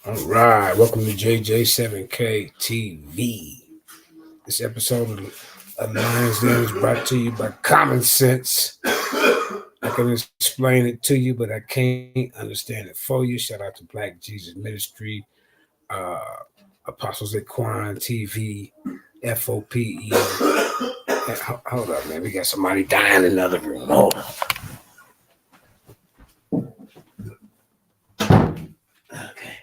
All right, welcome to JJ7K TV. This episode of Lions Den is brought to you by Common Sense. I can explain it to you, but I can't understand it for you. Shout out to Black Jesus Ministry, uh, Apostles Equine TV, FOPE. Hold up, man. We got somebody dying in another room. Hold on. Okay.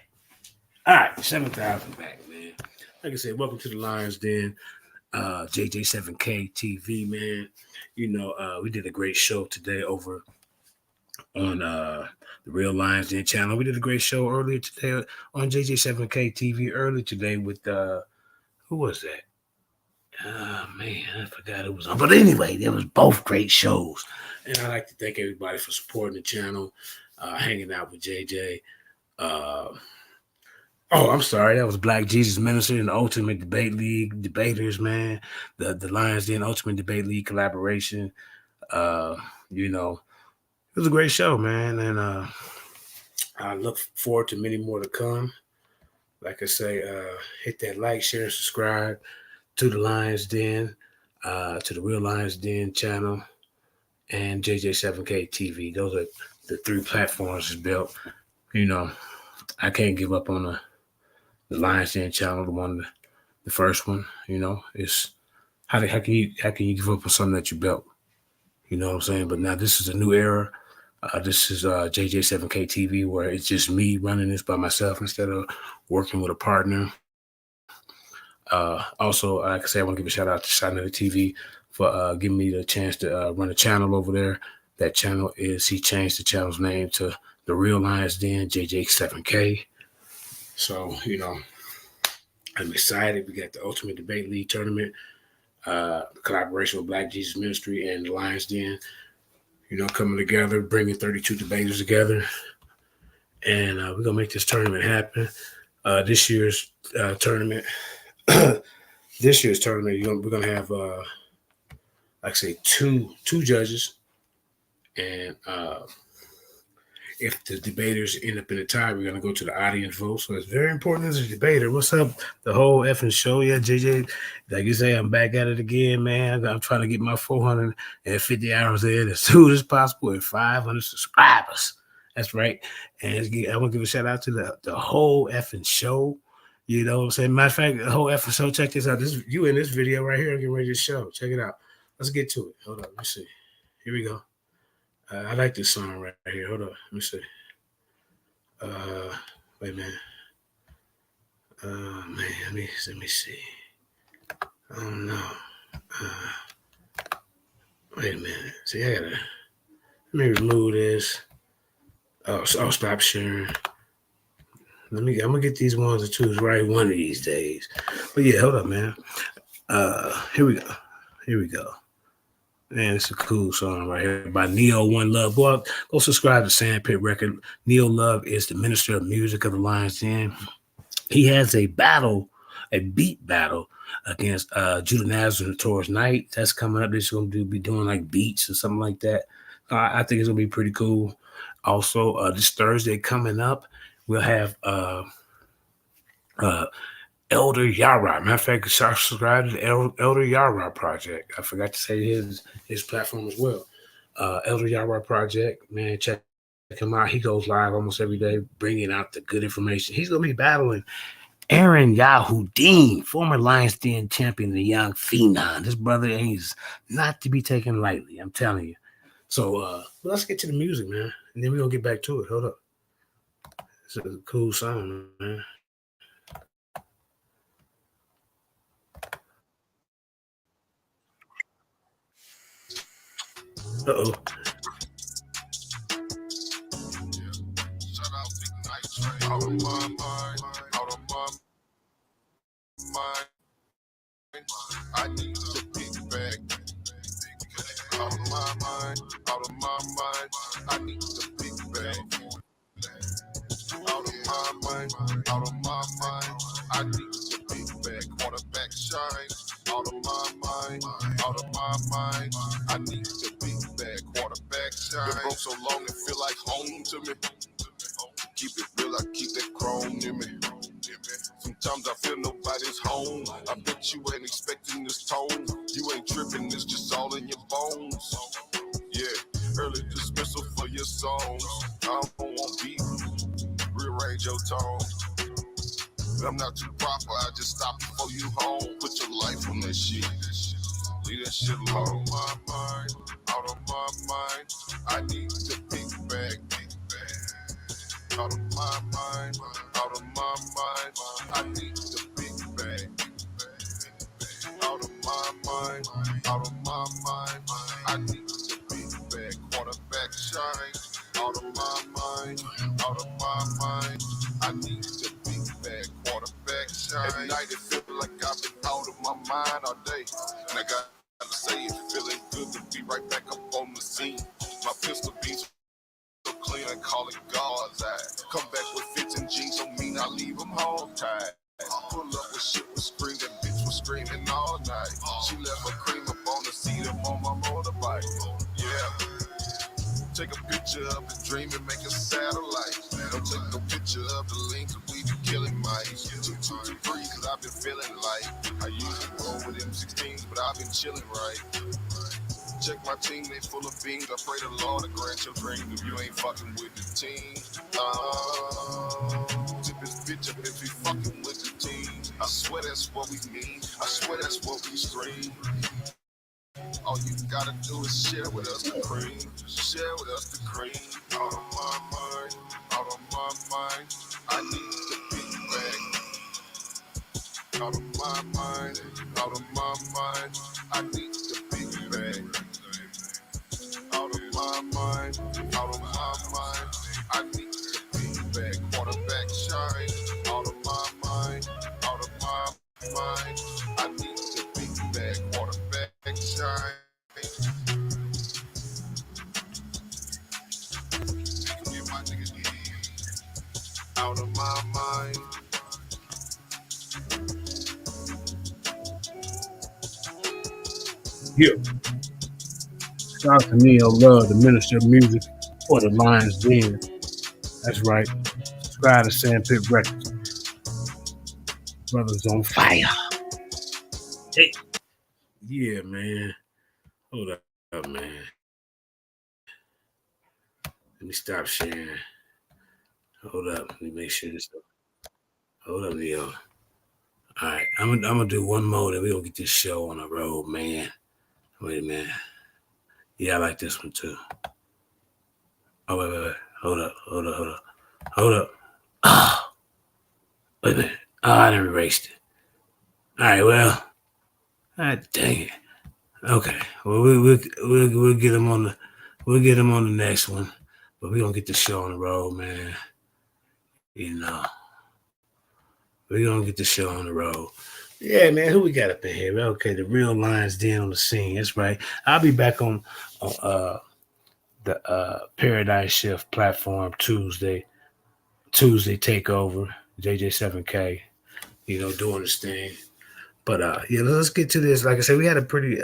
All right, 7,000 back, man. Like I said, welcome to the Lions Den. JJ7K TV, man. We did a great show today over on the Real Lions Den channel. We did a great show earlier today on JJ7K TV earlier today with who was that? Oh man, I forgot who was on. But anyway, there was both great shows. And I'd like to thank everybody for supporting the channel, hanging out with JJ. Oh, I'm sorry. That was Black Jesus Minister and the Ultimate Debate League debaters, man. The Lions Den Ultimate Debate League collaboration. It was a great show, man, and I look forward to many more to come. Like I say, hit that like, share, and subscribe to the Lions Den, to the Real Lions Den channel, and JJ7K TV. Those are the three platforms it's built. I can't give up on the Lions Den channel, the first one. It's how can you give up on something that you built? You know what I'm saying? But now this is a new era. This is JJ7K TV, where it's just me running this by myself instead of working with a partner. Also, like I say, I want to give a shout out to Shine TV for giving me the chance to run a channel over there. That channel he changed the channel's name to The Real Lions Den, JJ7K. So, I'm excited. We got the Ultimate Debate League tournament, collaboration with Black Jesus Ministry and the Lions Den. Coming together, bringing 32 debaters together, and we're gonna make this tournament happen. This year's tournament, we're gonna have, like I say, two judges, and if the debaters end up in a tie, we're gonna go to the audience vote. So it's very important as a debater. What's up? The whole effing show, yeah, JJ. Like you say, I'm back at it again, man. I'm trying to get my 450 hours in as soon as possible with 500 subscribers. That's right. And I want to give a shout out to the whole effing show. You know what I'm saying? Matter of fact, the whole effing show. Check this out. You in this video right here. I'm getting ready to show. Check it out. Let's get to it. Hold up. Let's see. Here we go. I like this song right here. Hold on. Let me see. Wait a minute. Man, let me see. Oh no. Wait a minute. See, let me remove this. Oh, I'll stop sharing. I'm gonna get these ones and twos right one of these days. But yeah, hold up, man. Here we go. Man, it's a cool song right here by Neo One Love. Go subscribe to Sandpit Record. Neo Love is the Minister of Music of the Lions Den. He has a beat battle against Judah Nazareth towards Night. That's coming up. They're going to be doing like beats or something like that. I think it's going to be pretty cool. Also, this Thursday coming up, we'll have Elder Yara. Matter of fact, subscribe to the Elder Yara Project. I forgot to say his platform as well. Elder Yara Project, man, check him out. He goes live almost every day, bringing out the good information. He's going to be battling Aaron Yahudeen, former Lions Den champion, the young phenom. This brother is not to be taken lightly, I'm telling you. So let's get to the music, man, and then we're going to get back to it. Hold up. It's a cool song, man. Uh-oh. Out of my mind, out of my mind. I need the big bag. Out of my mind, out of my mind. I need the big bag. Out of my mind, out of my mind. I need the big bag. Quarterback shine. Out of my mind, out of my mind. I need the big bag. Quarterback shine. Been broke so long it feel like home to me. Keep it real, I keep that chrome hear me? Sometimes I feel nobody's home. I bet you ain't expecting this tone. You ain't tripping, it's just all in your bones. Yeah, early dismissal for your songs. I don't want beef, rearrange your tone. I'm not too proper, I just stop before you home. Put your life on that shit. Leave that shit alone. Out of my mind, out of my mind. I need the big bag, big bag. Out of my mind, out of my mind. I need the big bag. Out of my mind, out of my mind. I need the big bag. Quarterback shine. Out of my mind, out of my mind. I need the big bag. Quarterback shine. At night it feel like I've been out of my mind all day, and I gotta say it feeling good to be right back up on the scene. My pistol beats so clean, I call it God's eye. Come back with fits and jeans, don't mean I leave them home tied. Pull up with shit was screaming, that bitch was screaming all night. She left her cream up on the seat up on my motorbike. Yeah. Take a picture of the dream and make a satellite. Don't take no picture of the links that we be killing mice. 223, cause I've been feeling like I usually roll with M16s, but I've been chilling right. Check my team, they full of beans. I pray the Lord to grant your dreams if you ain't fucking with the team. Tip this bitch up if you fucking with the team. I swear that's what we mean. I swear that's what we scream. All you gotta do is share with us the cream. Share with us the cream. Out of my mind, out of my mind. I need the big bag. Out of my mind, out of my mind. I need the big bag. Out of my mind, out of my mind. I need the big bag. Quarterback shine. Out of my mind, out of my mind. I need the big bag. Quarterback shine. Out of my mind. Yeah. Shout out to Neo Love, the Minister of Music for the Lions Den. That's right. Subscribe to Sandpit Records. Brothers on fire. Hey. Yeah, man. Hold up, man. Let me stop sharing. Hold up. Let me make sure this. Hold up, Neo. All right. I'm gonna do one more, then we're gonna get this show on the road, man. Wait a minute. Yeah, I like this one too. Oh, wait. Hold up. Oh, wait a minute. Oh, I done erased it. All right, well. God dang it. Okay. Well, we'll get him on the next one. But we're gonna get the show on the road, man. You know. We're gonna get the show on the road. Yeah, man, who we got up in here? Okay, the real Lions Den on the scene. That's right. I'll be back on the Paradise Shift platform Tuesday takeover, JJ7K, doing this thing. But yeah, let's get to this. Like I said, we had a pretty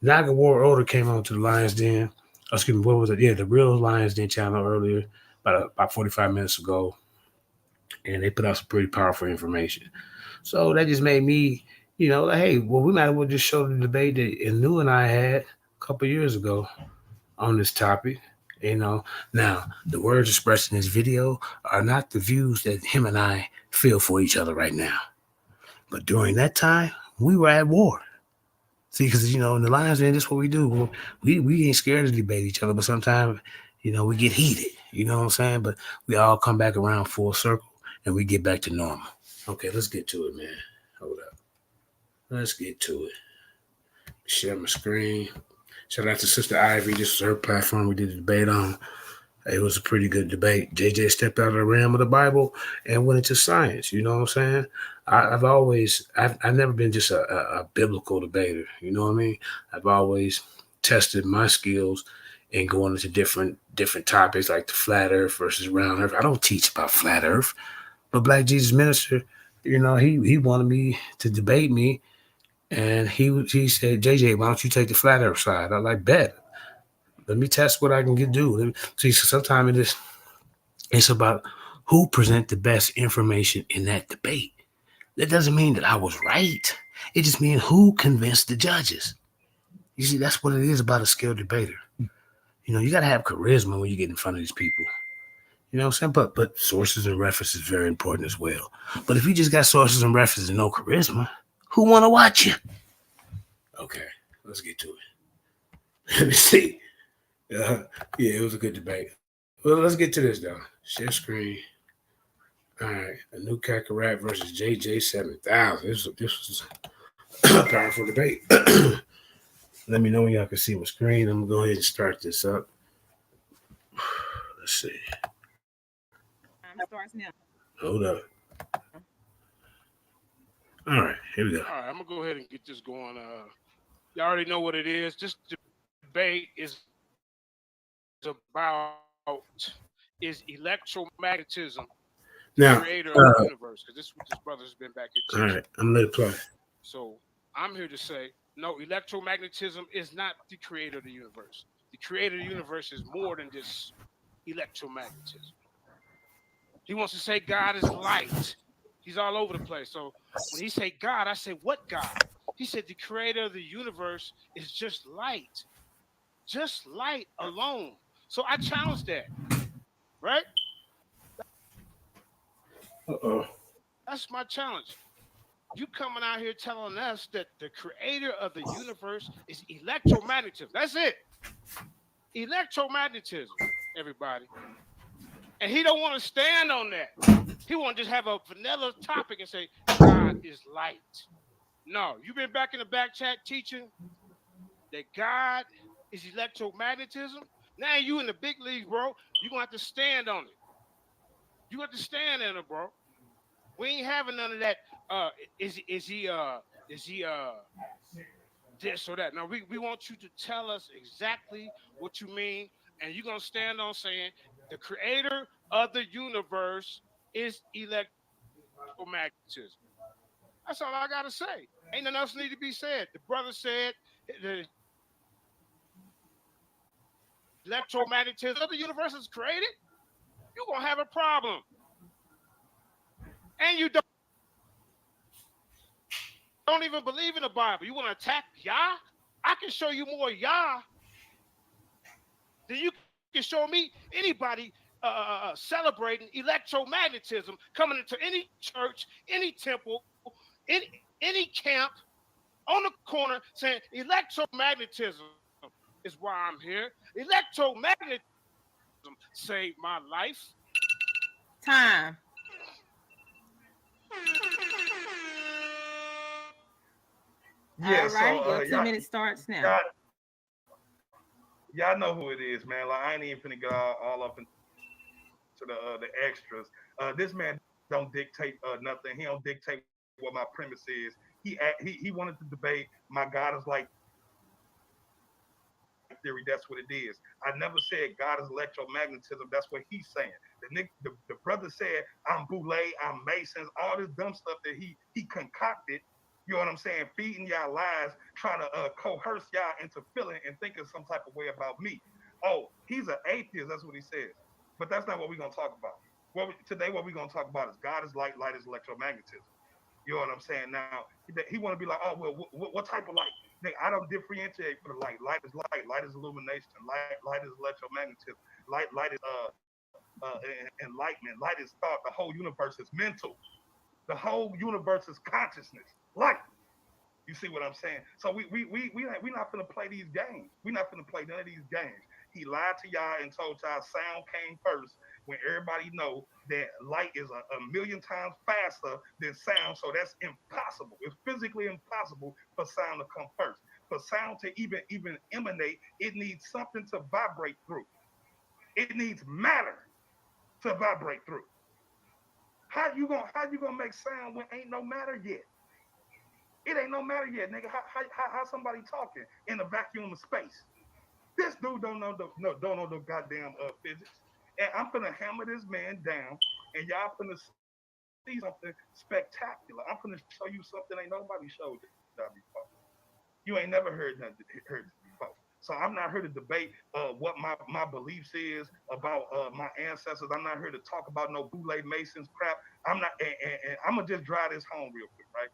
Naga War Order came on to the Lions Den. Oh, excuse me, what was it? Yeah, the real Lions Den channel earlier, about 45 minutes ago. And they put out some pretty powerful information. So that just made me, like, hey, well, we might as well just show the debate that Anu and I had a couple years ago on this topic. Now the words expressed in this video are not the views that him and I feel for each other right now. But during that time, we were at war. See, because in the Lions, man, this is what we do. We ain't scared to debate each other, but sometimes, we get heated. You know what I'm saying? But we all come back around full circle and we get back to normal. Okay, let's get to it, man. Hold up. Let's get to it. Share my screen. Shout out to Sister Ivy. This is her platform we did the debate on. It was a pretty good debate. JJ stepped out of the realm of the Bible and went into science. You know what I'm saying? I've never been just a biblical debater. You know what I mean? I've always tested my skills in going into different topics like the flat earth versus round earth. I don't teach about flat earth, but Black Jesus Minister, he wanted me to debate me, and he said, JJ, why don't you take the flat earth side? I like, bet. Let me test what I can do. See, sometimes it's about who present the best information in that debate. That doesn't mean that I was right. It just means who convinced the judges. You see, that's what it is about a skilled debater. You got to have charisma when you get in front of these people. You know what I'm saying? But sources and references is very important as well. But if you just got sources and references and no charisma, who want to watch you? Okay, let's get to it. Let me see. Uh, yeah, it was a good debate. Well, let's get to this though. Share screen. All right, Anukakerakt versus JJ7000. This was a powerful debate. Let me know when y'all can see my screen. I'm gonna go ahead and start this up. Let's see. Time starts now. Hold up. All right, here we go. All right, I'm gonna go ahead and get this going. You already know what it is. This debate is about is electromagnetism the creator of Now, the universe? Because this is what this brother's been back here teaching. all right, I'm gonna let it play. So I'm here to say, no, electromagnetism is not the creator of the universe. The creator of the universe is more than just electromagnetism. He wants to say God is light. He's all over the place. So when he say God, I say, what God? He said the creator of the universe is just light alone. So I challenge that, right? Uh-oh. That's my challenge. You coming out here telling us that the creator of the universe is electromagnetism. That's it. Electromagnetism, everybody. And he don't want to stand on that. He want to just have a vanilla topic and say, God is light. No, you've been back in the back chat teaching that God is electromagnetism. Now you in the big leagues, bro. You're going to have to stand on it. You have to stand on it, bro. We ain't having none of that. Is he this or that? No, we want you to tell us exactly what you mean, and you're gonna stand on saying the creator of the universe is electromagnetism. That's all I gotta say. Ain't nothing else need to be said. The brother said the electromagnetism of the universe is created. You're gonna have a problem, and you don't even believe in the Bible. You want to attack Yah? I can show you more Yah than you can show me anybody celebrating electromagnetism coming into any church, any temple, any camp on the corner saying electromagnetism is why I'm here. Electromagnetism saved my life. Time. Yeah, All so right, your two y'all, minutes starts now. y'all y'all know who it is, man. Like I ain't even finna get all up into the extras. This man don't dictate nothing. He don't dictate what my premise is. He wanted to debate my God is like theory. That's what it is. I never said God is electromagnetism. That's what he's saying. The brother said I'm Boule, I'm Masons, all this dumb stuff that he concocted. You know what I'm saying? Feeding y'all lies, trying to coerce y'all into feeling and thinking some type of way about me. Oh, he's an atheist. That's what he says. But that's not what we're gonna talk about. Today, what we're gonna talk about is God is light. Light is electromagnetism. You know what I'm saying? Now he want to be like, oh well, what type of light? Nigga, I don't differentiate for the light. Light is light. Light is illumination. Light is electromagnetism. Light is enlightenment. Light is thought. The whole universe is mental. The whole universe is consciousness. Light. You see what I'm saying? So we not gonna play these games. We not gonna play none of these games. He lied to y'all and told y'all sound came first when everybody know that light is a million times faster than sound. So that's impossible. It's physically impossible for sound to come first. For sound to even emanate, it needs something to vibrate through. It needs matter to vibrate through. How you gonna make sound when ain't no matter yet? It ain't no matter yet, nigga. How somebody talking in a vacuum of space? This dude don't know the goddamn physics. And I'm gonna hammer this man down, and y'all finna see something spectacular. I'm gonna show you something ain't nobody showed y'all before. You ain't never heard this before. So So I'm not here to debate what my beliefs is about my ancestors. I'm not here to talk about no Boule Masons crap. I'm not, and I'm gonna just drive this home real quick, right?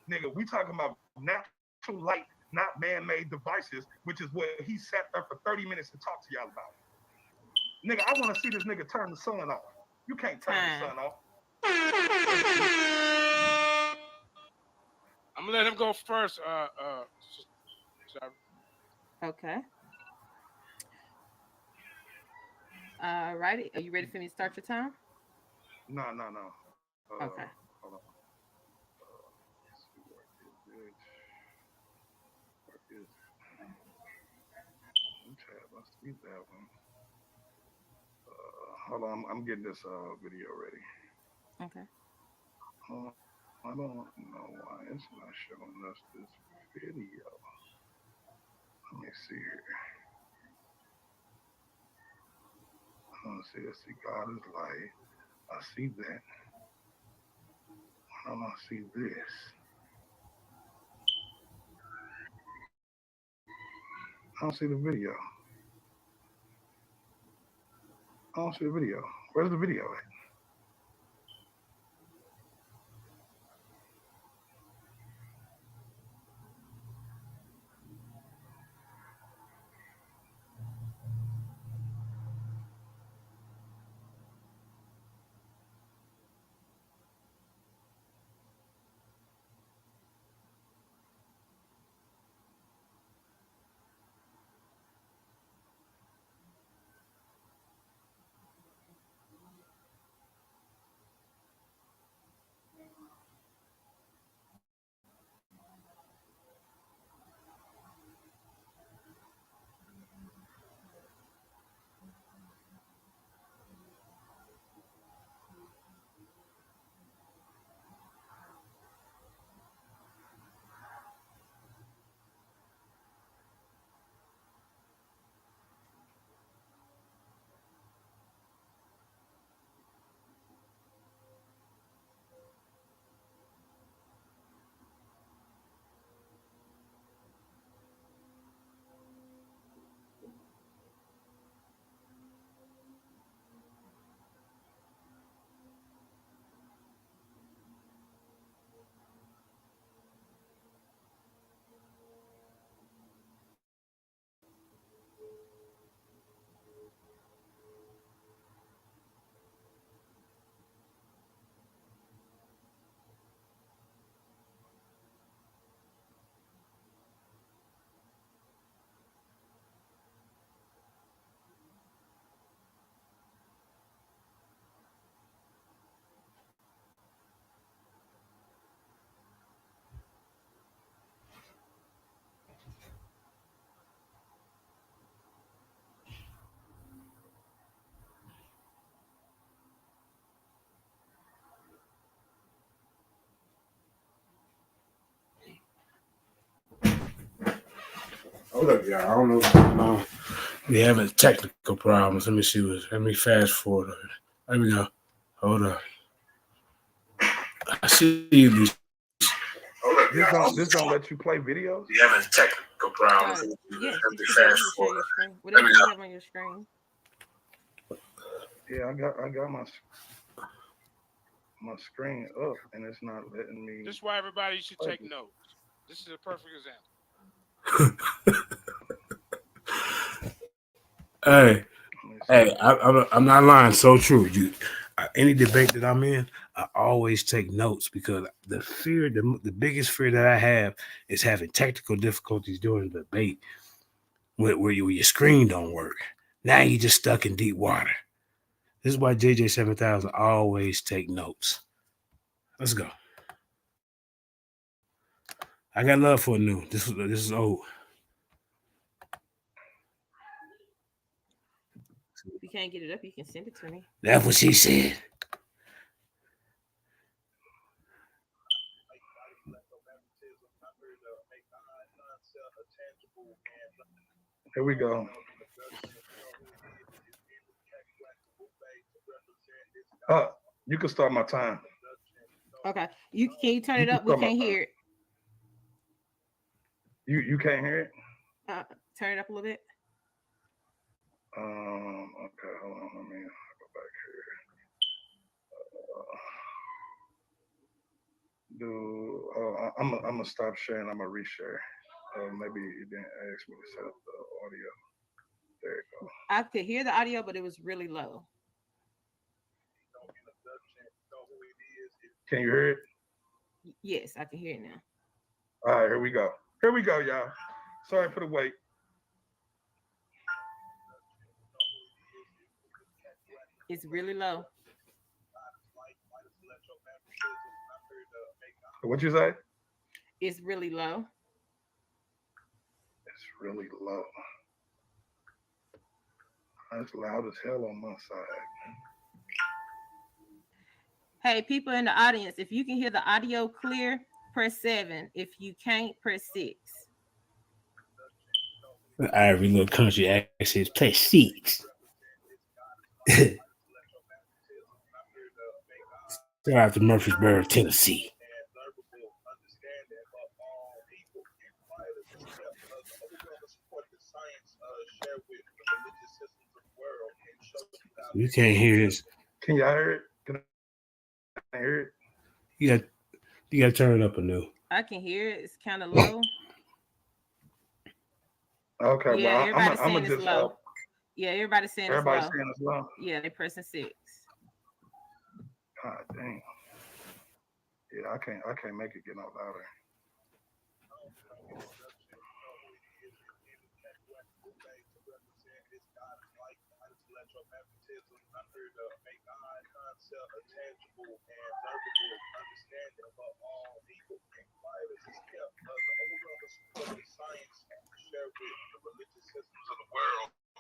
Nigga, we talking about natural light, not man-made devices, which is what he sat there for 30 minutes to talk to y'all about. Nigga, I want to see this nigga turn the sun off. You can't turn the sun off. I'm gonna let him go first. Okay. Righty. Are you ready for me to start your time? No. Okay. Hold on. Let's see where is it? Where is it? Tab, I see that one. Hold on, I'm getting this video ready. Okay. I don't know why it's not showing us this video. Let me see here. Let's see, God is light. I see that. Why don't I see this? I don't see the video. I don't see the video. Where's the video at? Hold up, y'all. I don't know what's going on. We having technical problems. Let me see what. Let me fast forward. There we go. Hold up. I see you. This don't let you play videos? We having technical problems. Yes, Let you me should be able fast to share forward. your screen. Whatever you have on your screen. Yeah, I got my screen up and it's not letting me. This is why everybody should take notes. This is a perfect example. Hey, I'm not lying. So true. Any debate that I'm in, I always take notes because the biggest fear that I have is having technical difficulties during the debate where your screen don't work. Now you're just stuck in deep water. This is why JJ7000 always take notes. Let's go. I got love for a new. This is old. If you can't get it up, you can send it to me. That's what she said. Here we go. You can start my time. Okay. Can you turn it up? We can't hear it. You can't hear it? Turn it up a little bit. Okay, hold on. Let me go back here. I'm gonna stop sharing. I'm gonna reshare. Maybe you didn't ask me to set up the audio. There you go. I could hear the audio, but it was really low. Can you hear it? Yes, I can hear it now. All right, here we go. Here we go, y'all. Sorry for the wait. It's really low. What you say? It's really low. It's really low. It's loud as hell on my side. Hey, people in the audience, if you can hear the audio clear, press 7. If you can't, press 6. Every little country accent play 6. They're out to Murfreesboro, Tennessee. You can't hear this. Can y'all hear it? Can I hear it? You got to turn it up anew. I can hear it. It's kind of low. Okay, Yeah, well, everybody's I'm saying gonna it's just low. Yeah, everybody's saying it's low. everybody's saying it's low. Yeah, they pressing 6. God dang. Yeah, I can't make it get no louder.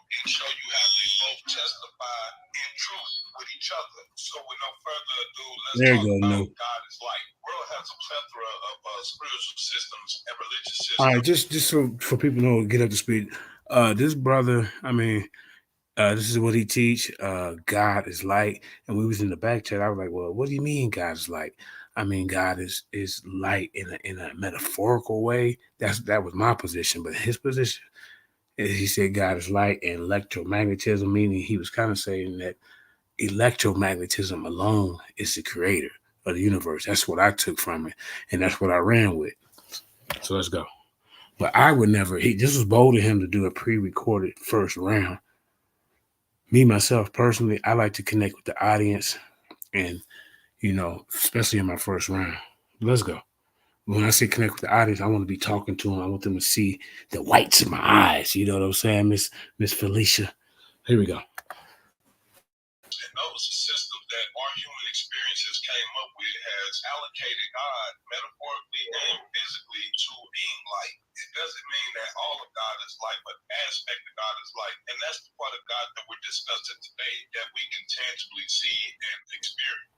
And show you how they both testify in truth with each other. So with no further ado, let's There you talk go, about no. God is light. The world has a plethora of spiritual systems and religious systems. All right, just so for people to know, get up to speed. This brother, this is what he teach. God is light, and we was in the back chat. I was like, well, what do you mean God is light? I mean, God is light in a metaphorical way. That was my position, but his position, he said God is light and electromagnetism, meaning he was kind of saying that electromagnetism alone is the creator of the universe. That's what I took from it, and that's what I ran with. So let's go. But I would never. This was bold of him to do a pre-recorded first round. Me myself personally, I like to connect with the audience, and especially in my first round. Let's go. When I say connect with the audience, I want to be talking to them. I want them to see the whites in my eyes. You know what I'm saying, Miss Felicia? Here we go. And those systems that our human experiences came up with has allocated God metaphorically and physically to being light. It doesn't mean that all of God is light, but aspect of God is light. And that's the part of God that we're discussing today that we can tangibly see and experience.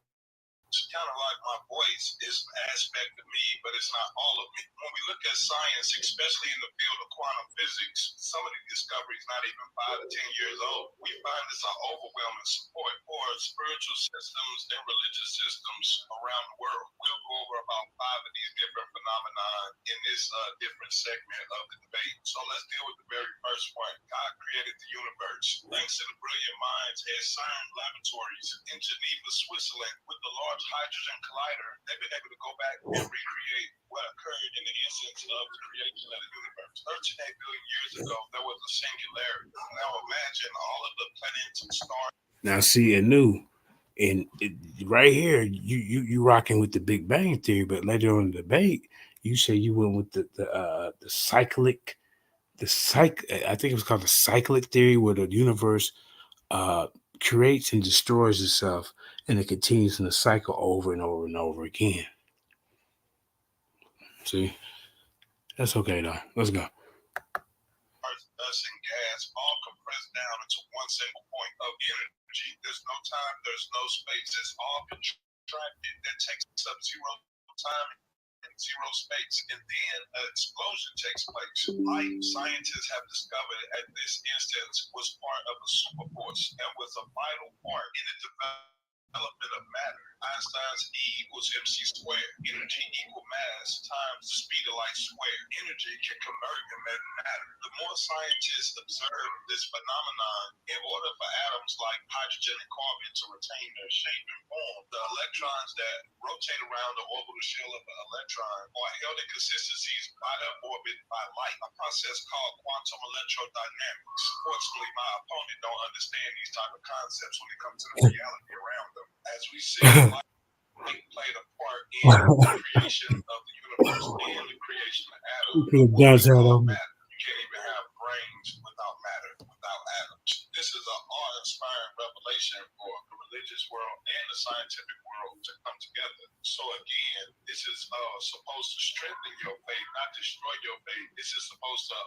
It's kind of like my voice is an aspect of me, but it's not all of me. When we look at science, especially in the field of quantum physics, some of the discoveries not even 5 to 10 years old, we find this an overwhelming support for spiritual systems and religious systems around the world. We'll go over about 5 of these different phenomena in this different segment of the debate. So let's deal with the very first one. God created the universe. Thanks to the brilliant minds at CERN laboratories in Geneva, Switzerland, with the large hydrogen collider, they've been able to go back and recreate what occurred in the instance of the creation of the universe. 13 billion years ago, there was a singularity. Now imagine all of the planets and stars. Now, see, right here, you rocking with the Big Bang theory, but later on in the debate, you say you went with the cyclic, I think it was called the cyclic theory, where the universe creates and destroys itself, and it continues in a cycle over and over and over again. See, that's okay though. Let's go. Dust and gas all compressed down into one single point of energy. There's no time, there's no space. It's all contracted. That takes up zero time and zero space. And then an explosion takes place. Light, scientists have discovered at this instance, was part of a superforce and was a vital part in the development development of matter. Einstein's E equals mc squared. Energy equal mass times the speed of light squared. Energy can convert into matter. The more scientists observe this phenomenon, in order for atoms like hydrogen and carbon to retain their shape and form, the electrons that rotate around the orbital shell of an electron are held in consistencies by their orbit by light, a process called quantum electrodynamics. Fortunately, my opponent don't understand these type of concepts when it comes to the reality around them. As we said, light played a part in the creation of the universe and the creation of atoms. You could have done that matter. You can't even have brains without matter, without atoms. This is an awe-inspiring revelation for the religious world and the scientific world to come together. So again, this is supposed to strengthen your faith, not destroy your faith. This is supposed to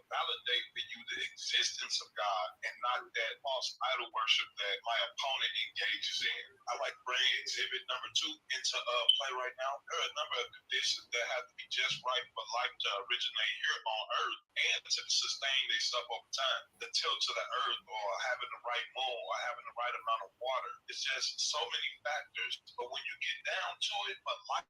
validate for you the existence of God and not that false idol worship that my opponent engages in. I like bring exhibit number 2 into play right now. There are a number of conditions that have to be just right for life to originate here on Earth and to sustain themselves over time. The tilt to the Earth or having the right moon or having the right amount of water. It's just so many factors. But when you get down to it, but life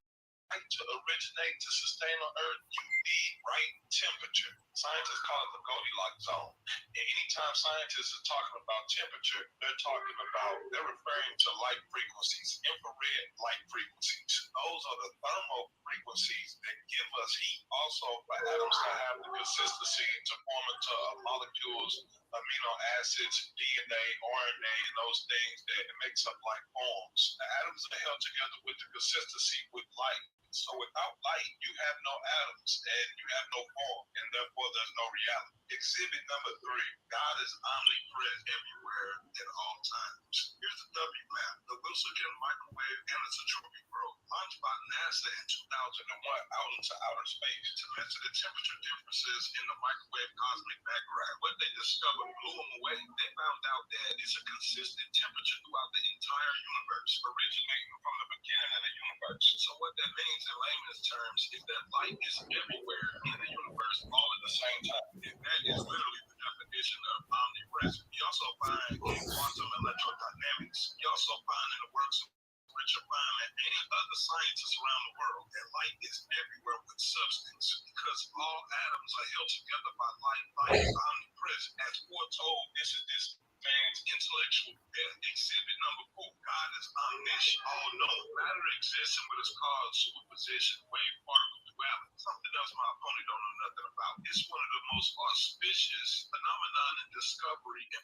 to originate, to sustain on Earth, you need right temperature. Scientists call it the Goldilocks zone. And anytime scientists are talking about temperature, they're referring to light frequencies, infrared light frequencies. Those are the thermal frequencies that give us heat. Also, for atoms to have the consistency to form into molecules, amino acids, DNA, RNA, and those things that it makes up life forms. The atoms are held together with the consistency with light. So without light, you have no atoms and you have no form, and therefore there's no reality. Exhibit number 3, God is omnipresent everywhere at all times. Here's the W map. The Wilson microwave anisotropy probe, launched by NASA in 2001 out into outer space to measure the temperature differences in the microwave cosmic background. What they discovered blew them away. They found out that it's a consistent temperature throughout the entire universe, originating from the beginning of the universe. So what that means in layman's terms is that light is everywhere in the universe all at the same time. And that is literally the definition of omnipresent. You also find in quantum electrodynamics, you also find in the works of Richard Feynman and other scientists around the world that light is everywhere with substance because all atoms are held together by light. Light is omnipresent. As foretold, this is this man's intellectual exhibit number 4. God is omniscient, all knowing. Matter exists in what is called superposition, wave particle duality. Something else my opponent don't know nothing about. It's one of the most auspicious phenomenon in discovery in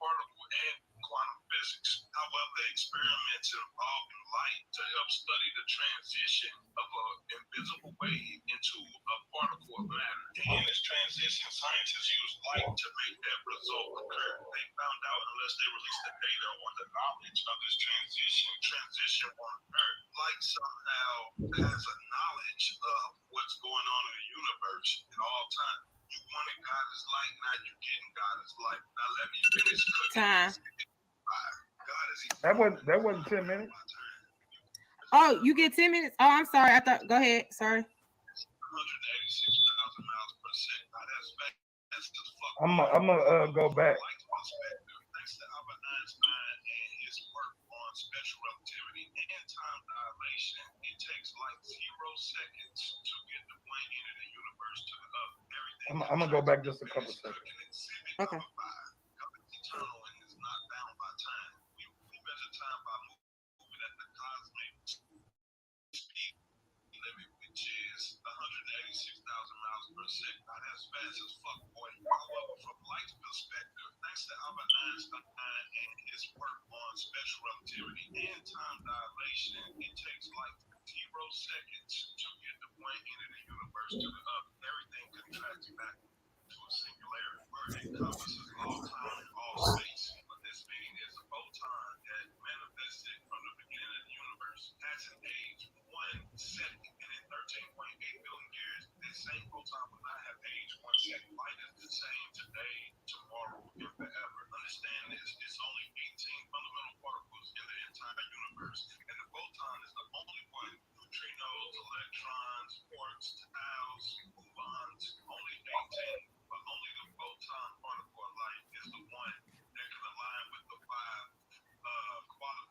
particle and quantum physics. However, experiments involving light to help study the transition of an invisible wave into a particle of matter. And in this transition, scientists use light to make that result occur. They found out unless they released the data or the knowledge of this transition won't occur. Light somehow has a knowledge of what's going on in the universe at all times. You wanted God is light, now you're getting God is light. Now let me finish cooking. Time. That wasn't 10 minutes. Oh, you get 10 minutes? Oh, I'm sorry. I thought. Go ahead. Sorry. 186,000 miles per second. Now that's I'm gonna go back. Thanks to Albert Einstein and his work on special relativity and time dilation, it takes like 0 seconds to get the one end of the universe to the other. I'm gonna go back just a couple seconds. Okay. God is eternal and is not bound by time. We measure time by moving at the cosmic speed limit, which is 186,000 miles per second. Now that's fast as fuck, boy. However, from light's perspective, thanks to Albert Einstein and his work on special relativity and time dilation, it takes like 0 seconds to get the one end of the universe to the other. Everything contracts back to a singularity where it encompasses all time and all space. What this means is a photon that manifested from the beginning of the universe has an age 1 second, and in 13.8 billion years, this same photon will not have aged 1 second. Light is the same today, tomorrow, and forever. Understand this, it's only 18 fundamental particles in the entire universe, and the photon is the only one. Neutrinos, electrons, quarks, taus, gluons, only 18. But only the photon particle of light is the one that can align with the 5 qualities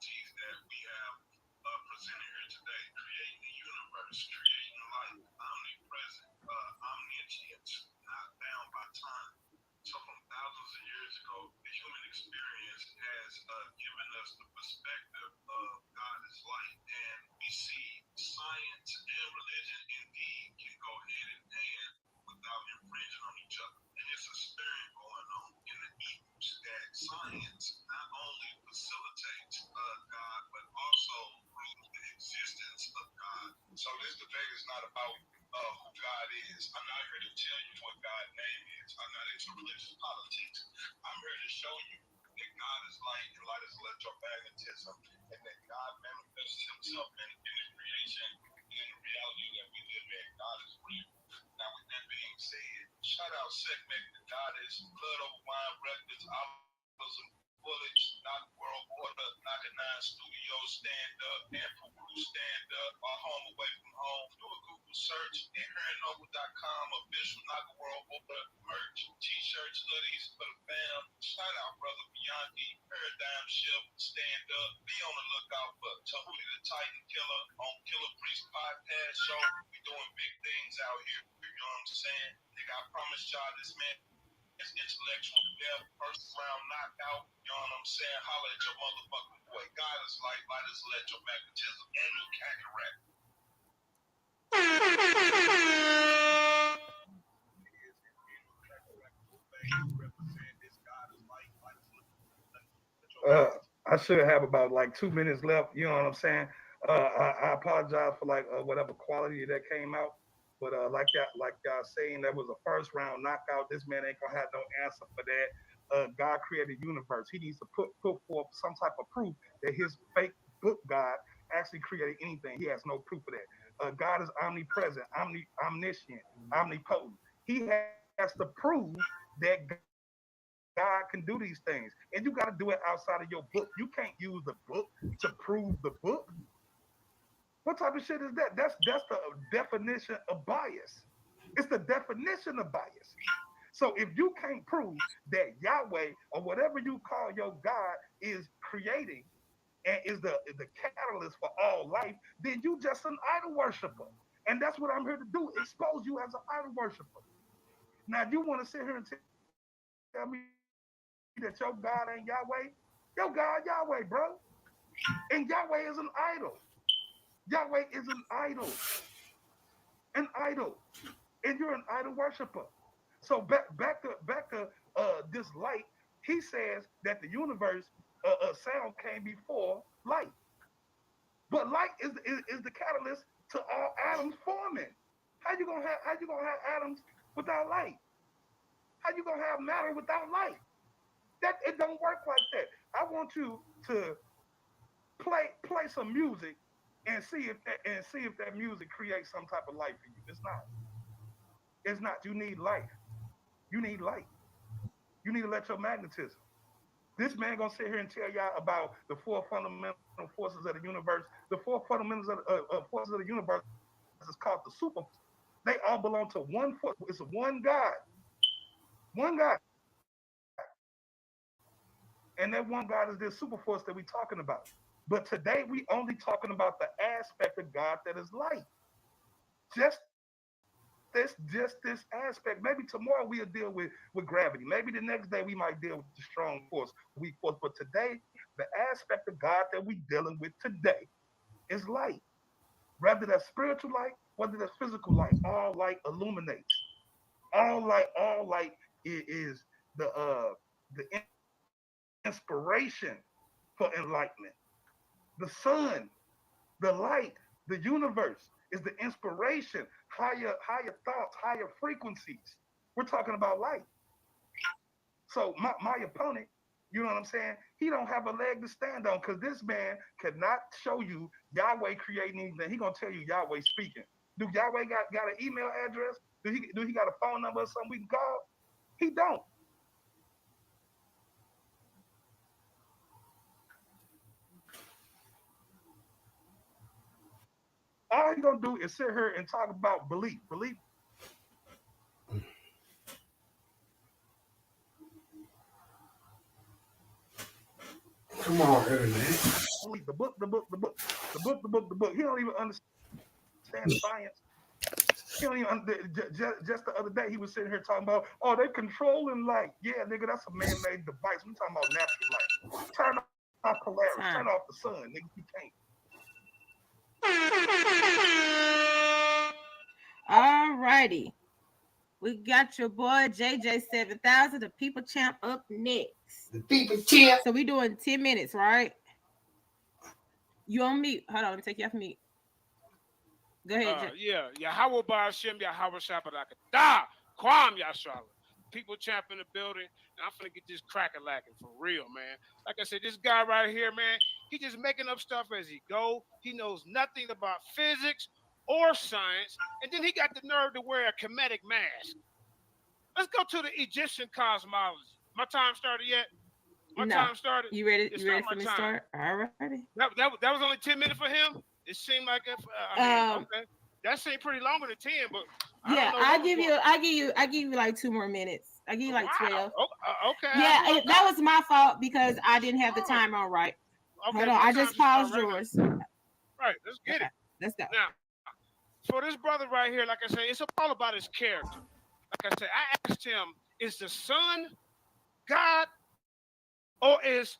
to tell you what God's name is. I'm not into religious politics. I'm here to show you that God is light and light is electromagnetism, and that God manifests himself in his creation and in the reality that we live in. God is real. Now, with that being said, shout out segment. God is blood over wine records, olives and bullets, not world order, 99 studios, stand up, and Peru stand up, our home away from home. Do a Google search, inherentnoble.com, official Knock World Order merch, t-shirts, hoodies for the fam. Shout out brother Bianchi, Paradigm Shift, stand up. Be on the lookout for Tahuti the Titan Killer on Killer Priest Podcast Show. We doing big things out here. You know what I'm saying? Nigga, I promise y'all this man is intellectual depth, first round knockout. You know what I'm saying? Holla at your motherfucking boy. God is light, light is electromagnetism. Anukakerakt. I should have about like 2 minutes left. You know what I'm saying? I apologize for like whatever quality that came out, but like y'all saying, that was a first round knockout. This man ain't gonna have no answer for that. God created the universe. He needs to put forth some type of proof that his fake book God actually created anything. He has no proof of that. God is omnipresent, omniscient, omnipotent. He has to prove that God can do these things. And you got to do it outside of your book. You can't use the book to prove the book. What type of shit is that? That's the definition of bias. It's the definition of bias. So if you can't prove that Yahweh or whatever you call your God is creating and is the catalyst for all life, then you just an idol worshiper. And that's what I'm here to do, expose you as an idol worshiper. Now you want to sit here and tell me that your God ain't Yahweh? Your God Yahweh, bro. And Yahweh is an idol. Yahweh is an idol. An idol. And you're an idol worshiper. So back to this light, he says that the universe sound came before light. But light is the catalyst to all atoms forming. How you gonna have atoms without light? How you gonna have matter without light? That it don't work like that. I want you to play some music and see if that music creates some type of light for you. It's not. It's not. You need light. You need light. You need electromagnetism. This man gonna sit here and tell y'all about the four fundamental forces of the universe. The four fundamentals forces of the universe is called the super. They all belong to one force. It's one God. One God. And that one God is this super force that we talking about. But today we only talking about the aspect of God that is light. Just this aspect. Maybe tomorrow we'll deal with gravity. Maybe the next day we might deal with the strong force, weak force. But today, the aspect of God that we dealing with today is light. Whether that's spiritual light, whether that's physical light, all light illuminates. All light is the inspiration for enlightenment. The sun, the light, the universe is the inspiration, higher thoughts, higher frequencies. We're talking about light. So my opponent, you know what I'm saying? He don't have a leg to stand on because this man cannot show you Yahweh creating anything. He gonna tell you Yahweh speaking. Do Yahweh got an email address? Do he got a phone number or something we can call? He don't. All he gonna do is sit here and talk about belief. Belief. Come on, here, man. Belief. The book. He don't even understand science. He don't even just the other day he was sitting here talking about, oh, they controlling light. Yeah, nigga, that's a man-made device. We talking about natural light. Turn off Polaris. Turn off the sun, nigga. You can't. All righty. We got your boy JJ7000, the people champ, up next. The people champ. So we doing 10 minutes, right? You on mute. Hold on, let me take you off mute. Go ahead, Yeah. Yahweh Ba'ashem, Yahweh Shabbarakatah. Kwam Yashala. People champ in the building, and I'm finna get this cracker lacking for real, man. Like I said, this guy right here, man, he just making up stuff as he go. He knows nothing about physics or science, and then he got the nerve to wear a Kemetic mask. Let's go to the Egyptian cosmology. My time started yet? My time started. You ready? It's You ready not for my me to time. start? All righty. That was only 10 minutes for him. It seemed like okay. That seemed pretty longer than 10, but yeah, I give you like 2 more minutes. I give you like 12. Okay. Yeah, that was my fault because I didn't have the timer on right. Okay, hold on, I just paused yours. Right, let's get it. Let's go. Now, for this brother right here, like I said, it's all about his character. Like I said, I asked him, is the sun God or is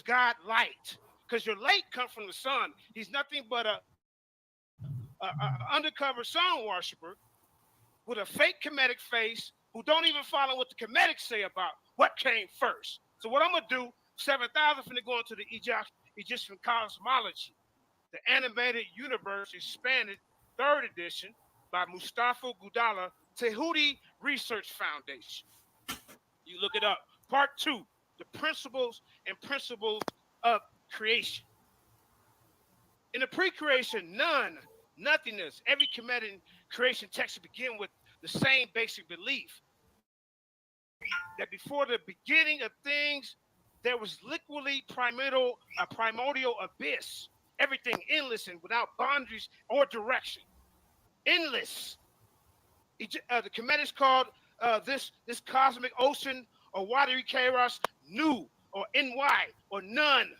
God light? Because your light comes from the sun. He's nothing but a undercover sun worshiper with a fake Kemetic face who don't even follow what the Kemetics say about what came first. So what I'm gonna do, 7,000 finna go into the Egyptian cosmology, the animated universe expanded 3rd edition by Mustafa Gudala, Tehuti Research Foundation. You look it up. Part 2, the principles of creation. In the pre-creation, nothingness, every Kemetic creation text begin with the same basic belief that before the beginning of things, there was liquidly a primordial abyss, everything endless and without boundaries or direction. Endless. The Kemetics called this cosmic ocean or watery chaos nu or ny or none,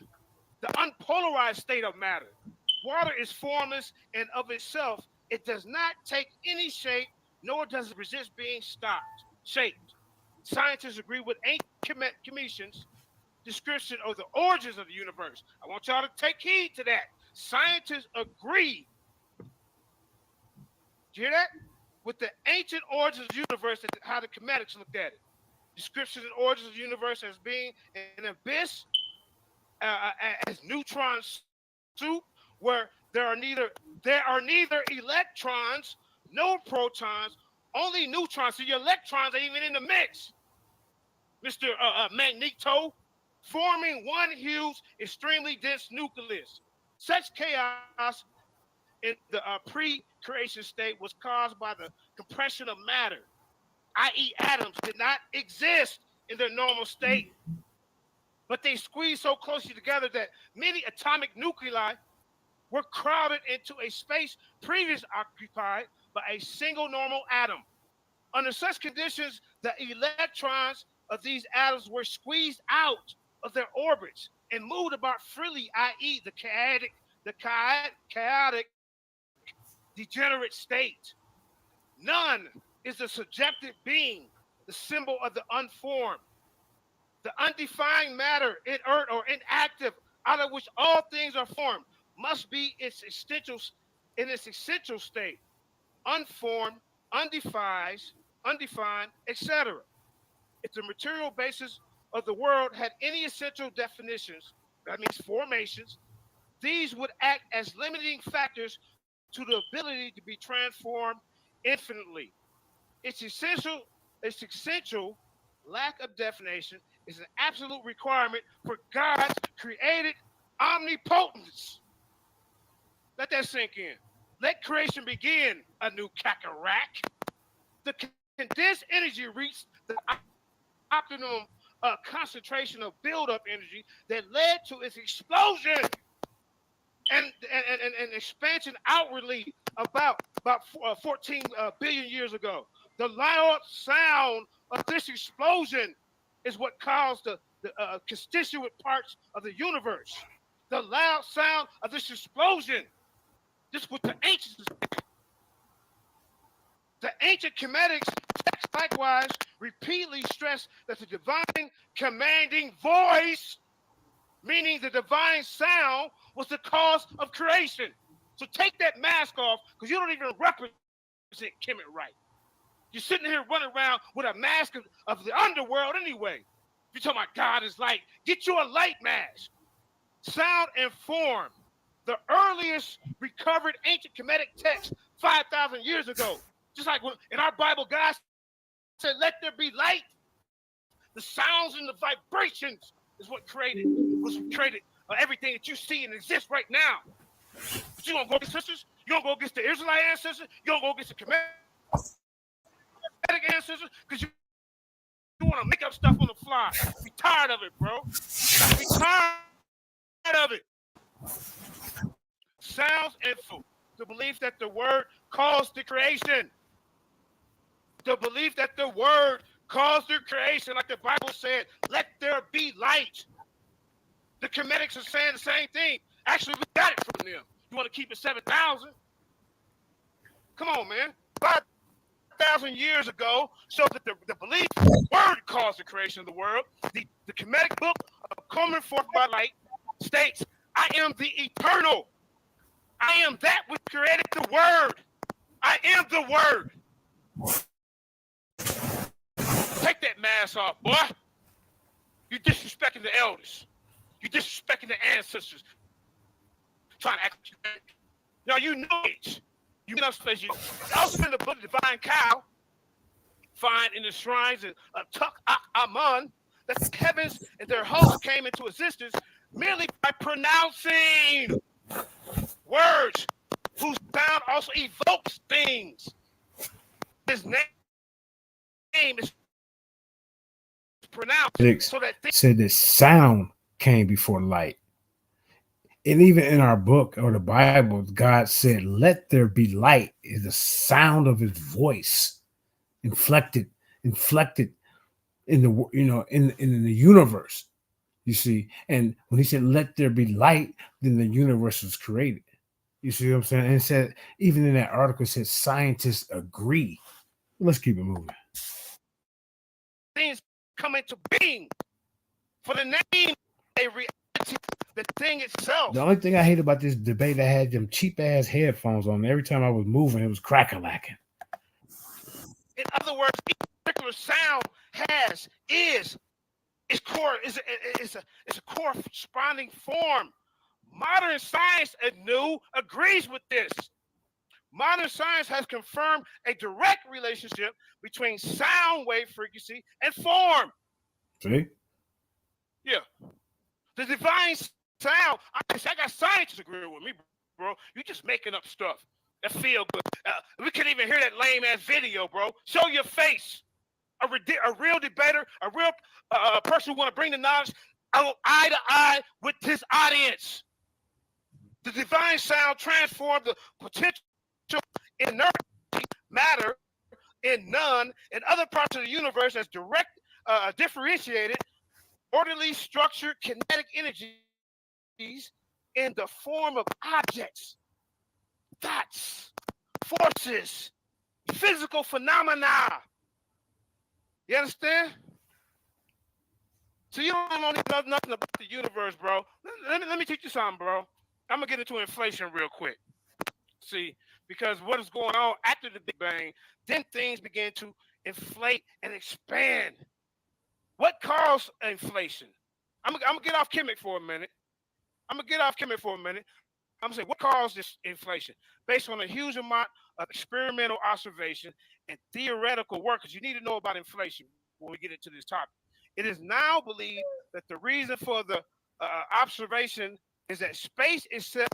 the unpolarized state of matter. Water is formless and of itself. It does not take any shape, nor does it resist being shaped. Scientists agree with ancient Commission's description of the origins of the universe. I want y'all to take heed to that. Scientists agree. Do you hear that? With the ancient origins of the universe, how the Kemetics looked at it. Descriptions and origins of the universe as being an abyss, as neutron soup, where there are neither electrons, no protons, only neutrons. So your electrons are even in the mix, Mr. Magneto, forming one huge, extremely dense nucleus. Such chaos in the pre-creation state was caused by the compression of matter, i.e. atoms did not exist in their normal state, but they squeezed so closely together that many atomic nuclei were crowded into a space previously occupied by a single normal atom. Under such conditions, the electrons of these atoms were squeezed out of their orbits and moved about freely, i.e. the chaotic degenerate state. None is the subjective being, the symbol of the unformed. The undefined matter, inert or inactive, out of which all things are formed, must be in its essential state, unformed, undefined, etc. If the material basis of the world had any essential definitions, that means formations, these would act as limiting factors to the ability to be transformed infinitely. Its essential lack of definition is an absolute requirement for God's created omnipotence. Let that sink in. Let creation begin, Anukakerakt. The condensed energy reached the optimum concentration of buildup energy that led to its explosion and expansion outwardly about 14 billion years ago. The loud sound of this explosion is what caused the constituent parts of the universe. The loud sound of this explosion. This is what the ancients. The ancient Kemetics likewise repeatedly stressed that the divine commanding voice, meaning the divine sound, was the cause of creation. So take that mask off, because you don't even represent Kemet right. You're sitting here running around with a mask of the underworld anyway. You're talking about God is light. Get you a light mask. Sound and form. The earliest recovered ancient Kemetic text 5,000 years ago Just like when, in our Bible, God said, "Let there be light." The sounds and the vibrations is what created everything that you see and exists right now. But you don't go against sisters. You don't go against the Israelite ancestors. You don't go against the Kemetic ancestors because you want to make up stuff on the fly. Be tired of it, bro. Be tired of it. Sounds and food. The belief that the word caused the creation. The belief that the word caused the creation, like the Bible said, let there be light. The Kemetics are saying the same thing. Actually, we got it from them. You want to keep it 7,000? Come on, man. 5,000 years ago showed that the belief, the word caused the creation of the world. The Kemetic book of Coming Forth by Light states, I am the eternal. I am that which created the word. I am the word. Take that mask off, boy. You're disrespecting the elders. You're disrespecting the ancestors. Trying to act. Now you know it. You know space. You also in the book of Divine Cow, find in the shrines of Tuk-Ak-Amun that the heavens and their hosts came into existence merely by pronouncing words whose sound also evokes things. His name is pronounced so that said that sound came before light. And even in our book or the Bible, God said, let there be light, is the sound of his voice inflected in the, in the universe, you see. And when he said, let there be light, then the universe was created. You see what I'm saying? And it said, even in that article, it said scientists agree. Let's keep it moving. Things come into being for the name, a reality, the thing itself. The only thing I hate about this debate, I had them cheap ass headphones on. Every time I was moving, it was crack-a-lacking. In other words, each particular sound is a corresponding form. Modern science agrees with this. Modern science has confirmed a direct relationship between sound wave frequency and form. See? Yeah. The divine sound, I got scientists agreeing with me, bro. You're just making up stuff that feel good. We can't even hear that lame ass video, bro. Show your face. A real debater, a real person who want to bring the knowledge eye to eye with his audience. The divine sound transformed the potential inert matter in none and other parts of the universe as direct, differentiated, orderly, structured, kinetic energies in the form of objects, thoughts, forces, physical phenomena. You understand? So you don't know nothing about the universe, bro. Let me teach you something, bro. I'm gonna get into inflation real quick. See, because what is going on after the Big Bang, then things begin to inflate and expand. What caused inflation? I'm gonna get off Kemet for a minute. I'm gonna say what caused this inflation based on a huge amount of experimental observation and theoretical work, because you need to know about inflation when we get into this topic. It is now believed that the reason for the observation is that space itself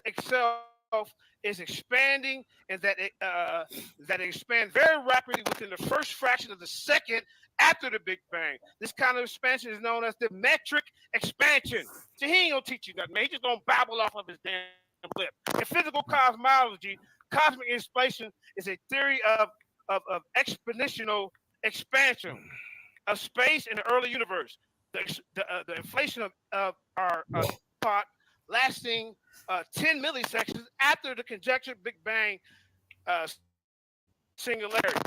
is expanding, and that it expands very rapidly within the first fraction of the second after the Big Bang. This kind of expansion is known as the metric expansion. See, he ain't gonna teach you nothing, man. He just gonna babble off of his damn lip. In physical cosmology, cosmic inflation is a theory of exponential expansion of space in the early universe. The inflation of our pot lasting 10 milliseconds after the conjectured Big Bang singularity.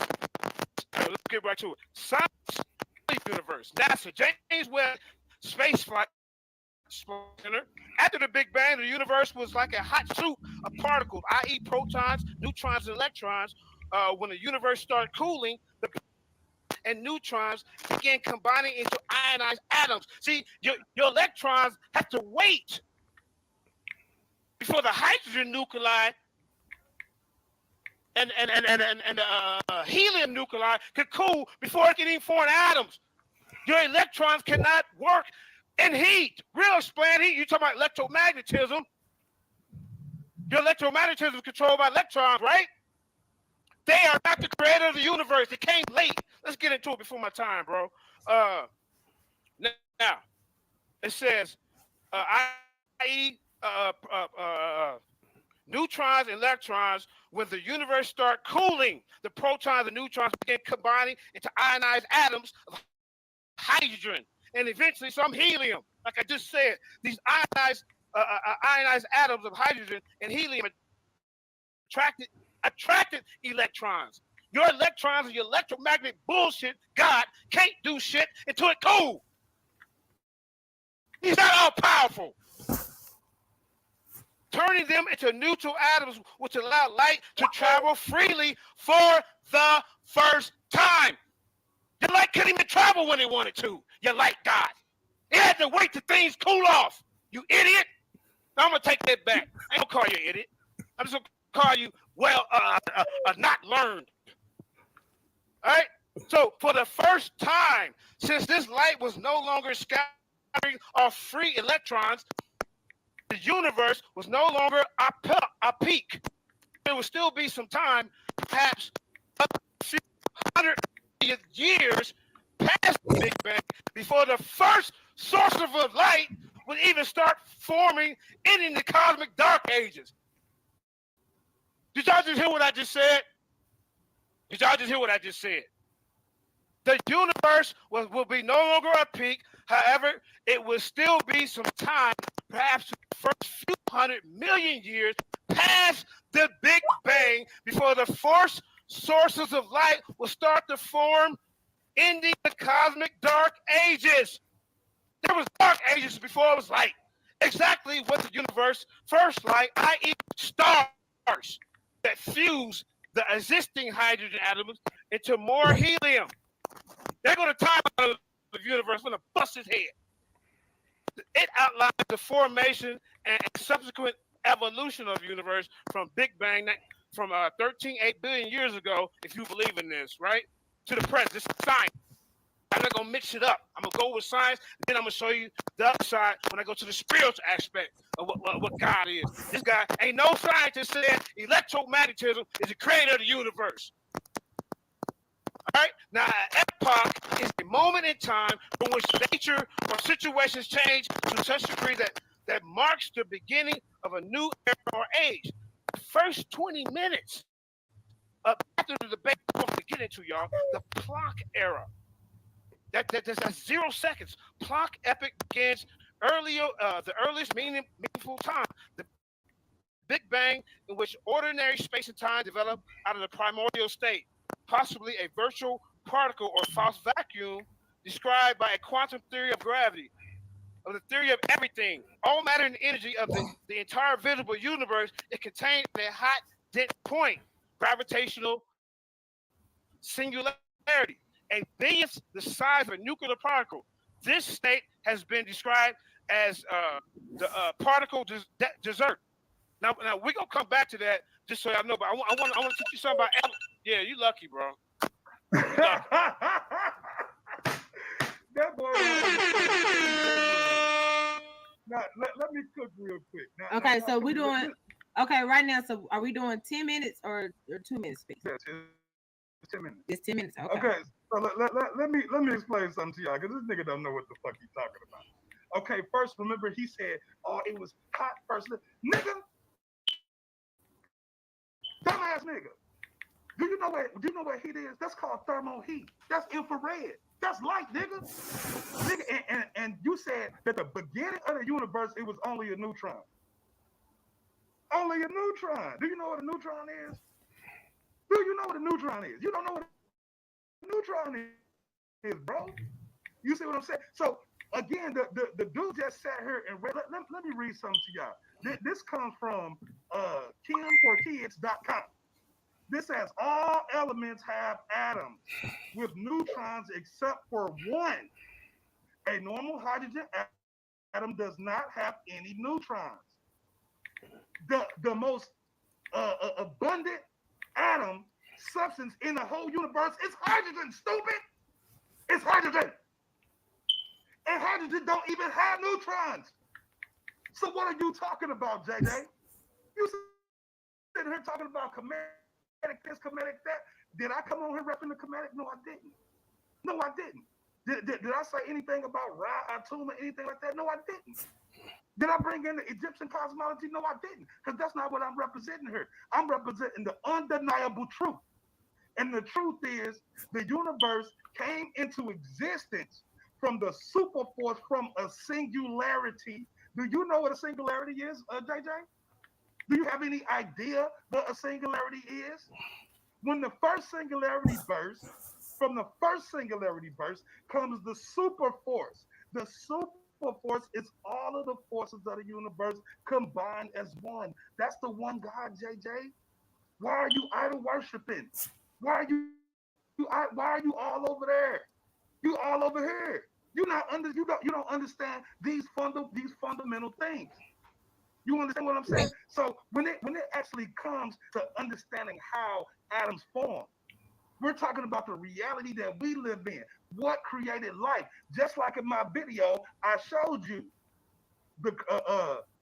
Let's get right to it. Science universe. NASA, James Webb Space Flight Center. After the Big Bang, the universe was like a hot soup of particles, i.e., protons, neutrons, and electrons. When the universe started cooling, the and neutrons began combining into ionized atoms. See, your electrons have to wait before the hydrogen nuclei helium nuclei could cool before it can even form atoms. Your electrons cannot work in heat. Real explain heat. You talking about electromagnetism. Your electromagnetism is controlled by electrons, right? They are not the creator of the universe. It came late. Let's get into it before my time, bro. Now, it says, i.e., neutrons and electrons, when the universe start cooling, the protons and neutrons begin combining into ionized atoms of hydrogen and eventually some helium. Like I just said, these ionized atoms of hydrogen and helium attracted electrons. Your electrons and your electromagnetic bullshit, God can't do shit until it cool. He's not all powerful. Turning them into neutral atoms, which allow light to travel freely for the first time. Your light couldn't even travel when it wanted to. Your light died. It had to wait till things cool off. You idiot. I'm going to take that back. I ain't going to call you an idiot. I'm just going to call you, not learned. All right? So for the first time, since this light was no longer scattering off free electrons, the universe was no longer a peak. There would still be some time, perhaps a few hundred years past the Big Bang, before the first source of light would even start forming in the cosmic dark ages. Did y'all just hear what I just said? Did y'all just hear what I just said? The universe will be no longer a peak. However, it will still be some time, perhaps the first few 100 million years past the Big Bang, before the first sources of light will start to form, ending the cosmic dark ages. There was dark ages before it was light. Exactly what the universe first light, i.e. stars that fuse the existing hydrogen atoms into more helium. They're going to time out the universe, going to bust his head. It outlines the formation and subsequent evolution of the universe from Big Bang, from 13.8 billion years ago, if you believe in this, right, to the present. This is science. I'm not going to mix it up. I'm going to go with science, and then I'm going to show you the other side when I go to the spiritual aspect of what God is. This guy, ain't no scientist said electromagnetism is the creator of the universe. All right? Now, an epoch is a moment in time in which nature or situations change to such a degree that marks the beginning of a new era or age. The first 20 minutes after the debate we're going to get into, y'all, the clock era. That's 0 seconds. Clock epoch begins earlier, the earliest meaningful time. The Big Bang, in which ordinary space and time developed out of the primordial state, possibly a virtual particle or false vacuum described by a quantum theory of gravity, of the theory of everything. All matter and energy of the entire visible universe is contained in a hot, dense point, gravitational singularity, a billionth the size of a nuclear particle. This state has been described as the particle desert. Now we're gonna come back to that just so y'all know. But I want to teach you something about. Yeah, you lucky, bro. You lucky. That boy. Now, let me cook real quick. Now, okay, so we're doing. Okay, right now. So are we doing 10 minutes or 2 minutes, please? Yes, it's 10 minutes. It's 10 minutes. Okay. Okay. So let me explain something to y'all, because this nigga don't know what the fuck he's talking about. Okay, first, remember he said, "Oh, it was hot first." Nigga, dumbass nigga. Do you know what heat is? That's called thermal heat. That's infrared. That's light, nigga. Nigga, and you said that the beginning of the universe, it was only a neutron. Only a neutron. Do you know what a neutron is? Do you know what a neutron is? You don't know what a neutron is, bro. You see what I'm saying? So again, the dude just sat here and read. Let me read something to y'all. This comes from KimForKids.com. This says all elements have atoms with neutrons except for one. A normal hydrogen atom does not have any neutrons. The most abundant atom substance in the whole universe is hydrogen, stupid. It's hydrogen. And hydrogen don't even have neutrons. So what are you talking about, JJ? You sitting here talking about kinetic this, kinetic that. Did I come on here repping the kinetic? No, I didn't. No, I didn't. Did I say anything about Ra, Atum, or anything like that? No, I didn't. Did I bring in the Egyptian cosmology? No, I didn't. Because that's not what I'm representing here. I'm representing the undeniable truth. And the truth is, the universe came into existence from the super force, from a singularity. Do you know what a singularity is, JJ? Do you have any idea what a singularity is? When the first singularity bursts, from the first singularity burst comes the super force. The super force is all of the forces of the universe combined as one. That's the one God, JJ. Why are you idol worshiping? Why are you all over there? You all over here. You don't understand these fundamental things. You understand what I'm saying? So when it actually comes to understanding how atoms form, we're talking about the reality that we live in. What created life? Just like in my video, I showed you the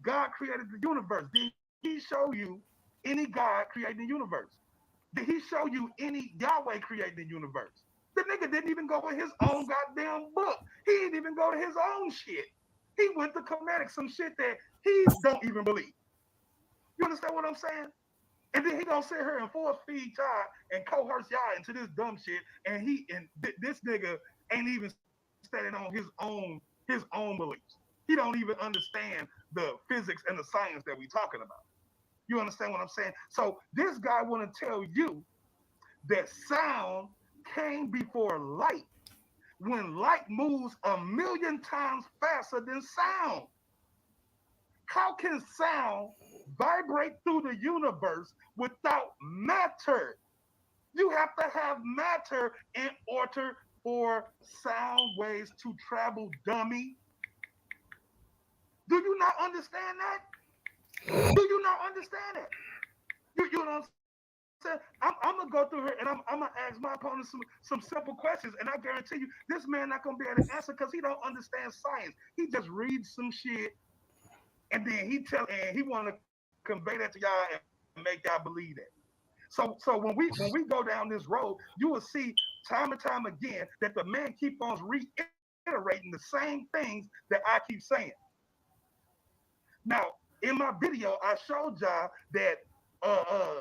God created the universe. Did He show you any God creating the universe? Did He show you any Yahweh creating the universe? The nigga didn't even go with his own goddamn book. He didn't even go to his own shit. He went to Comatic, some shit that he don't even believe. You understand what I'm saying? And then he gonna sit here and force feed y'all and coerce y'all into this dumb shit. And this nigga ain't even standing on his own beliefs. He don't even understand the physics and the science that we talking about. You understand what I'm saying? So this guy want to tell you that sound came before light. When light moves 1,000,000 times faster than sound, how can sound vibrate through the universe without matter? You have to have matter in order for sound waves to travel, dummy. Do you not understand that? Do you not understand it? You know what I'm saying? I'm gonna go through here and I'm gonna ask my opponent some simple questions, and I guarantee you this man not gonna be able to answer because he don't understand science. He just reads some shit and then he want to convey that to y'all and make y'all believe that. So when we go down this road, you will see time and time again that the man keep on reiterating the same things that I keep saying. Now, in my video, I showed y'all that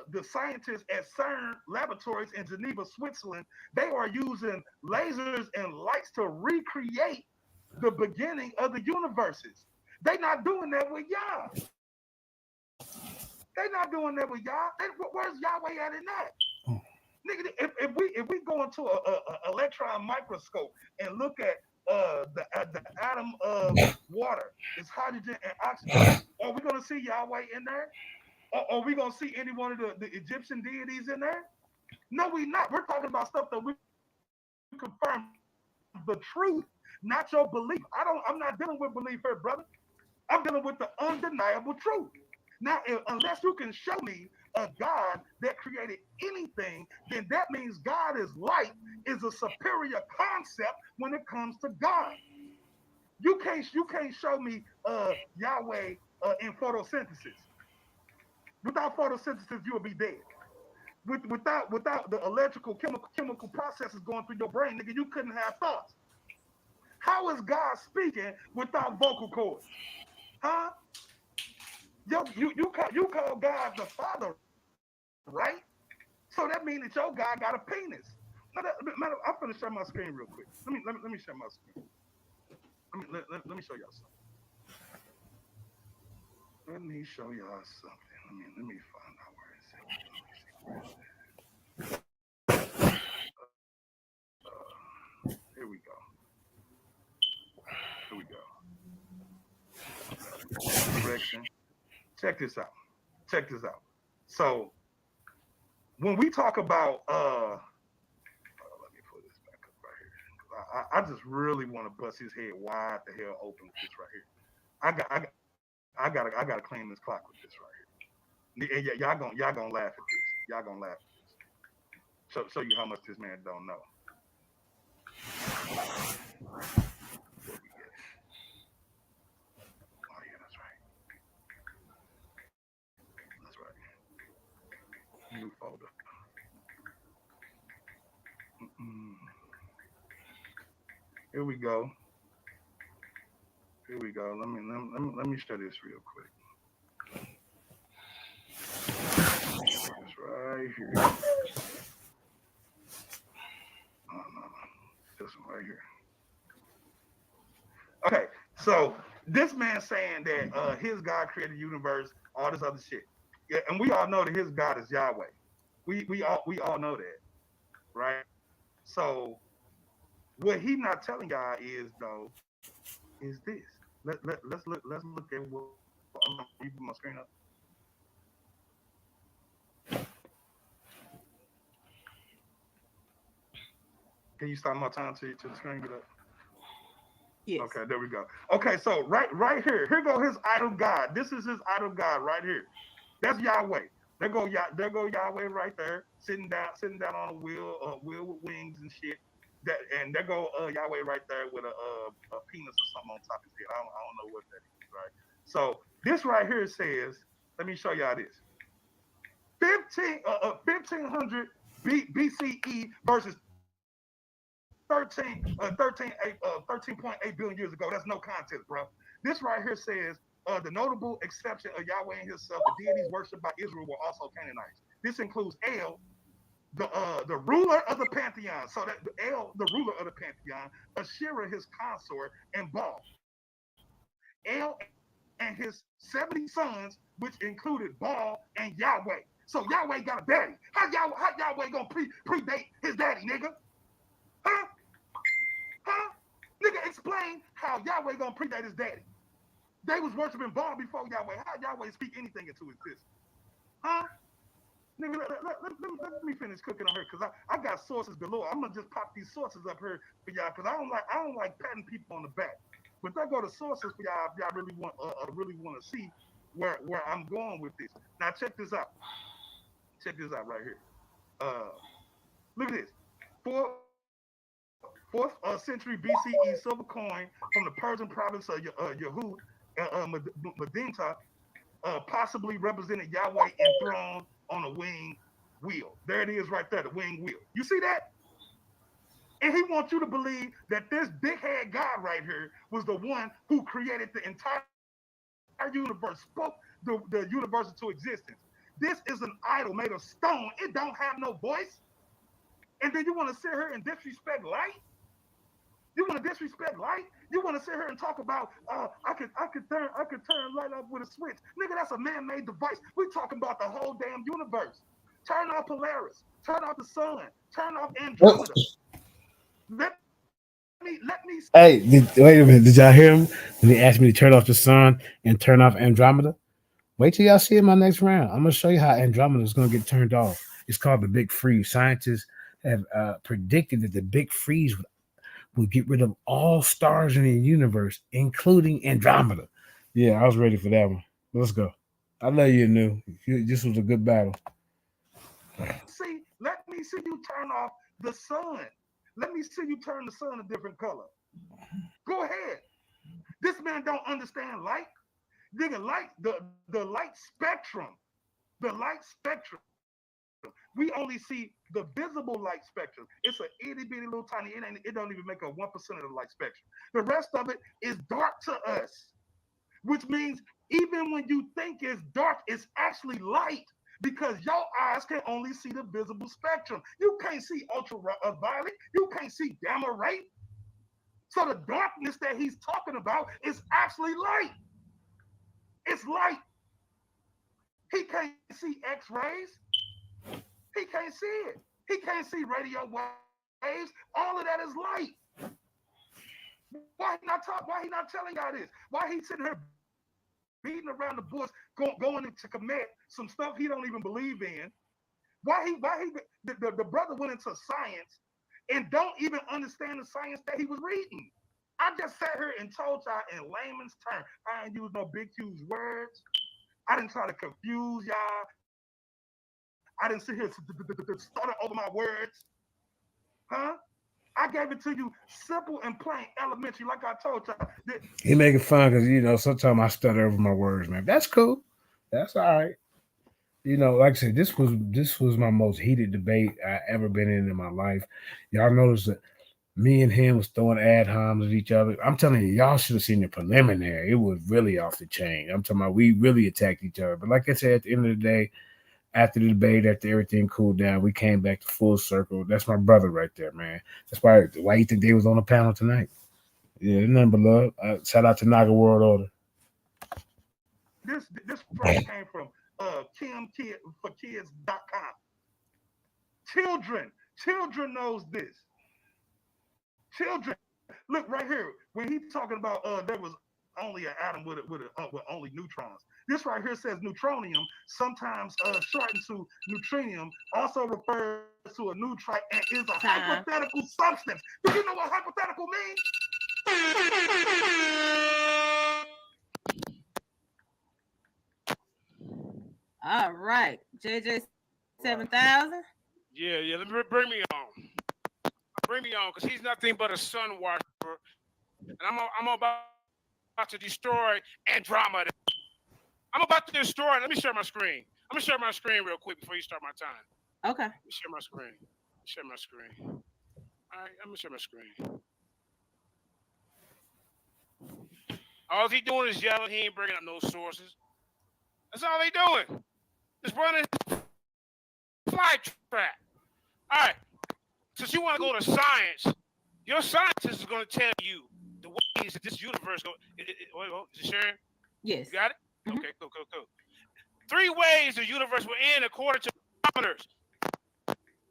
the scientists at CERN laboratories in Geneva, Switzerland, they are using lasers and lights to recreate the beginning of the universes. They not doing that with y'all. They not doing that with y'all. Where's Yahweh at in that? Nigga, if we go into a electron microscope and look at the atom of water, it's hydrogen and oxygen. Are we gonna see Yahweh in there? Or are we gonna see any one of the Egyptian deities in there? No, we not. We're talking about stuff that we confirm the truth, not your belief. I'm not dealing with belief here, brother. I'm dealing with the undeniable truth. Now, unless you can show me a God that created anything, then that means God is light, is a superior concept when it comes to God. You can't show me Yahweh in photosynthesis. Without photosynthesis, you will be dead. Without the electrical chemical processes going through your brain, nigga, you couldn't have thoughts. How is God speaking without vocal cords? Huh? You call God the Father, right? So that means that your God got a penis. I'm finna share my screen real quick. Let me share my screen. Let me show y'all something. Let me show y'all something. Let me find out where it's at. Let me see where it's at. Here we go. Here we go. Direction. Check this out. Check this out. So when we talk about let me put this back up right here. I just really want to bust his head wide the hell open with this right here. I gotta clean this clock with this right here. And y'all gonna laugh at this. Y'all gonna laugh at this. show you how much this man don't know. Oh yeah, that's right. That's right. New folder. Mm-mm. Here we go. Here we go. Let me show this real quick. This right here. Oh, no. This one right here. Okay, so this man saying that his God created the universe, all this other shit. Yeah, and we all know that his God is Yahweh. We all know that, right? So what he not telling y'all is though is this. Let's look at what I'm gonna put my screen up. Can you stop my time to the screen get up? Yes. Okay, there we go. Okay, so right here go his idol God. This is his idol God right here. That's Yahweh. There go Yahweh right there, sitting down on a wheel with wings and shit. And there go Yahweh right there with a penis or something on top of his head. I don't know what that is, right? So this right here says, let me show y'all this. 1500 BCE versus 13.8 billion years ago. That's no contest, bro. This right here says the notable exception of Yahweh and himself, the deities worshipped by Israel were also Canaanites. This includes El, the ruler of the pantheon. So that El, the ruler of the pantheon, Asherah, his consort, and Baal. El and his 70 sons, which included Baal and Yahweh. So Yahweh got a daddy. How Yahweh gonna predate his daddy, nigga? Huh? Huh? Nigga, explain how Yahweh gonna predate his daddy. They was worshiping Baal before Yahweh. How Yahweh speak anything into existence? Huh? Nigga, let me finish cooking on her because I got sources galore. I'm gonna just pop these sources up here for y'all because I don't like patting people on the back. But I go to sources for y'all if y'all really want to see where I'm going with this. Now check this out. Check this out right here. Look at this. Fourth century BCE silver coin from the Persian province of Yehud, Medinta, possibly represented Yahweh enthroned on a winged wheel. There it is right there, the winged wheel. You see that? And he wants you to believe that this big head God right here was the one who created the entire universe, spoke the universe into existence. This is an idol made of stone. It don't have no voice. And then you want to sit here and disrespect light? You want to disrespect light? You want to sit here and talk about I could turn light up with a switch. Nigga, that's a man-made device. We're talking about the whole damn universe. Turn off Polaris. Turn off the sun. Turn off Andromeda. Let me Hey, wait a minute. Did y'all hear him when he asked me to turn off the sun and turn off Andromeda? Wait till y'all see in my next round. I'm gonna show you how Andromeda is gonna get turned off. It's called the Big Freeze. Scientists have predicted that the Big Freeze will get rid of all stars in the universe, including Andromeda. Yeah, I was ready for that one. Let's go. I know you knew. This was a good battle. see you turn off the sun. Let me see you turn the sun a different color. Go ahead. This man don't understand light. Nigga, light, the light spectrum. The light spectrum. We only see the visible light spectrum. It's an itty bitty little tiny. It don't even make up 1% of the light spectrum. The rest of it is dark to us, which means even when you think it's dark, it's actually light because your eyes can only see the visible spectrum. You can't see ultraviolet. You can't see gamma ray. So the darkness that he's talking about is actually light. It's light. He can't see X-rays. He can't see it. He can't see radio waves. All of that is light. Why he not telling y'all this? Why he sitting here beating around the bush, going to commit some stuff he don't even believe in? The brother went into science and don't even understand the science that he was reading. I just sat here and told y'all in layman's terms. I ain't use no big huge words. I didn't try to confuse y'all. I didn't try to I didn't sit here stutter over my words. Huh? I gave it to you simple and plain, elementary, like I told y'all. He making fun because sometimes I stutter over my words, man. That's cool. That's all right. Like I said, this was my most heated debate I ever been in my life. Y'all notice that me and him was throwing ad homs at each other. I'm telling you, y'all should have seen the preliminary. It was really off the chain. I'm talking about we really attacked each other. But like I said, at the end of the day, after the debate, after everything cooled down, we came back to full circle. That's my brother right there, man. That's why you think they was on the panel tonight. Yeah, nothing but love. Shout out to Naga World Order. This phrase came from kimkidforkids.com. Children knows this. Children, look right here. When he's talking about there was only an atom with only neutrons. This right here says neutronium, sometimes shortened to neutrinium, also refers to a neutrite and is a hypothetical substance. Do you know what hypothetical means? All right, JJ7000. Yeah. Let me bring me on. Bring me on, because he's nothing but a sun washer, and I'm about to destroy Andromeda. I'm about to destroy. Let me share my screen. I'm gonna share my screen real quick before you start my time. Okay. Let me share my screen. Share my screen. All right, I'm gonna share my screen. All he doing is yelling. He ain't bringing up no sources. That's all he doing. Just running fly trap. All right. Since you want to go to science, your scientist is going to tell you the ways that this universe goes. Wait, is it sharing? Yes. You got it? Mm-hmm. Okay, cool. 3 ways the universe will end according to astronomers.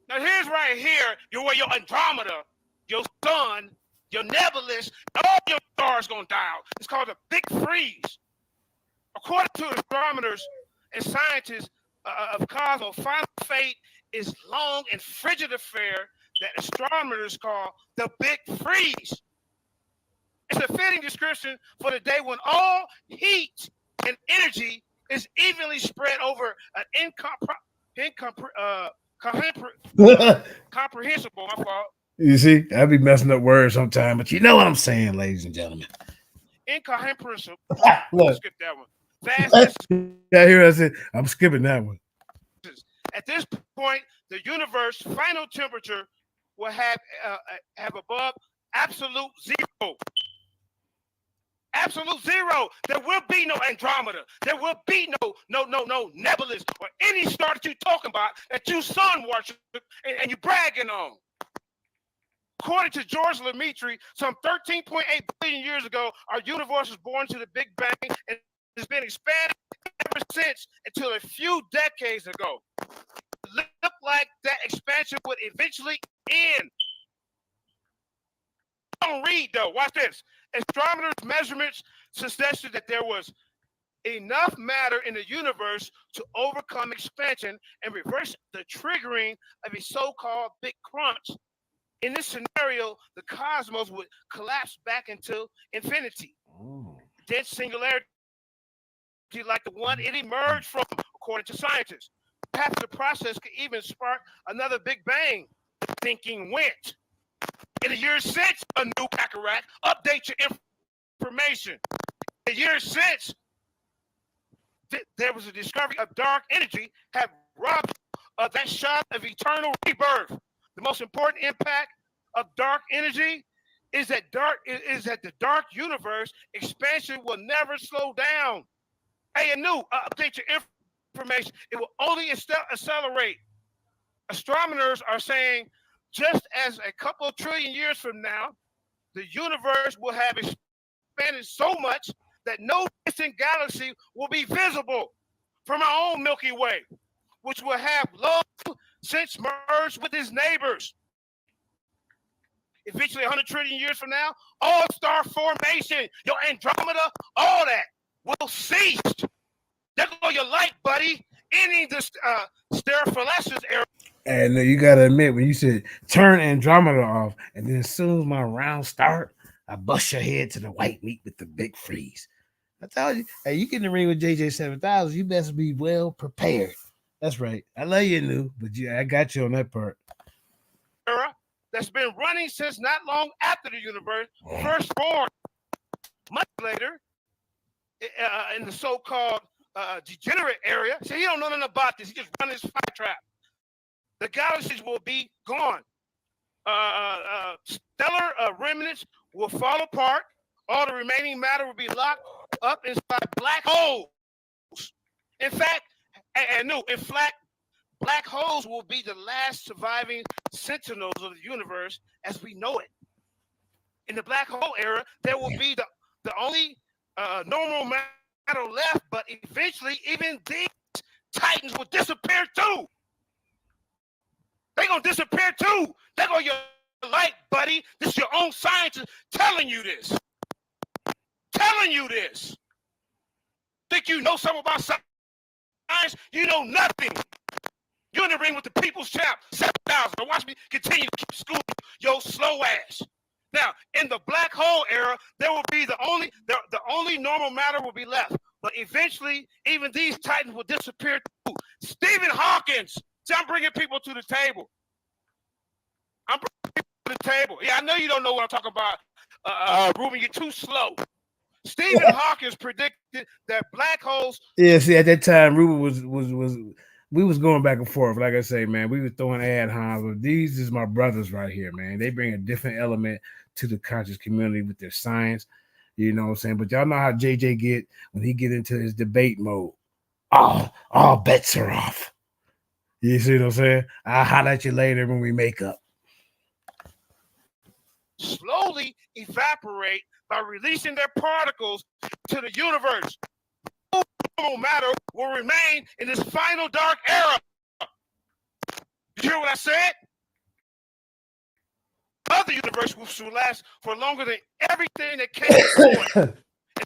Now, here's right here your Andromeda, your sun, your nebulous, all your stars going to die out. It's called a big freeze. According to astronomers and scientists of cosmos, final fate is long and frigid affair that astronomers call the big freeze. It's a fitting description for the day when all heat and energy is evenly spread over an comprehensible. My fault. You see, I be messing up words sometimes, but you know what I'm saying, ladies and gentlemen. Incomprehensible. Look, skip that one. Vast. Yeah, here I said I'm skipping that one. At this point, the universe final temperature will have above absolute zero. Absolute zero. There will be no Andromeda. There will be no nebulous or any star that you're talking about that you sun worship and you bragging on. According to George Lemaitre, some 13.8 billion years ago, our universe was born to the Big Bang and has been expanded ever since until a few decades ago. It looked like that expansion would eventually end. Don't read though. Watch this. Astronomers' measurements suggested that there was enough matter in the universe to overcome expansion and reverse the triggering of a so-called big crunch. In this scenario, the cosmos would collapse back into infinity. Dense singularity like the one it emerged from, according to scientists. Perhaps the process could even spark another Big Bang. Thinking went. In the years since, Anukakerakt, update your information. In the years since, there was a discovery of dark energy have robbed of that shot of eternal rebirth. The most important impact of dark energy is that the dark universe expansion will never slow down. Hey, Anu, update your information. It will only accelerate. Astronomers are saying just as a couple of trillion years from now, the universe will have expanded so much that no distant galaxy will be visible from our own Milky Way, which will have long since merged with its neighbors. Eventually, 100 trillion years from now, all star formation, your Andromeda, all that will cease. There go your light, buddy. Ending this sterophylaceous era. And you gotta admit, when you said turn Andromeda off, and then as soon as my round start, I bust your head to the white meat with the big freeze. I told you, hey, you get in the ring with JJ7000, you best be well prepared. That's right. I love you, New, but yeah, I got you on that part. Era that's been running since not long after the universe first formed. Much later, in the so-called degenerate area, so he don't know nothing about this. He just run his fire trap. The galaxies will be gone. Stellar remnants will fall apart. All the remaining matter will be locked up inside black holes. In fact, black holes will be the last surviving sentinels of the universe as we know it. In the black hole era, there will be the only normal matter left, but eventually even these titans will disappear too. They're going to disappear too. They're going to your light, buddy. This is your own scientist telling you this. Telling you this. Think you know something about science? You know nothing. You're in the ring with the people's champ, 7,000. Now watch me continue to keep schooling your slow ass. Now, in the black hole era, there will be the only normal matter will be left. But eventually, even these titans will disappear too. Stephen Hawkins. See, I'm bringing people to the table. I'm bringing people to the table. Yeah, I know you don't know what I'm talking about, Ruben. You're too slow. Stephen Hawkins predicted that black holes. Yeah, see, at that time, Ruben was we was going back and forth. Like I say, man, we were throwing ad homs. But these is my brothers right here, man. They bring a different element to the conscious community with their science. You know what I'm saying? But y'all know how JJ get when he get into his debate mode. All bets are off. You see what I'm saying? I'll holler at you later when we make up. Slowly evaporate by releasing their particles to the universe. No matter will remain in this final dark era. You hear what I said? Other universe will last for longer than everything that came before. And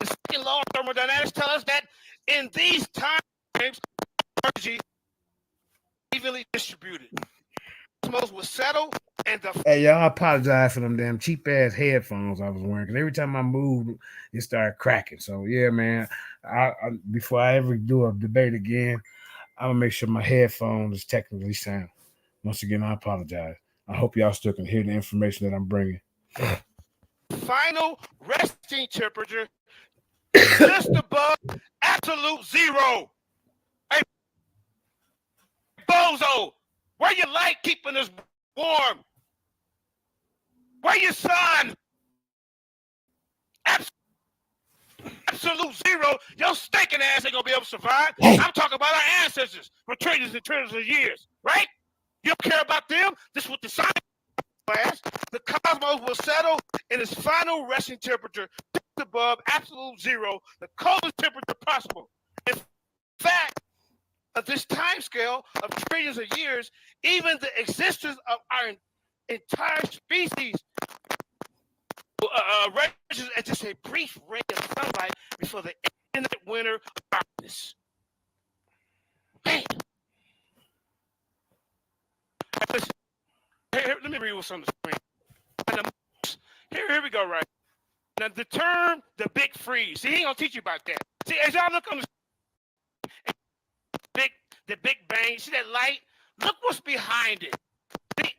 the second law of thermodynamics tell us that in these time frames, energy evenly distributed. Cosmos will settle, and the hey, y'all, I apologize for them damn cheap ass headphones I was wearing. Because every time I moved, it started cracking. So yeah, man. I before I ever do a debate again, I'm gonna make sure my headphones is technically sound. Once again, I apologize. I hope y'all still can hear the information that I'm bringing. Final resting temperature just above absolute zero. Hey, bozo, where your light keeping us warm? Where your sun? Absolute zero. Your stinking ass ain't gonna be able to survive. I'm talking about our ancestors for trillions and trillions of years, right? You don't care about them. This is what the science class. The cosmos will settle in its final resting temperature just above absolute zero, the coldest temperature possible. In fact, of this time scale of trillions of years, even the existence of our entire species registers as just a brief ray of sunlight before the infinite winter of darkness. Man. Listen, here, let me read what's on the screen. Here we go, right? Now, the term, the big freeze. See, he ain't gonna teach you about that. See, as y'all look on the big bang, see that light? Look what's behind it. See,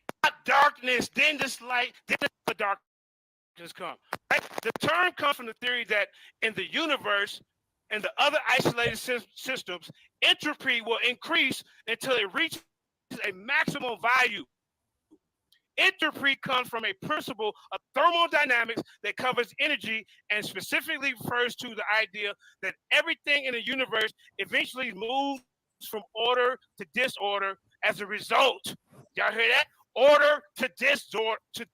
darkness, then this light, then the darkness come. Right? The term comes from the theory that in the universe and the other isolated systems, entropy will increase until it reaches a maximum value. Entropy comes from a principle of thermodynamics that covers energy and specifically refers to the idea that everything in the universe eventually moves from order to disorder as a result. Y'all hear that? Order to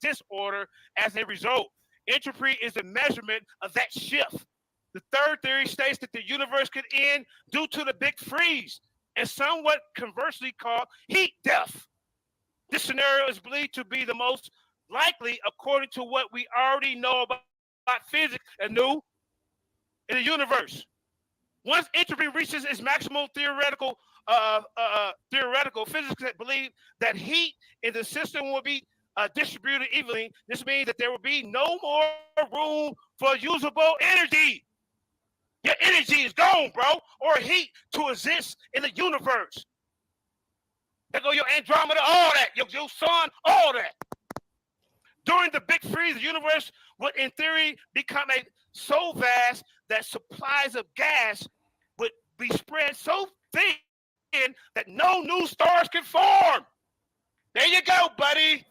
disorder as a result. Entropy is the measurement of that shift. The third theory states that the universe could end due to the big freeze and somewhat conversely called heat death. This scenario is believed to be the most likely according to what we already know about physics and new in the universe. Once entropy reaches its maximal theoretical physics that believe that heat in the system will be distributed evenly. This means that there will be no more room for usable energy. Your energy is gone, bro, or heat to exist in the universe. There go your Andromeda, all that. Your sun, all that. During the Big Freeze, the universe would, in theory, become so vast that supplies of gas would be spread so thin that no new stars can form. There you go, buddy.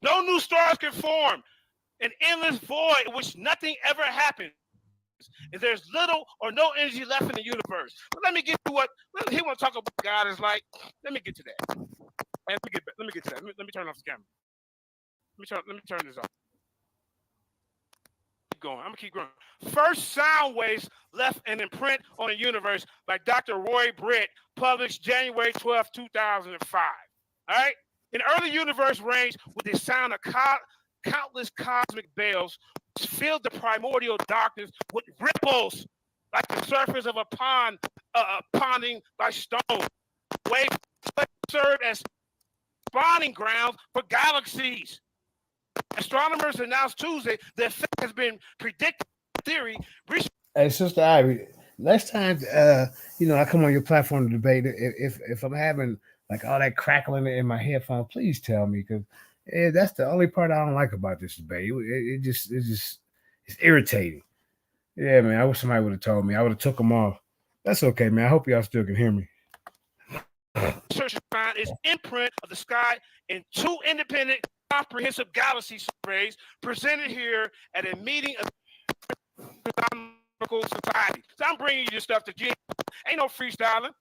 No new stars can form. An endless void in which nothing ever happens. And there's little or no energy left in the universe. But let me get to what he want to talk about. God is like. Let me get to that. Let me get to that. Let me turn off the camera. Let me turn this off. Keep going. I'm gonna keep going. First sound waves left an imprint on the universe by Dr. Roy Britt, published January 12, 2005. All right. An early universe ranged with the sound of countless cosmic bells, which filled the primordial darkness with ripples like the surface of a pond, ponding by stone. Waves served as spawning grounds for galaxies. Astronomers announced Tuesday the effect has been predicted in theory. Hey, Sister Ivy, next time I come on your platform to debate, if I'm having like all that crackling in my headphones, please tell me, because that's the only part I don't like about this debate. It's irritating. Yeah, man. I wish somebody would have told me. I would have took them off. That's okay, man. I hope y'all still can hear me. Research found its imprint of the sky in two independent comprehensive galaxy surveys presented here at a meeting of Astronomical Society. So I'm bringing you this stuff to G. Ain't no freestyling.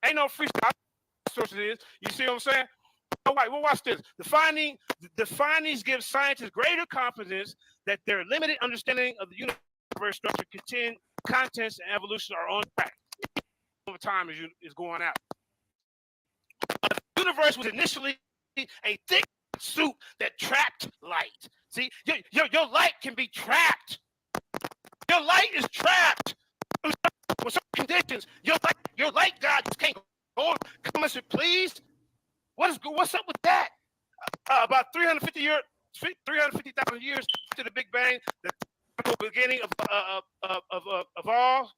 Ain't no freestyling. Source it is. You see what I'm saying? All right, well, watch this. The findings give scientists greater confidence that their limited understanding of the universe structure, contents, and evolution are on track. Over time is going out. The universe was initially a thick suit that trapped light. See, your light can be trapped. Your light is trapped. With certain conditions, your light God just can't go on. Come and say, please. What's up with that? About 350,000 years after the Big Bang, the beginning of all,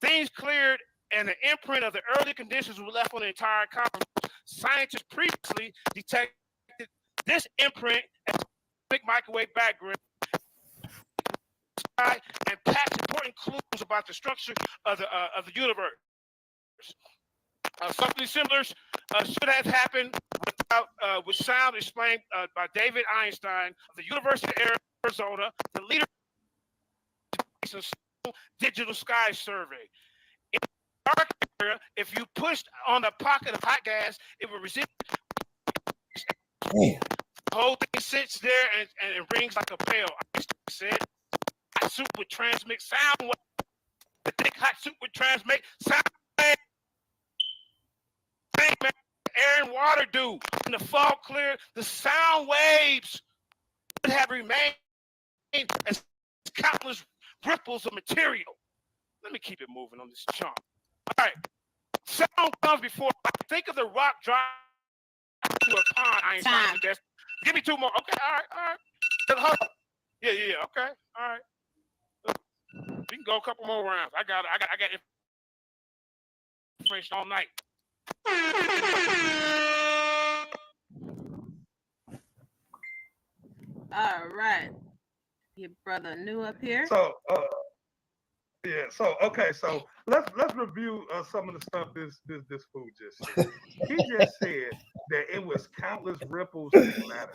things cleared and the imprint of the early conditions were left on the entire cosmos. Scientists previously detected this imprint as a big microwave background and packed important clues about the structure of the universe. Something similar should have happened with sound explained by David Einstein of the University of Arizona, the leader of the Digital Sky Survey. In the dark area, if you pushed on a pocket of hot gas, it would resist. The whole thing sits there and it rings like a bell. Einstein said, hot soup would transmit sound. The thick hot soup would transmit sound. Air and water do. When the fog cleared, the sound waves would have remained as countless ripples of material. Let me keep it moving on this chunk. All right. Sound comes before. Think of the rock drop to a pond. Einstein suggests. Give me two more. Okay. All right. Yeah. Okay. All right. We can go a couple more rounds. I got information all night. All right. Your brother New up here. So So let's review some of the stuff this fool just said. He just said that it was countless ripples in matter.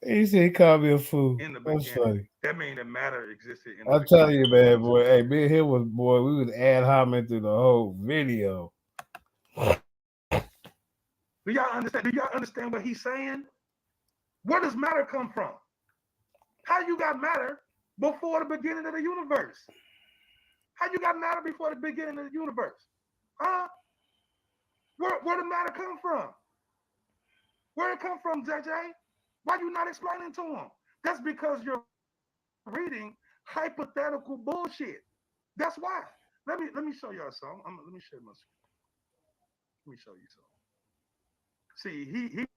He said he called me a fool. In the That's beginning. funny. That means that matter existed in the I'll tell you, man, boy. Hey, me and him was, boy, we was ad homing through the whole video. Do y'all understand what he's saying? Where does matter come from? How you got matter before the beginning of the universe? How you got matter before the beginning of the universe? Huh? Where did matter come from? Where it come from, JJ? Why you not explaining to him? That's because you're reading hypothetical bullshit. That's why. Let me show y'all something. Let me share my screen. Let me show you something. See, he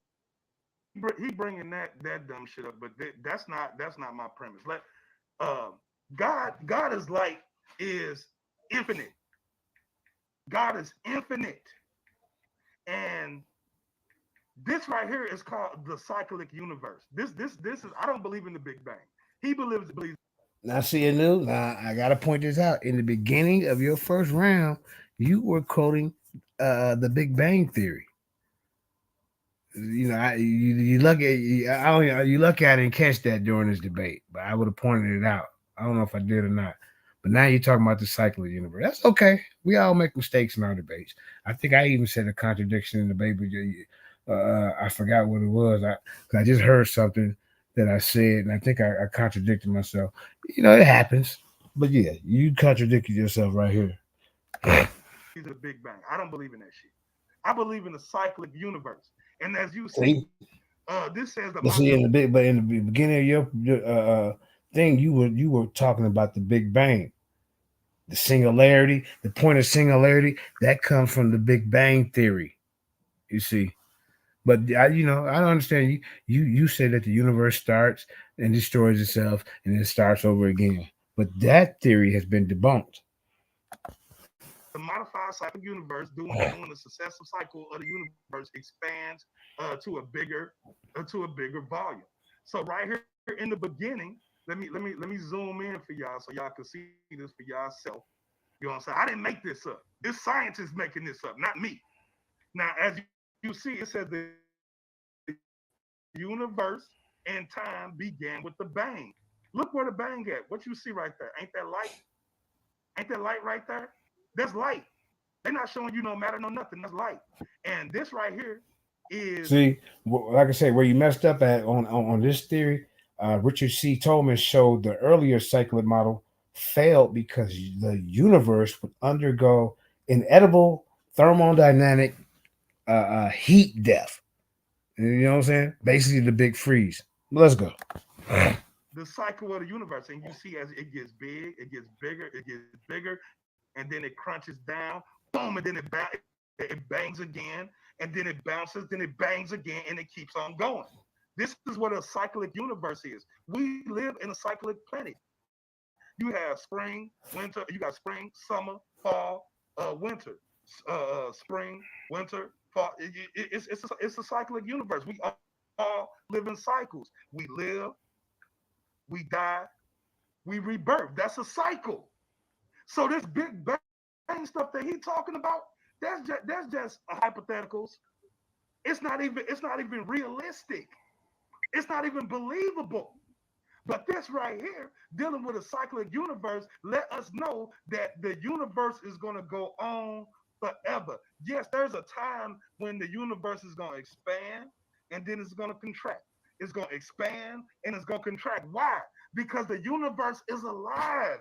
bringing that dumb shit up, but that's not my premise. God is light is infinite. God is infinite. And this right here is called the cyclic universe. This is I don't believe in the Big Bang. He believes Now, see, Anu, now I got to point this out. In the beginning of your first round, you were quoting the Big Bang Theory. You look at I don't you look at it and catch that during this debate, but I would have pointed it out. I don't know if I did or not. But now you're talking about the cycle of the universe. That's okay. We all make mistakes in our debates. I think I even said a contradiction in the debate, but I forgot what it was. I just heard something that I said, and I think I contradicted myself. It happens. But yeah, you contradicted yourself right here. in the Big Bang. I don't believe in that shit. I believe in the cyclic universe. And as you see, See, this says the but see, in the beginning of your thing, you were talking about the Big Bang. The singularity, the point of singularity, that comes from the Big Bang Theory. You see, but I don't understand. You say that the universe starts and destroys itself, and then starts over again. But that theory has been debunked. the modified cycle universe doing the successive cycle of the universe expands to a bigger volume. So right here in the beginning, let me zoom in for y'all so y'all can see this for yourself. You know what I'm saying? I didn't make this up. This science is making this up, not me. Now, as you see, it says the universe and time began with the bang. Look where the bang at. What you see right there? Ain't that light? Ain't that light right there? That's light. They're not showing you no matter, no nothing. That's light. And this right here is See, like I say, where you messed up at on this theory, Richard C. Tolman showed the earlier cyclic model failed because the universe would undergo inedible thermodynamic heat death. You know what I'm saying? Basically, the big freeze. Let's go. the cycle of the universe. And you see as it gets big, it gets bigger, and then it crunches down, boom, and then it bangs again, and then it bounces, then it bangs again, and it keeps on going. This is what a cyclic universe is. We live in a cyclic planet. You have spring, winter, you got spring, summer, fall, winter, spring, winter, fall. It's a cyclic universe. We all live in cycles. We live, we die, we rebirth. That's a cycle. So this Big Bang stuff that he's talking about, that's just hypotheticals. It's not even realistic. It's not even believable. But this right here, dealing with a cyclic universe, let us know that the universe is going to go on forever. Yes, there's a time when the universe is going to expand and then it's going to contract. It's going to expand and it's going to contract. Why? Because the universe is alive.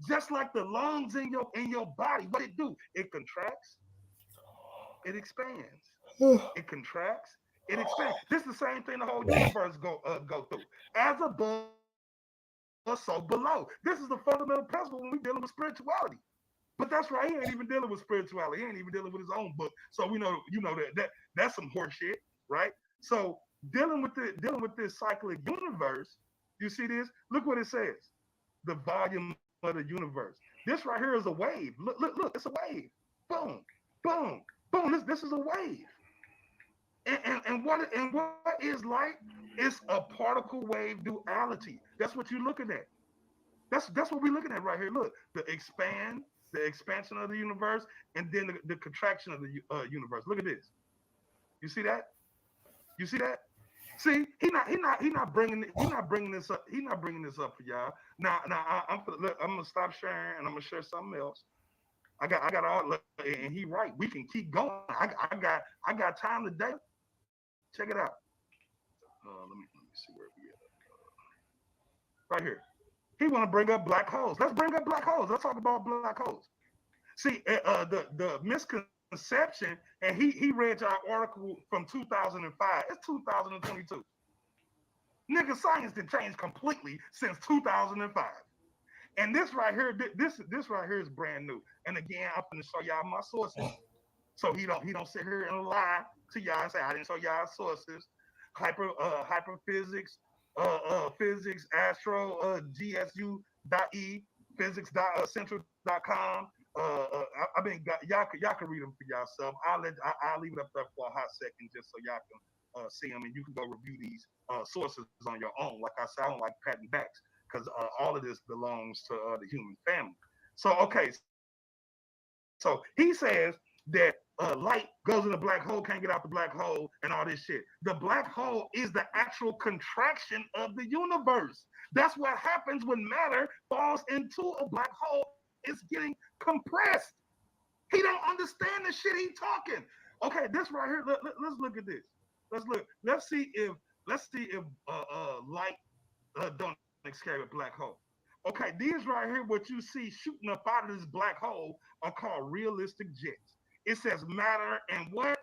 Just like the lungs in your body, what it do? It contracts, it expands. It contracts, it expands. This is the same thing the whole universe go through. As above, so below. This is the fundamental principle when we dealing with spirituality. But that's right. He ain't even dealing with spirituality. He ain't even dealing with his own book. So we know, that that's some horse shit, right? So dealing with this cyclic universe, you see this? Look what it says. The volume of the universe. This right here is a wave. Look, it's a wave. Boom, boom, boom. This is a wave. And what is light? It's a particle wave duality. That's what you're looking at. That's what we're looking at right here. Look, the expansion of the universe, and then the contraction of the universe. Look at this. You see that? You see that? See, he not bringing this up. He's not bringing this up for y'all. I'm gonna stop sharing and I'm gonna share something else. I got all, and he right. We can keep going. I got time today. Check it out. Let me see where we at. Right here. He want to bring up black holes. Let's bring up black holes. Let's talk about black holes. See, the misconception, and he read your article from 2005. It's 2022. Nigga, science did change completely since 2005. And this right here, this right here is brand new. And again, I'm gonna show y'all my sources. So he don't sit here and lie to y'all and say I didn't show y'all sources. Hyperphysics, physics, astro, gsu.e, physics.central.com, I mean, y'all can read them for yourself. I'll leave it up there for a hot second just so y'all can see them, and you can go review these sources on your own. Like I said, I don't like patting backs because all of this belongs to the human family. So okay, so he says that light goes in the black hole, can't get out the black hole, and all this shit. The black hole is the actual contraction of the universe. That's what happens when matter falls into a black hole. It's getting compressed. He don't understand the shit he talking. Okay, this right here. Let's look at this. Let's look. Let's see if light don't escape a black hole. Okay, these right here, what you see shooting up out of this black hole are called realistic jets. It says matter and what?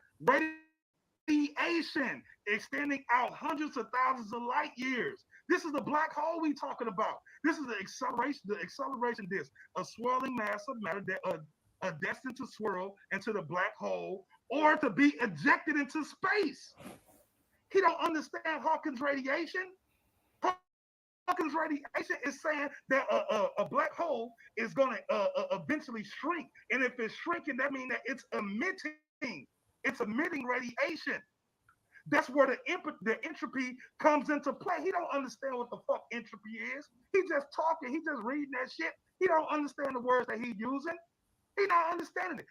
Radiation extending out hundreds of thousands of light years. This is the black hole we talking about. This is the acceleration disk, a swirling mass of matter that destined to swirl into the black hole or to be ejected into space. He don't understand Hawkins radiation. Hawkins radiation is saying that a black hole is going to eventually shrink, and if it's shrinking, that means that it's emitting radiation. That's where the entropy comes into play. He don't understand what the fuck entropy is. He just talking. He just reading that shit. He don't understand the words that he using. He not understanding it.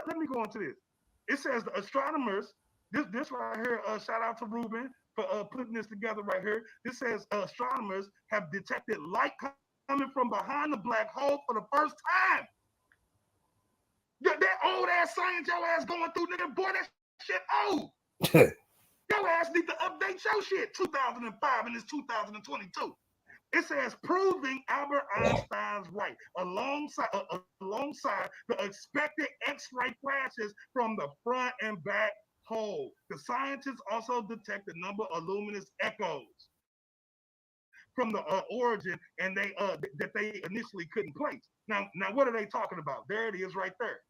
Let me go into this. It says the astronomers. This right here. Shout out to Ruben for putting this together right here. This says astronomers have detected light coming from behind the black hole for the first time. That old ass science your ass going through, nigga, boy, that shit old. Your ass need to update your shit. 2005 and it's 2022. It says proving Albert Einstein's right alongside the expected X-ray flashes from the front and back hole. The scientists also detect a number of luminous echoes from the origin and that they initially couldn't place. Now, what are they talking about? There it is, right there.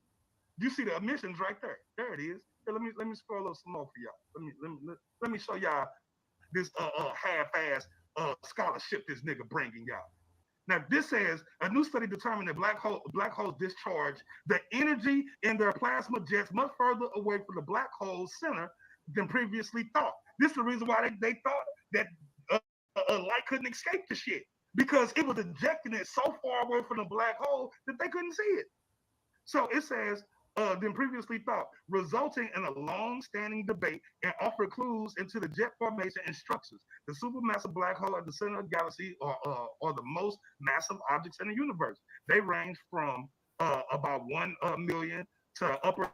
You see the emissions right there. There it is. Here, let me scroll a little some more for y'all. Let me show y'all this half-ass scholarship this nigga bringing y'all. Now, this says a new study determined that black holes discharge the energy in their plasma jets much further away from the black hole's center than previously thought. This is the reason why they thought that light couldn't escape the shit, because it was ejecting it so far away from the black hole that they couldn't see it. So it says than previously thought, resulting in a long-standing debate and offer clues into the jet formation and structures. The supermassive black hole at the center of the galaxy are the most massive objects in the universe. They range from about 1 million to upper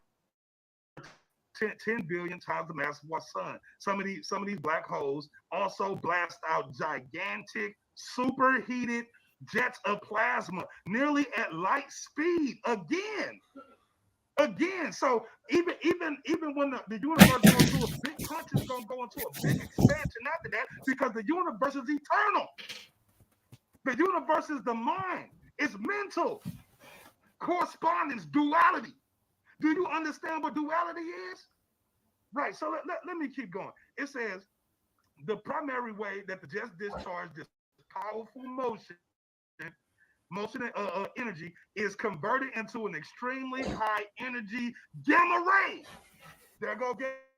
10 billion times the mass of our sun. Some of these black holes also blast out gigantic, superheated jets of plasma, nearly at light speed. Again, so even when the universe goes through a big crunch, is going to go into a big expansion after that, because the universe is eternal. The universe is the mind. It's mental. Correspondence, duality. Do you understand what duality is? Right, so let me keep going. It says, the primary way that the jets discharge this powerful motion energy is converted into an extremely high energy gamma ray. There go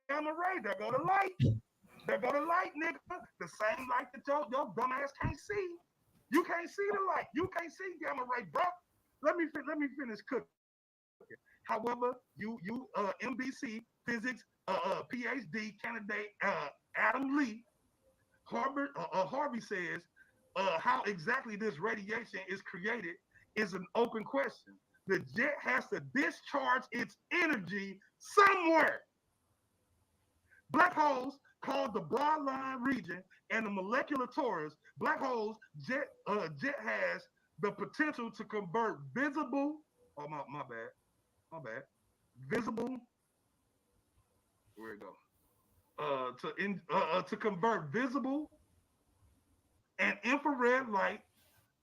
gamma ray. There go the light. There go the light, nigga. The same light that your dumb ass can't see. You can't see the light. You can't see gamma ray, bro. Let me finish cooking. However, MBC physics PhD candidate Adam Lee Harvey says how exactly this radiation is created is an open question. The jet has to discharge its energy somewhere. Black holes, called the broadline region and the molecular torus, black holes jet has the potential to convert visible. Oh my bad. Visible. Where it go? To convert visible and infrared light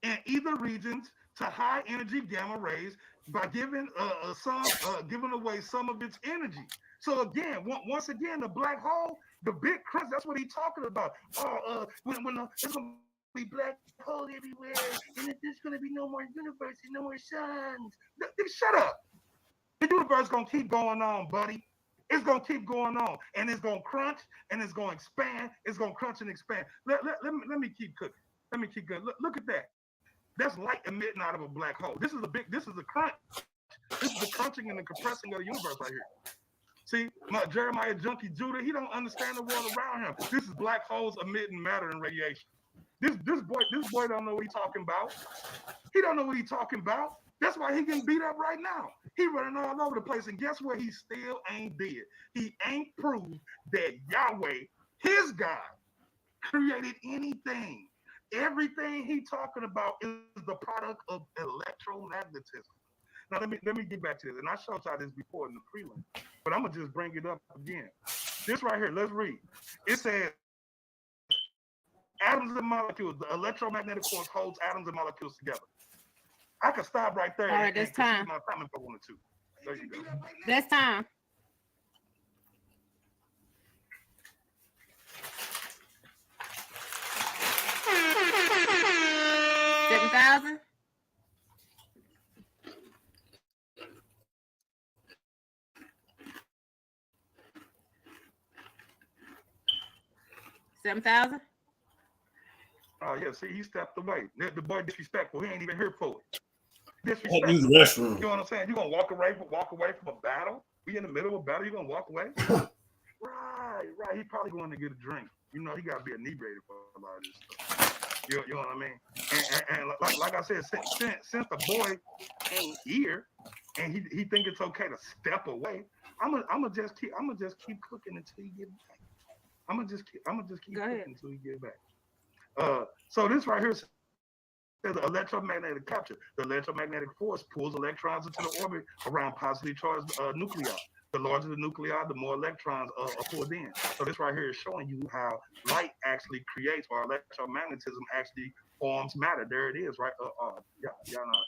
in either regions to high energy gamma rays by giving away some of its energy. So again, once again, the black hole, the big crunch, that's what he's talking about. When it's gonna be black holes everywhere, and there's gonna be no more universe and no more suns. Shut up. The universe gonna keep going on, buddy. It's gonna keep going on, and it's gonna crunch, and it's gonna expand. It's gonna crunch and expand. Let me keep cooking. Let me keep going. Look at that. That's light emitting out of a black hole. This is a crunch. This is the crunching and the compressing of the universe right here. See, my Jeremiah Junkie Judah, he don't understand the world around him. This is black holes emitting matter and radiation. This boy don't know what he's talking about. He don't know what he's talking about. That's why he getting beat up right now. He running all over the place, and guess what? He still ain't dead. He ain't proved that Yahweh, his God, created anything. Everything he talking about is the product of electromagnetism. Now let me get back to this, and I showed y'all this before in the prelim, but I'm gonna just bring it up again. This right here, let's read. It says atoms and molecules. The electromagnetic force holds atoms and molecules together. I could stop right there. All right, that's time. My time if I wanted to. There you go. That's time. $7,000. $7,000. Oh yeah, see, he stepped away. The boy disrespectful. He ain't even here for it. Use Disrespectful. the restroom. You know what I'm saying? You gonna walk away from a battle? We in the middle of a battle. You gonna walk away? Right. He probably going to get a drink. You know, he got to be inebriated for a lot of this stuff. You know what I mean? And like I said, since the boy ain't here, and he think it's okay to step away, I'ma just keep cooking until he get back. I'ma just keep cooking until he get back. So this right here says the electromagnetic capture. The electromagnetic force pulls electrons into the orbit around positively charged nuclei. The larger the nuclei, the more electrons are pulled in. So this right here is showing you how light actually creates, or electromagnetism actually forms matter. There it is, right? Y'all know.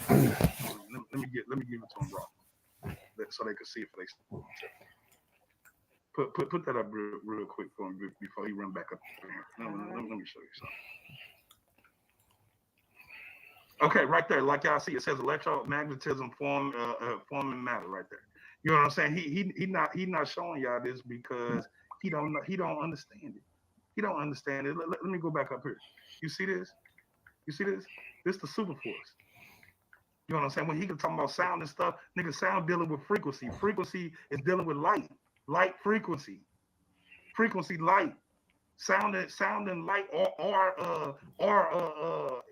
Let me give it to them raw, so they can see it for themselves. Put that up real quick for him before he run back up here. Let me show you something. Okay, right there, like y'all see, it says electromagnetism forming matter right there. You know what I'm saying? He not showing y'all this because he don't understand it. He don't understand it. Let me go back up here. You see this? This the super force. You know what I'm saying? When he can talk about sound and stuff, nigga, sound dealing with frequency. Frequency is dealing with light. Light frequency. Frequency light. Sound and light are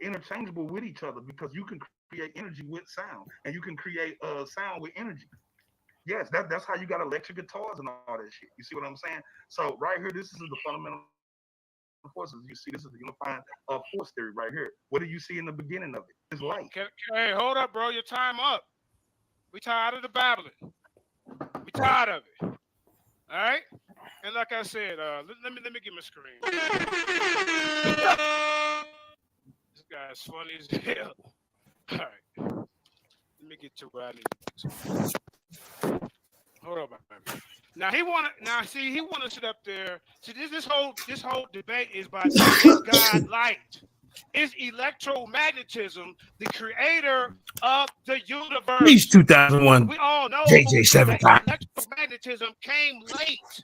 interchangeable with each other, because you can create energy with sound, and you can create sound with energy. Yes, that's how you got electric guitars and all that shit. You see what I'm saying? So right here, this is the fundamental forces. You see, this is the unifying force theory right here. What do you see in the beginning of it? It's light. Hey, hold up, bro. Your time up. We tired of the babbling. We tired of it. All right. And like I said, let me get my screen. This guy's funny as hell. All right. Let me get to where I need to. Hold on, man. Now he want to sit up there. See, this whole debate is by is God light? Is electromagnetism the creator of the universe? He's 2001. We all know JJ7000. that electromagnetism came late.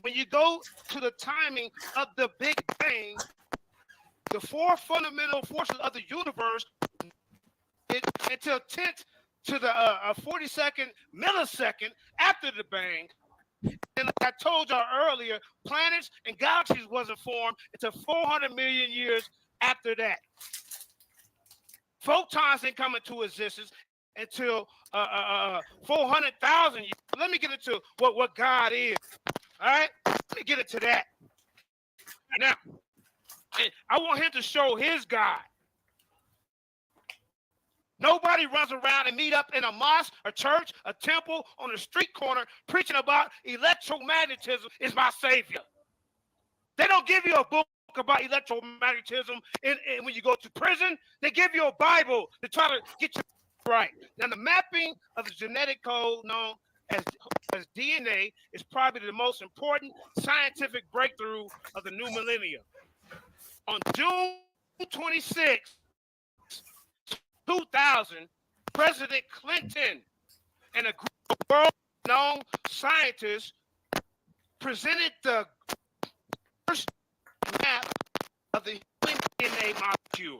When you go to the timing of the Big Bang, the four fundamental forces of the universe, until 10th to the 42nd millisecond after the bang. And like I told y'all earlier, planets and galaxies wasn't formed until 400 million years after that. Photons didn't come into existence until 400,000 years. Let me get into what God is. All right? Let me get into that. Now, I want him to show his God. Nobody runs around and meet up in a mosque, a church, a temple, on a street corner preaching about electromagnetism is my savior. They don't give you a book about electromagnetism and when you go to prison. They give you a Bible to try to get you right. Now, the mapping of the genetic code known as DNA is probably the most important scientific breakthrough of the new millennium. On June 26, 2000, President Clinton and a group of world-known scientists presented the first map of the human DNA molecule,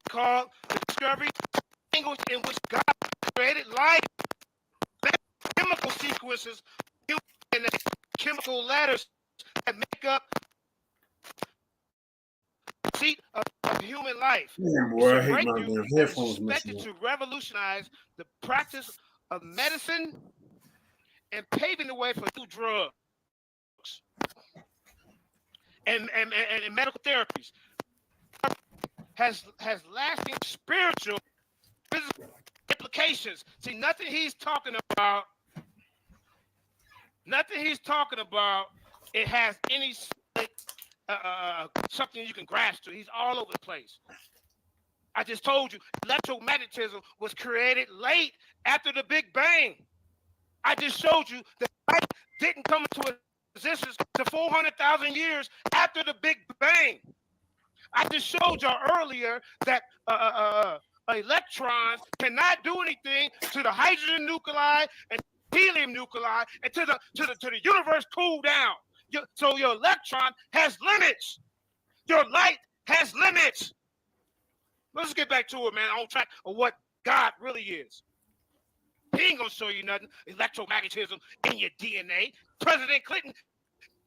called the discovery language in which God created life. Chemical sequences, human DNA, chemical letters that make up the seat of human life. Yeah, It's boy, a I hate my breakthrough damn that is headphones messing expected up. to revolutionize the practice of medicine and paving the way for new drugs and medical therapies. Has lasting spiritual, physical implications. See, nothing he's talking about, it has any something you can grasp to. He's all over the place. I just told you, electromagnetism was created late after the Big Bang. I just showed you that light didn't come into existence to 400,000 years after the Big Bang. I just showed y'all earlier that electrons cannot do anything to the hydrogen nuclei and helium nuclei and to the universe cool down. So your electron has limits. Your light has limits. Let's get back to it, man. On track of what God really is. He ain't gonna show you nothing. Electromagnetism in your DNA. President Clinton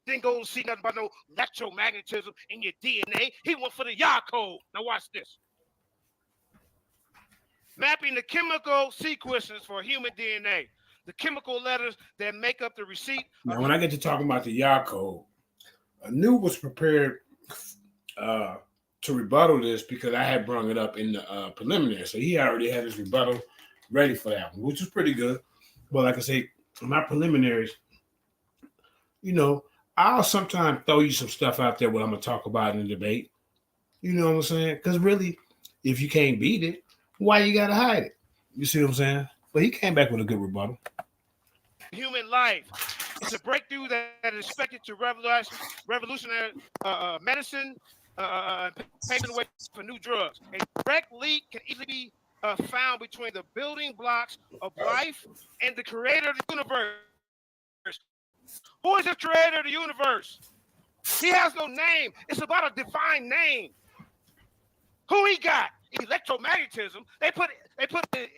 didn't go see nothing about no electromagnetism in your DNA. He went for the Yah code. Now watch this. Mapping the chemical sequences for human DNA. The chemical letters that make up the receipt. Now, when I get to talking about the Yah code, Anu was prepared to rebuttal this because I had brought it up in the preliminary. So he already had his rebuttal ready for that one, which was pretty good. But like I say, in my preliminaries, you know, I'll sometimes throw you some stuff out there what I'm going to talk about in the debate. You know what I'm saying? Because really, if you can't beat it, why you got to hide it? You see what I'm saying? But he came back with a good rebuttal. Human life. It's a breakthrough that is expected to revolutionize medicine, paving the way for new drugs. A direct link can easily be found between the building blocks of life and the creator of the universe. Who is the creator of the universe? He has no name. It's about a divine name. Who he got? Electromagnetism. They put the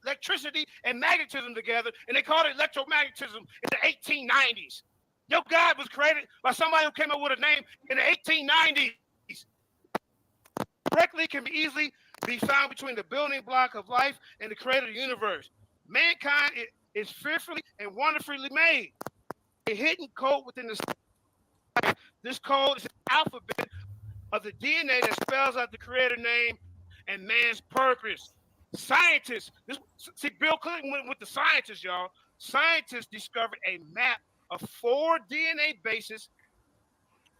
electricity and magnetism together, and they called it electromagnetism in the 1890s. Your God was created by somebody who came up with a name in the 1890s. Directly can be easily be found between the building block of life and the creator of the universe. Mankind is fearfully and wonderfully made. A hidden code within the this code is an alphabet of the DNA that spells out the creator name and man's purpose. Scientists, see, Bill Clinton went with the scientists, y'all. Scientists discovered a map of 4 DNA bases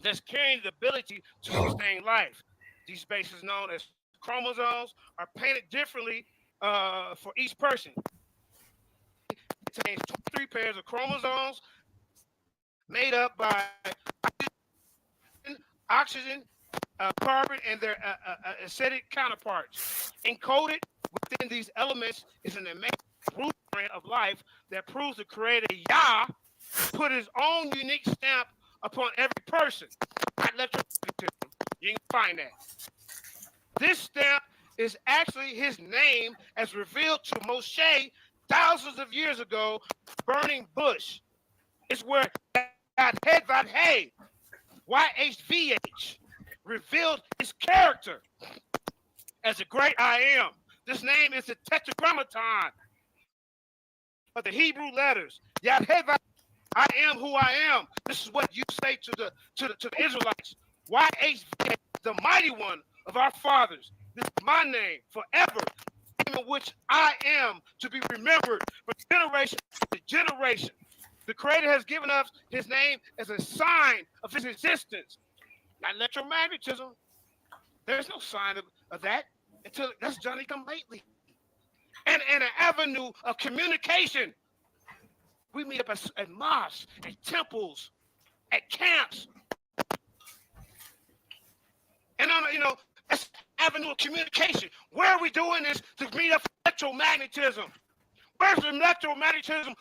that's carrying the ability to sustain life. These bases, known as chromosomes, are painted differently for each person. It contains 23 pairs of chromosomes made up by oxygen, carbon, and their acidic counterparts. Encoded within these elements is an amazing blueprint of life that proves the creator Yah put his own unique stamp upon every person. You can find that. This stamp is actually his name as revealed to Moshe thousands of years ago, burning bush. It's where Hey, YHVH revealed his character as a great I am. This name is the tetragrammaton of the Hebrew letters. Yadheva, I am who I am. This is what you say to the Israelites. YHVH, the mighty one of our fathers. This is my name forever, in which I am to be remembered from generation to generation. The Creator has given us his name as a sign of his existence. Not electromagnetism. There's no sign of that until that's Johnny come lately. And an avenue of communication. We meet up at mosques, at temples, at camps. And that's avenue of communication. Where are we doing this to meet up electromagnetism? Where's the electromagnetism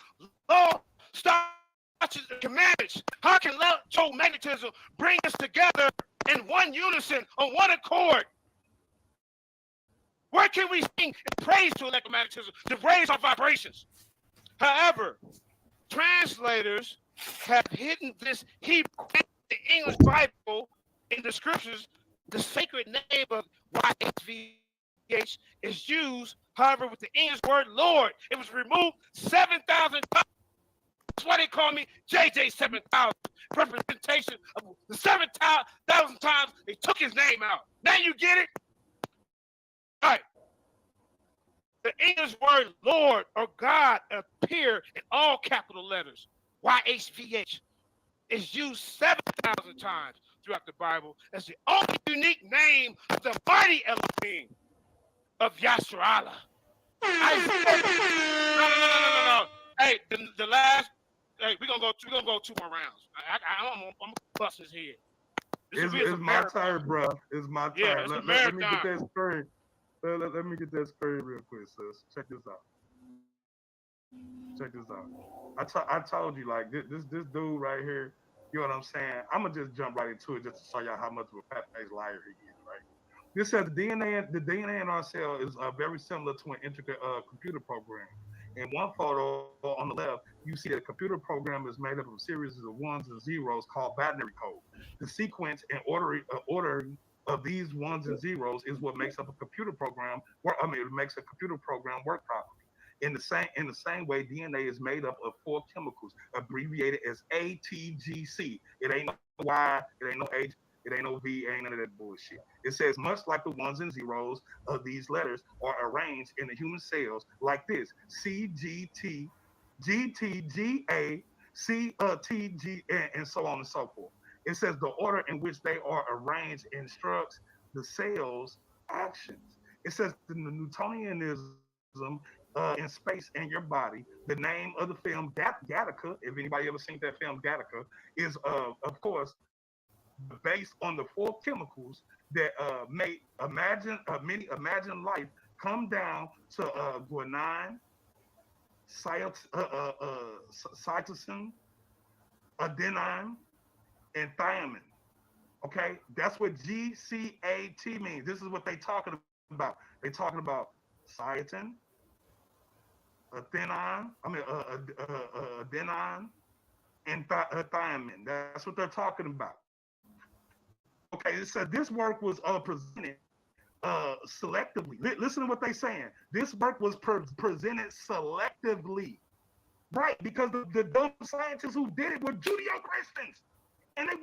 law starts and commandments? How can electromagnetism bring us together in one unison, on one accord? Where can we sing and praise to electromagnetism to raise our vibrations? However, translators have hidden this Hebrew in the English Bible in the scriptures. The sacred name of YHVH is used, however, with the English word Lord. It was removed 7,000 times. That's why they call me JJ7000. Representation of the 7,000 times they took his name out. Now you get it? All right. The English word Lord or God appear in all capital letters. YHVH is used 7,000 times throughout the Bible as the only unique name of the mighty Elohim of Yasser No. Hey, the last. Hey, we're gonna go 2 more rounds. I'm gonna bust his head. It's my turn, bro. It's my turn. Yeah, let me get that screen. Let me get that screen real quick, sis. Check this out. I told you, like, this dude right here, you know what I'm saying? I'm gonna just jump right into it just to show y'all how much of a fat-faced liar he is, right? This says the DNA in our cell is very similar to an intricate computer program. In one photo on the left, you see that a computer program is made up of a series of ones and zeros called binary code. The sequence and ordering of these ones and zeros is what makes up a computer program. It makes a computer program work properly. In the same way, DNA is made up of 4 chemicals abbreviated as ATGC. It ain't no Y, it ain't no H, it ain't no V, it ain't none of that bullshit. It says much like the ones and zeros of these letters are arranged in the human cells like this: CGT, GTGA, CTG, and so on and so forth. It says the order in which they are arranged instructs the cell's actions. It says the Newtonianism in space in your body. The name of the film Gattaca, if anybody ever seen that film Gattaca, is of course based on the 4 chemicals that make imagine life come down to guanine, cytosine, adenine, and thymine. Okay, that's what GCAT means. This is what they talking about. They talking about cytosine, adenine, and thymine. That's what they're talking about. Okay, it said this work was presented selectively. Listen to what they're saying. This work was presented selectively, right? Because the dumb scientists who did it were Judeo-Christians, and they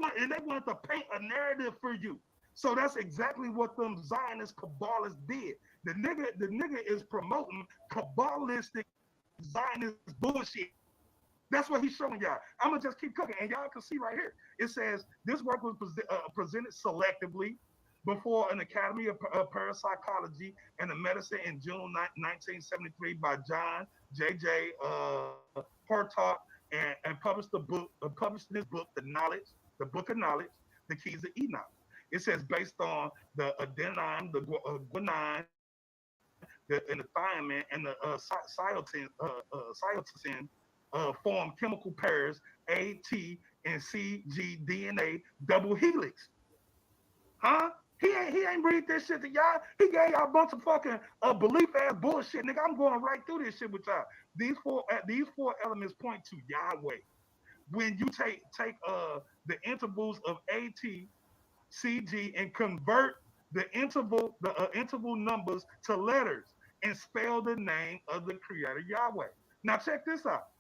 wanted to paint a narrative for you. So that's exactly what them Zionist Kabbalists did. The nigga is promoting Kabbalistic Zionist bullshit. That's what he's showing y'all. I'm gonna just keep cooking, and y'all can see right here. It says this work was presented selectively before an Academy of Parapsychology and Medicine in June 1973 by John JJ Portok, and published this book, the Book of Knowledge, the Keys of Enoch. It says based on the adenine, the guanine, and the thymine, and the cytosine form chemical pairs A, T, and C, G, DNA, double helix. Huh? He ain't read this shit to y'all. He gave y'all a bunch of fucking belief ass bullshit, nigga. I'm going right through this shit with y'all. These four elements point to Yahweh. When you take the intervals of AT, CG, and convert the interval numbers to letters and spell the name of the Creator Yahweh. Now check this out.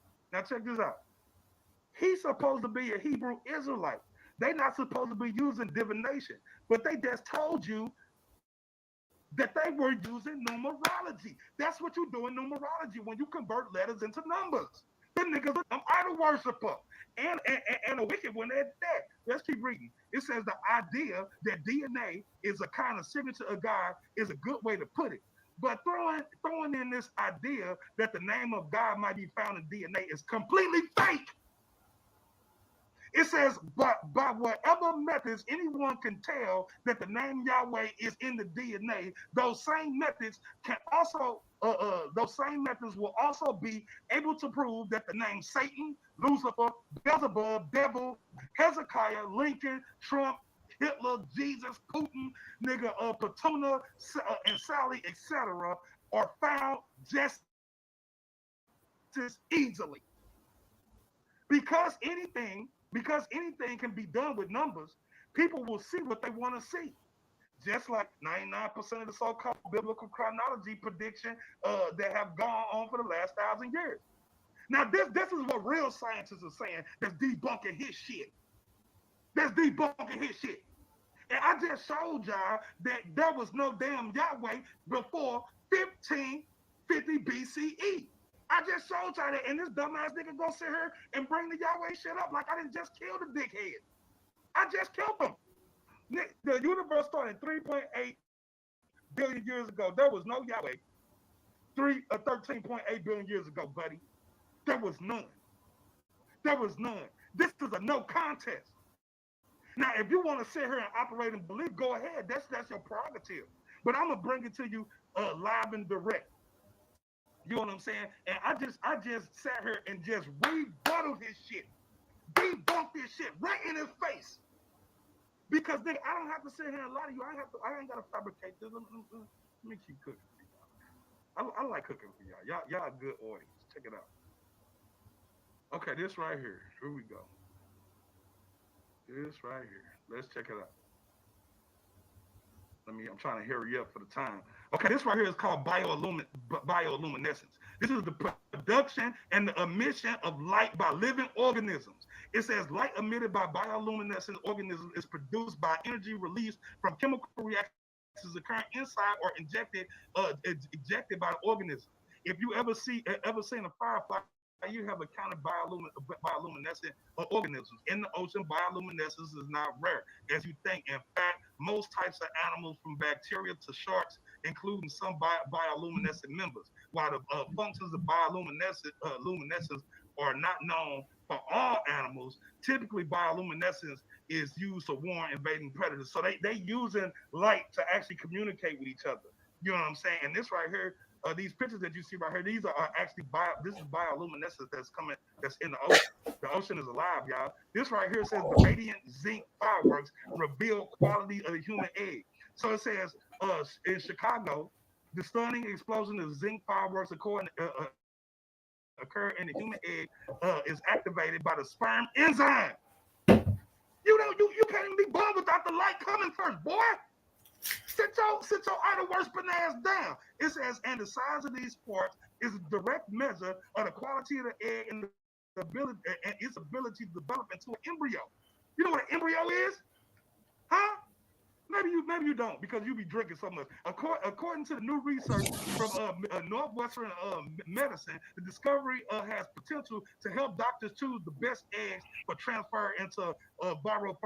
He's supposed to be a Hebrew Israelite. They're not supposed to be using divination, but they just told you that they were using numerology. That's what you do in numerology when you convert letters into numbers. The niggas are idol worshiper and a wicked one at that. Let's keep reading. It says the idea that DNA is a kind of signature of God is a good way to put it. But throwing in this idea that the name of God might be found in DNA is completely fake. It says, but by whatever methods anyone can tell that the name Yahweh is in the DNA, those same methods can also, those same methods will also be able to prove that the name Satan, Lucifer, Beelzebub, Devil, Hezekiah, Lincoln, Trump, Hitler, Jesus, Putin, nigga, Petuna, and Sally, etc., are found just as easily. Because anything can be done with numbers, people will see what they want to see. Just like 99% of the so-called biblical chronology prediction that have gone on for the last 1,000 years. Now, this is what real scientists are saying that's debunking his shit. That's debunking his shit. And I just showed y'all that there was no damn Yahweh before 1550 BCE. I just showed y'all that, and this dumbass nigga go sit here and bring the Yahweh shit up like I didn't just kill the dickhead. I just killed him. The universe started 3.8 billion years ago. There was no Yahweh. 13.8 billion years ago, buddy. There was none. There was none. This is a no contest. Now, if you want to sit here and operate and believe, go ahead. That's your prerogative. But I'm gonna bring it to you live and direct. You know what I'm saying? And I just sat here and just rebutted his shit, debunked this shit right in his face. Because nigga, I don't have to sit here and lie to you. I ain't gotta fabricate this. Let me keep cooking for y'all. I like cooking for y'all. Y'all a good audience. Check it out. Okay, this right here. Here we go. This right here. Let's check it out. I'm trying to hurry up for the time. Okay, this right here is called bioluminescence. This is the production and the emission of light by living organisms. It says light emitted by bioluminescent organisms is produced by energy released from chemical reactions occurring inside or ejected by the organism. If you ever seen a firefly, you have encountered bioluminescent organisms. In the ocean, bioluminescence is not rare, as you think. In fact, most types of animals, from bacteria to sharks, including some bioluminescent members. While the functions of bioluminescence are not known for all animals, typically bioluminescence is used to warn invading predators. So they using light to actually communicate with each other. You know what I'm saying? And this right here, these pictures that you see right here, these are actually this is bioluminescence that's in the ocean. The ocean is alive, y'all. This right here says the radiant zinc fireworks reveal quality of the human egg. So it says in Chicago, the stunning explosion of zinc fireworks occur in the human egg is activated by the sperm enzyme. You can't even be born without the light coming first, boy. Sit your idle worshiping ass down. It says, and the size of these sparks is a direct measure of the quality of the egg and its ability to develop into an embryo. You know what an embryo is? Huh? Maybe you don't, because you be drinking so much. According to the new research from Northwestern Medicine, the discovery has potential to help doctors choose the best eggs for transfer into viral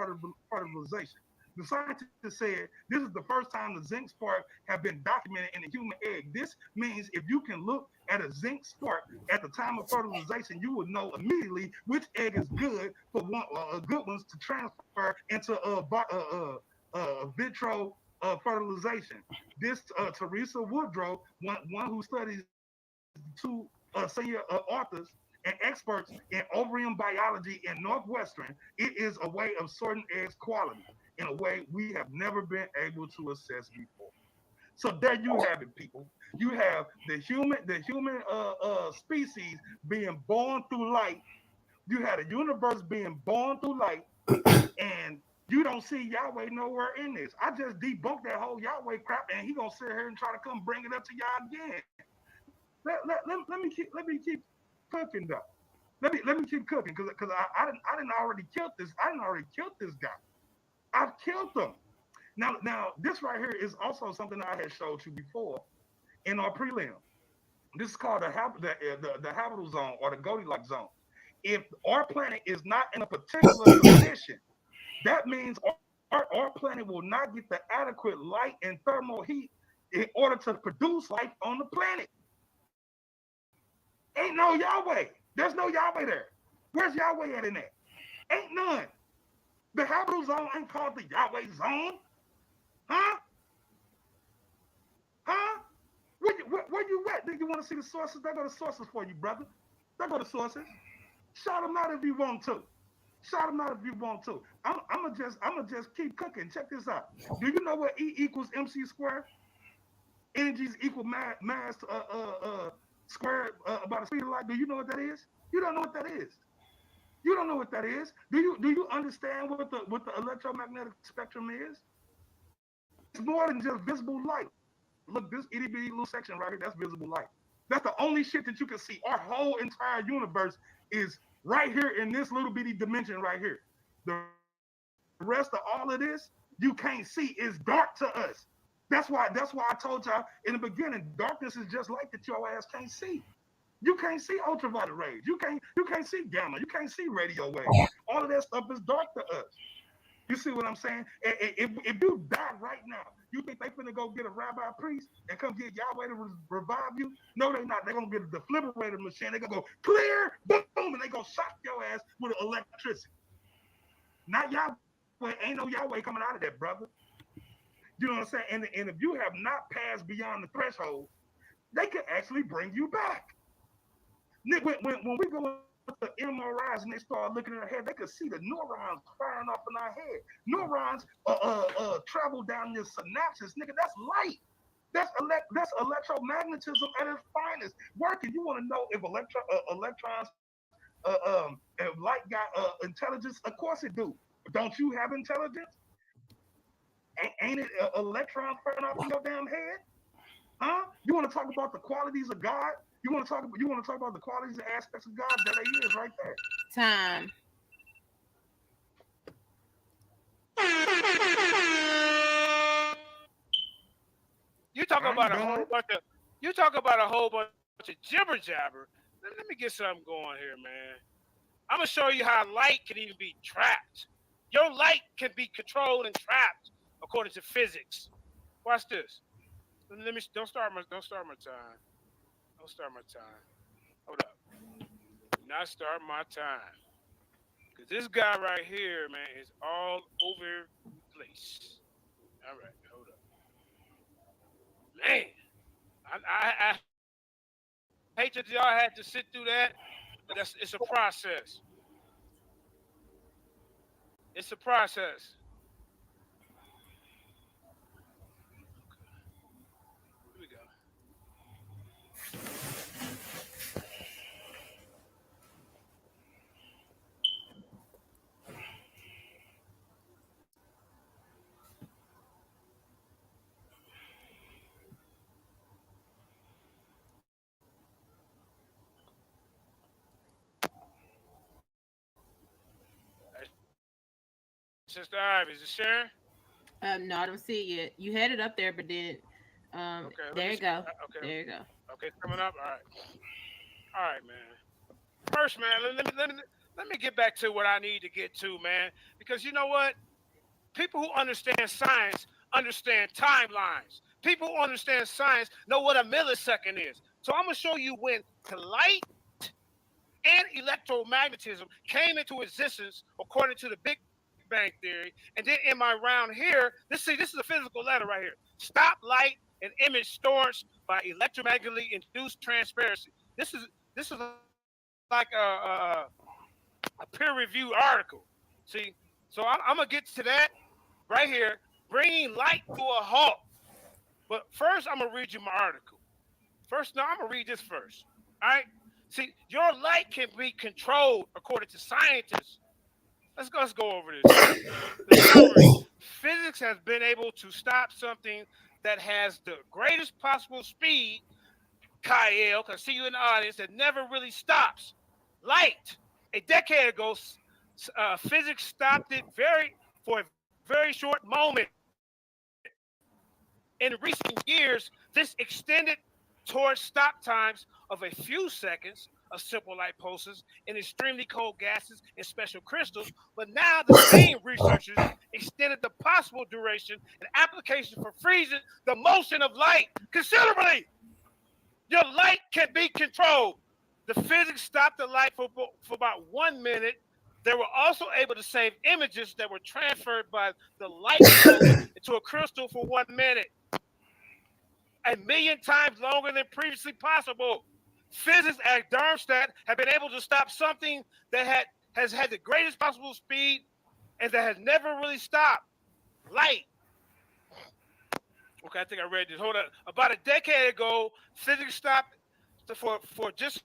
fertilization. The scientists said this is the first time the zinc spark have been documented in a human egg. This means if you can look at a zinc spark at the time of fertilization, you will know immediately which egg is good for good ones to transfer into vitro fertilization. This Teresa Woodrow, one who studies two senior authors and experts in ovarian biology in Northwestern, it is a way of sorting eggs quality in a way we have never been able to assess before. So there you have it, people. You have the human species being born through light. You had a universe being born through light, and you don't see Yahweh nowhere in this. I just debunked that whole Yahweh crap, and he gonna sit here and try to come bring it up to y'all again. Let me keep cooking though. Let me keep cooking because I didn't already kill this. I didn't already killed this guy. I've killed them. Now this right here is also something I had showed you before in our prelim. This is called the habitable zone or the Goldilocks zone. If our planet is not in a particular position, that means our planet will not get the adequate light and thermal heat in order to produce life on the planet. Ain't no Yahweh. There's no Yahweh there. Where's Yahweh at in that? Ain't none. The habitable zone ain't called the Yahweh zone. Huh? Huh? Where you at? Nigga, you want to see the sources? There go the sources for you, brother. There go the sources. Shout them out if you want to. Shout them out if you want to. I'ma just keep cooking. Check this out. Do you know what E equals MC squared? Energies equal mass squared about the speed of light. Do you know what that is? You don't know what that is. You don't know what that is. Do you understand what the electromagnetic spectrum is? It's more than just visible light. Look, this itty bitty little section right here, that's visible light. That's the only shit that you can see. Our whole entire universe is right here in this little bitty dimension right here. The rest of all of this, you can't see. It's dark to us. That's why I told y'all in the beginning, darkness is just light that your ass can't see. You can't see ultraviolet rays. You can't see gamma. You can't see radio waves. All of that stuff is dark to us. You see what I'm saying? If you die right now, you think they finna go get a rabbi priest and come get Yahweh to revive you? No, they're not. They're gonna get a defibrillator machine. They're gonna go clear, boom, and they gonna shock your ass with electricity. Not Yahweh. Ain't no Yahweh coming out of that, brother. You know what I'm saying? And if you have not passed beyond the threshold, they could actually bring you back. When we go the MRIs and they start looking at our head, they could see the neurons firing off in our head. Neurons travel down your synapses, nigga. That's light. That's electromagnetism at its finest. Working. You want to know if electrons, if light got intelligence? Of course it do. Don't you have intelligence? Ain't it electrons firing off in your damn head? Huh? You want to talk about the qualities of God? You want to talk about the qualities and aspects of God? That he is right there. Time. You talk about a whole bunch of jibber jabber. Let me get something going here, man. I'm gonna show you how light can even be trapped. Your light can be controlled and trapped according to physics. Watch this. Let me don't start my time. Don't start my time. Hold up. Do not start my time. Cause this guy right here, man, is all over the place. All right, hold up. Man, I hate that y'all had to sit through that, but it's a process. It's a process. Here we go. Sister Ivy, is it sharing? No, I don't see it yet. You had it up there, but then Okay, let there me you see. go. Okay, There you go. okay, it's coming up. All right, man. First, man, let me get back to what I need to get to, man, because you know what? People who understand science understand timelines. People who understand science know what a millisecond is. So I'm gonna show you when the light and electromagnetism came into existence according to the Big Bang Theory. And then in my round here, this is a physical letter right here. Stop light and image storage by electromagnetically induced transparency. This is like a peer reviewed article. See, so I'm gonna get to that right here, bringing light to a halt. But first, I'm gonna read you my article. First, no, I'm gonna read this first. All right. See, your light can be controlled according to scientists. Let's go over this. The summary: physics has been able to stop something that has the greatest possible speed, Kyle, because I see you in the audience, that never really stops. Light. A decade ago, physics stopped it for a very short moment. In recent years, this extended towards stop times of a few seconds of simple light pulses in extremely cold gases and special crystals. But now the same researchers extended the possible duration and application for freezing the motion of light considerably. Your light can be controlled. The physics stopped the light for about 1 minute They were also able to save images that were transferred by the light pulse into a crystal for 1 minute, 1,000,000 times longer than previously possible. Physics at Darmstadt have been able to stop something that has had the greatest possible speed and that has never really stopped. Light. Okay, I think I read this. Hold on. About a decade ago, physics stopped for just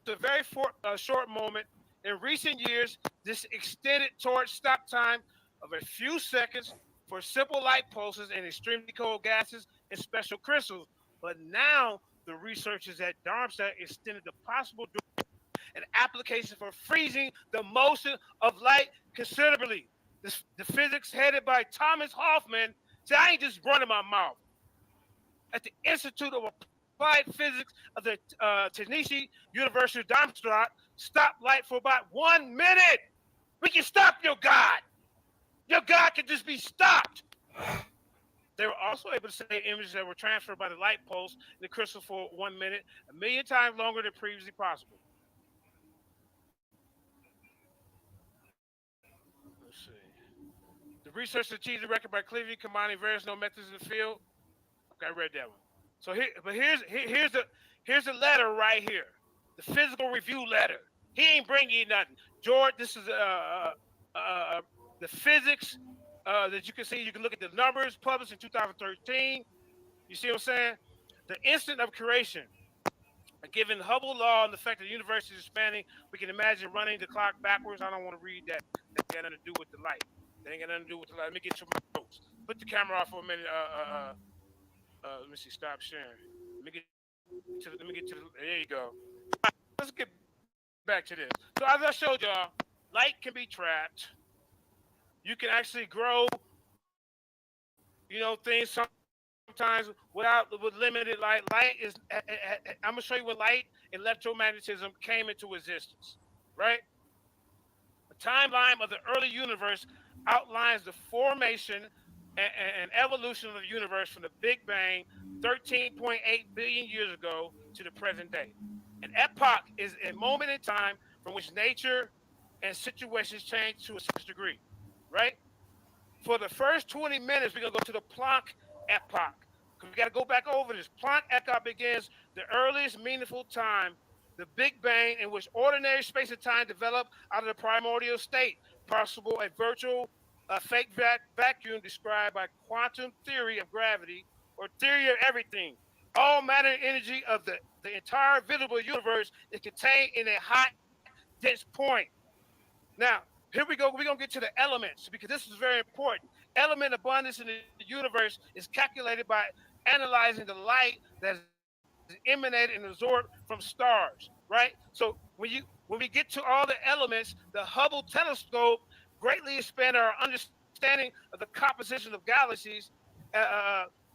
a very short moment. In recent years, this extended towards stop time of a few seconds for simple light pulses and extremely cold gases and special crystals. But now the researchers at Darmstadt extended the possible an application for freezing the motion of light considerably. The physics headed by Thomas Hoffman. See, I ain't just running my mouth. At the Institute of Applied Physics of the Technische University of Darmstadt, stop light for about 1 minute. We can stop your God. Your God can just be stopped. They were also able to save images that were transferred by the light pulse in the crystal for 1 minute, 1,000,000 times longer than previously possible. Let's see. The research achieved the record by clearly combining various known methods in the field. Okay, I read that one. So here's the letter right here, the physical review letter. He ain't bringing you nothing, George. This is the physics that you can see. You can look at the numbers published in 2013. You see what I'm saying? The instant of creation. Given Hubble law and the fact that the universe is expanding, we can imagine running the clock backwards. I don't want to read that. That ain't got nothing to do with the light. That ain't got nothing to do with the light. Let me get to my notes. Put the camera off for a minute. Let me see. Stop sharing. Let me get to the. There you go. Let's get back to this. So as I showed y'all, light can be trapped. You can actually grow, things sometimes with limited light. Light is. I'm gonna show you when light electromagnetism came into existence. Right. The timeline of the early universe outlines the formation and evolution of the universe from the Big Bang 13.8 billion years ago to the present day. An epoch is a moment in time from which nature and situations change to a certain degree, right? For the first 20 minutes, we're going to go to the Planck epoch. Because we got to go back over this. Planck epoch begins the earliest meaningful time, the Big Bang, in which ordinary space and time develop out of the primordial state, possible a virtual fake vacuum described by quantum theory of gravity or theory of everything. All matter and energy of the entire visible universe is contained in a hot, dense point. Now, here we go. We're going to get to the elements because this is very important. Element abundance in the universe is calculated by analyzing the light that is emanated and absorbed from stars, right? So when we get to all the elements, the Hubble telescope greatly expanded our understanding of the composition of galaxies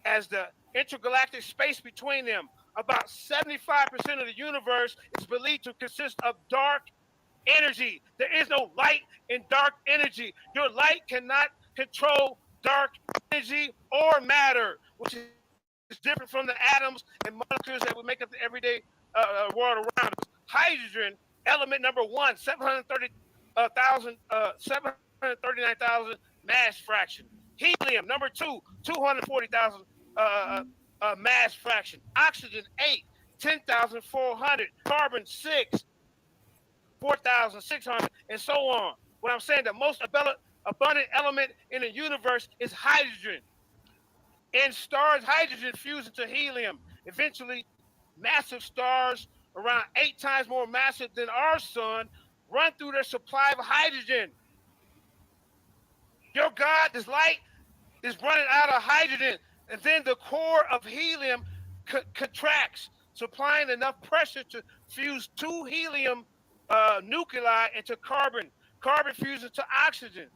as the intergalactic space between them. About 75% of the universe is believed to consist of dark energy. There is no light in dark energy. Your light cannot control dark energy or matter, which is different from the atoms and molecules that would make up the everyday world around us. Hydrogen, element number one, 739,000 mass fraction. Helium, number two, 240,000 mass fraction. Oxygen, 8, 10,400. Carbon, 6, 4,600, and so on. What I'm saying, the most abundant element in the universe is hydrogen. In stars, hydrogen fuses into helium. Eventually, massive stars, around 8 times more massive than our sun, run through their supply of hydrogen. Your God, this light, is running out of hydrogen, and then the core of helium contracts, supplying enough pressure to fuse 2 helium nuclei into carbon. Carbon fuses to oxygen,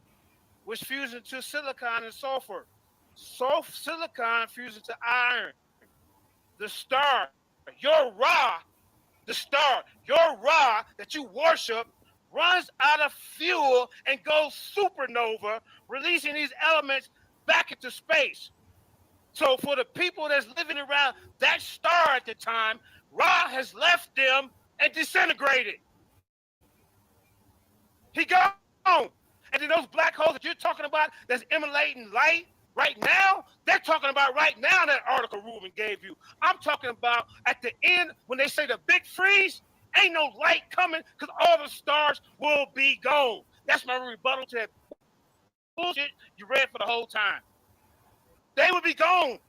which fuses into silicon and sulfur. Silicon fuses to iron. The star, your Ra, the star, your Ra that you worship, runs out of fuel and goes supernova, releasing these elements back into space. So for the people that's living around that star at the time, Ra has left them and disintegrated. He gone. And then those black holes that you're talking about that's emanating light right now, they're talking about right now that article Ruben gave you. I'm talking about at the end when they say the big freeze, ain't no light coming because all the stars will be gone. That's my rebuttal to that bullshit you read for the whole time. They will be gone.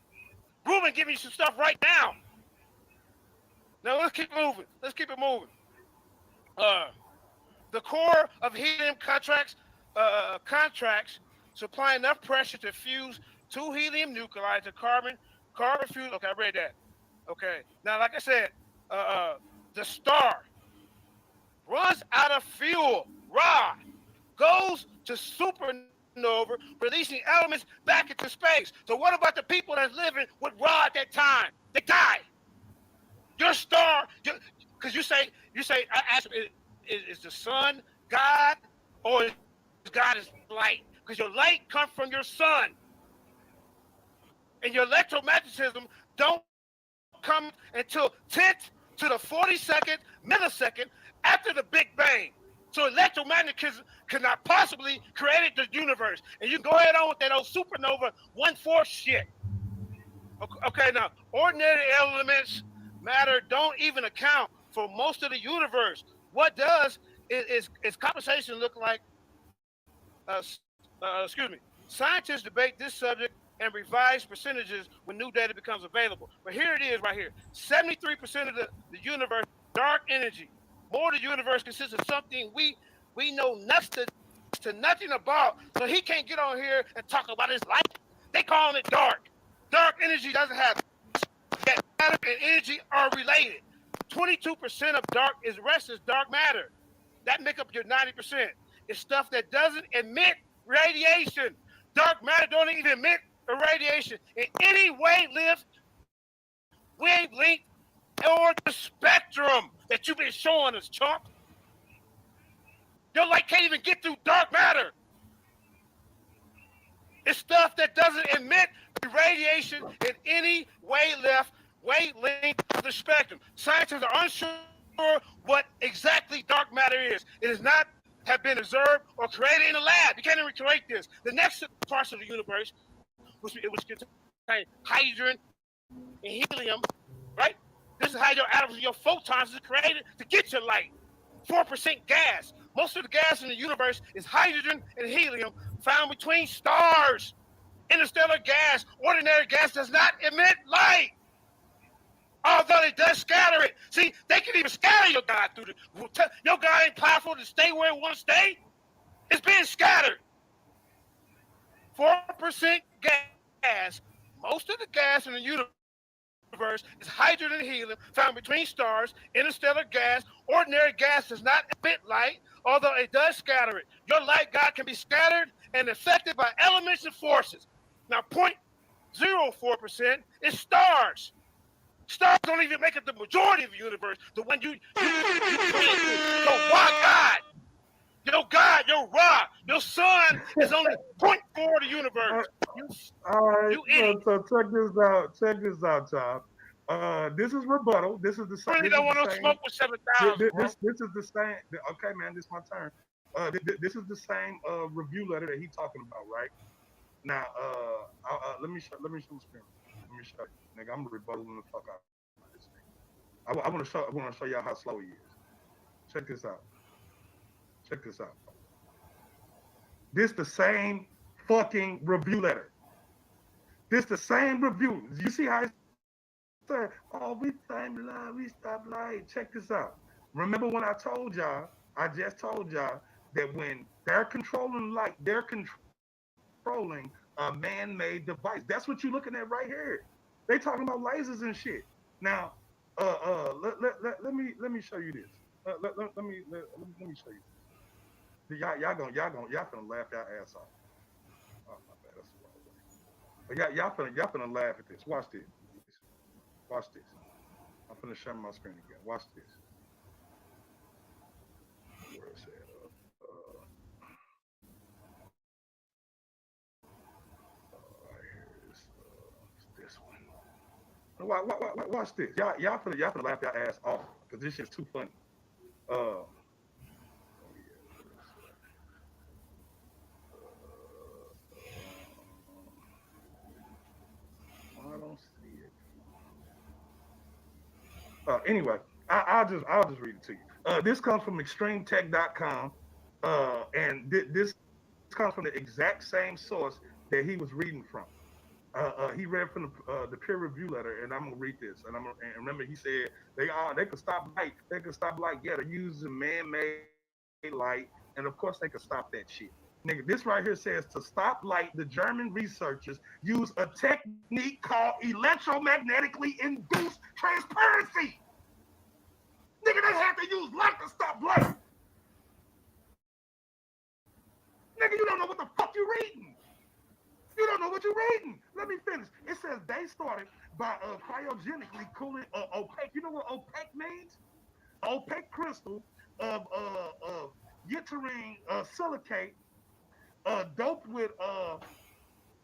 Ruben giving you some stuff right now. Now let's keep moving. Let's keep it moving. The core of helium contracts supply enough pressure to fuse two helium nuclei to carbon fuse. Okay, I read that. Okay. Now, like I said, the star runs out of fuel, Ra, goes to supernova, releasing elements back into space. So what about the people that's living with Ra at that time? They die. Your star, because you say, I asked, is the sun God or is God is light? Because your light comes from your sun. And your electromagnetism don't come until 10th to the 42nd millisecond after the Big Bang. So electromagnetism cannot possibly create the universe. And you can go ahead on with that old supernova 1/4 shit. Okay, now, ordinary elements, matter don't even account for most of the universe. What does is compensation look like? Excuse me. Scientists debate this subject and revise percentages when new data becomes available. But here it is right here. 73% of the universe, dark energy. More of the universe consists of something we know nothing to nothing about. So he can't get on here and talk about his life. They calling it dark. Dark energy doesn't have that. Matter and energy are related. 22% of rest is dark matter. That make up your 90%. It's stuff that doesn't emit radiation. Dark matter don't even emit radiation in any wavelength, or the spectrum that you've been showing us, chump. Your light can't even get through dark matter. It's stuff that doesn't emit radiation in any wavelength of the spectrum. Scientists are unsure what exactly dark matter is. It does not have been observed or created in a lab. You can't even create this. The next parts of the universe, which contain hydrogen and helium, right? This is how your atoms and your photons is created to get your light. 4% gas. Most of the gas in the universe is hydrogen and helium found between stars. Interstellar gas, ordinary gas, does not emit light. Although it does scatter it. See, they can even scatter your God through your God ain't powerful to stay where it wants to stay. It's being scattered. 4% gas. Most of the gas in the universe is hydrogen and helium found between stars. Interstellar gas, ordinary gas does not emit light, although it does scatter it. Your light, God, can be scattered and affected by elements and forces. Now, 0.04% is stars. Stars don't even make up the majority of the universe. The one you your God, your Ra, your sun is only 0.4 of the universe. All right, idiot. so check this out. Check this out, Tom. This is rebuttal. This is the same. Really don't want no smoke with 7,000. This is the same. Okay, man, this is my turn. This is the same review letter that he's talking about, right? Now, let me show the screen. Let me show you, nigga. I'm rebuttaling the fuck out of this thing. I want to show y'all how slow he is. Check this out. Check this out. This the same fucking review letter. This the same review. You see how it's said, oh, we time light, we stop light. Check this out. Remember when I just told y'all that when they're controlling light, they're controlling a man-made device. That's what you're looking at right here. They talking about lasers and shit. Now, let me show you this. Let me show you this. Y'all gonna laugh y'all ass off. Oh my bad, that's the wrong way. But y'all finna laugh at this. Watch this. Watch this. I'm finna share my screen again. Watch this. Where is it? This one. Watch this. Y'all finna laugh your ass off because this shit's too funny. Anyway, I'll just read it to you. This comes from extremetech.com, and this comes from the exact same source that he was reading from. He read from the peer review letter, and I'm gonna read this. And remember, he said they could stop light. They could stop light. Yeah, they're using man-made light, and of course they could stop that shit. Nigga, this right here says to stop light, the German researchers use a technique called electromagnetically induced transparency. Nigga, they had to use light to stop light. Nigga, you don't know what the fuck you're reading. You don't know what you're reading. Let me finish. It says they started by cryogenically cooling opaque. You know what opaque means? Opaque crystal of ytterine silicate doped with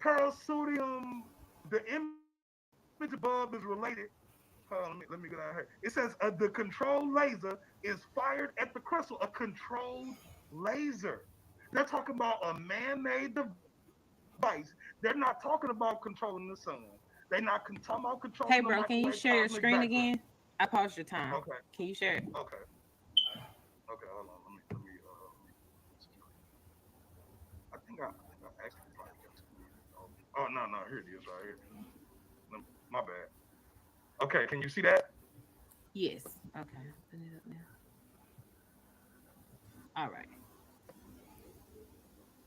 parasodium. The image above is related. Let me get out here. It says the control laser is fired at the crystal. A controlled laser. They're talking about a man-made device. They're not talking about controlling the sun. They're not talking about controlling the Hey, microwave bro, can you cosmic share your screen background. again? I paused your time. Okay. Can you share it? Okay. Okay. Hold on. I think I actually probably got to. Oh no, here it is right here. My bad. Okay, can you see that? Yes. Okay. Put it up now. All right.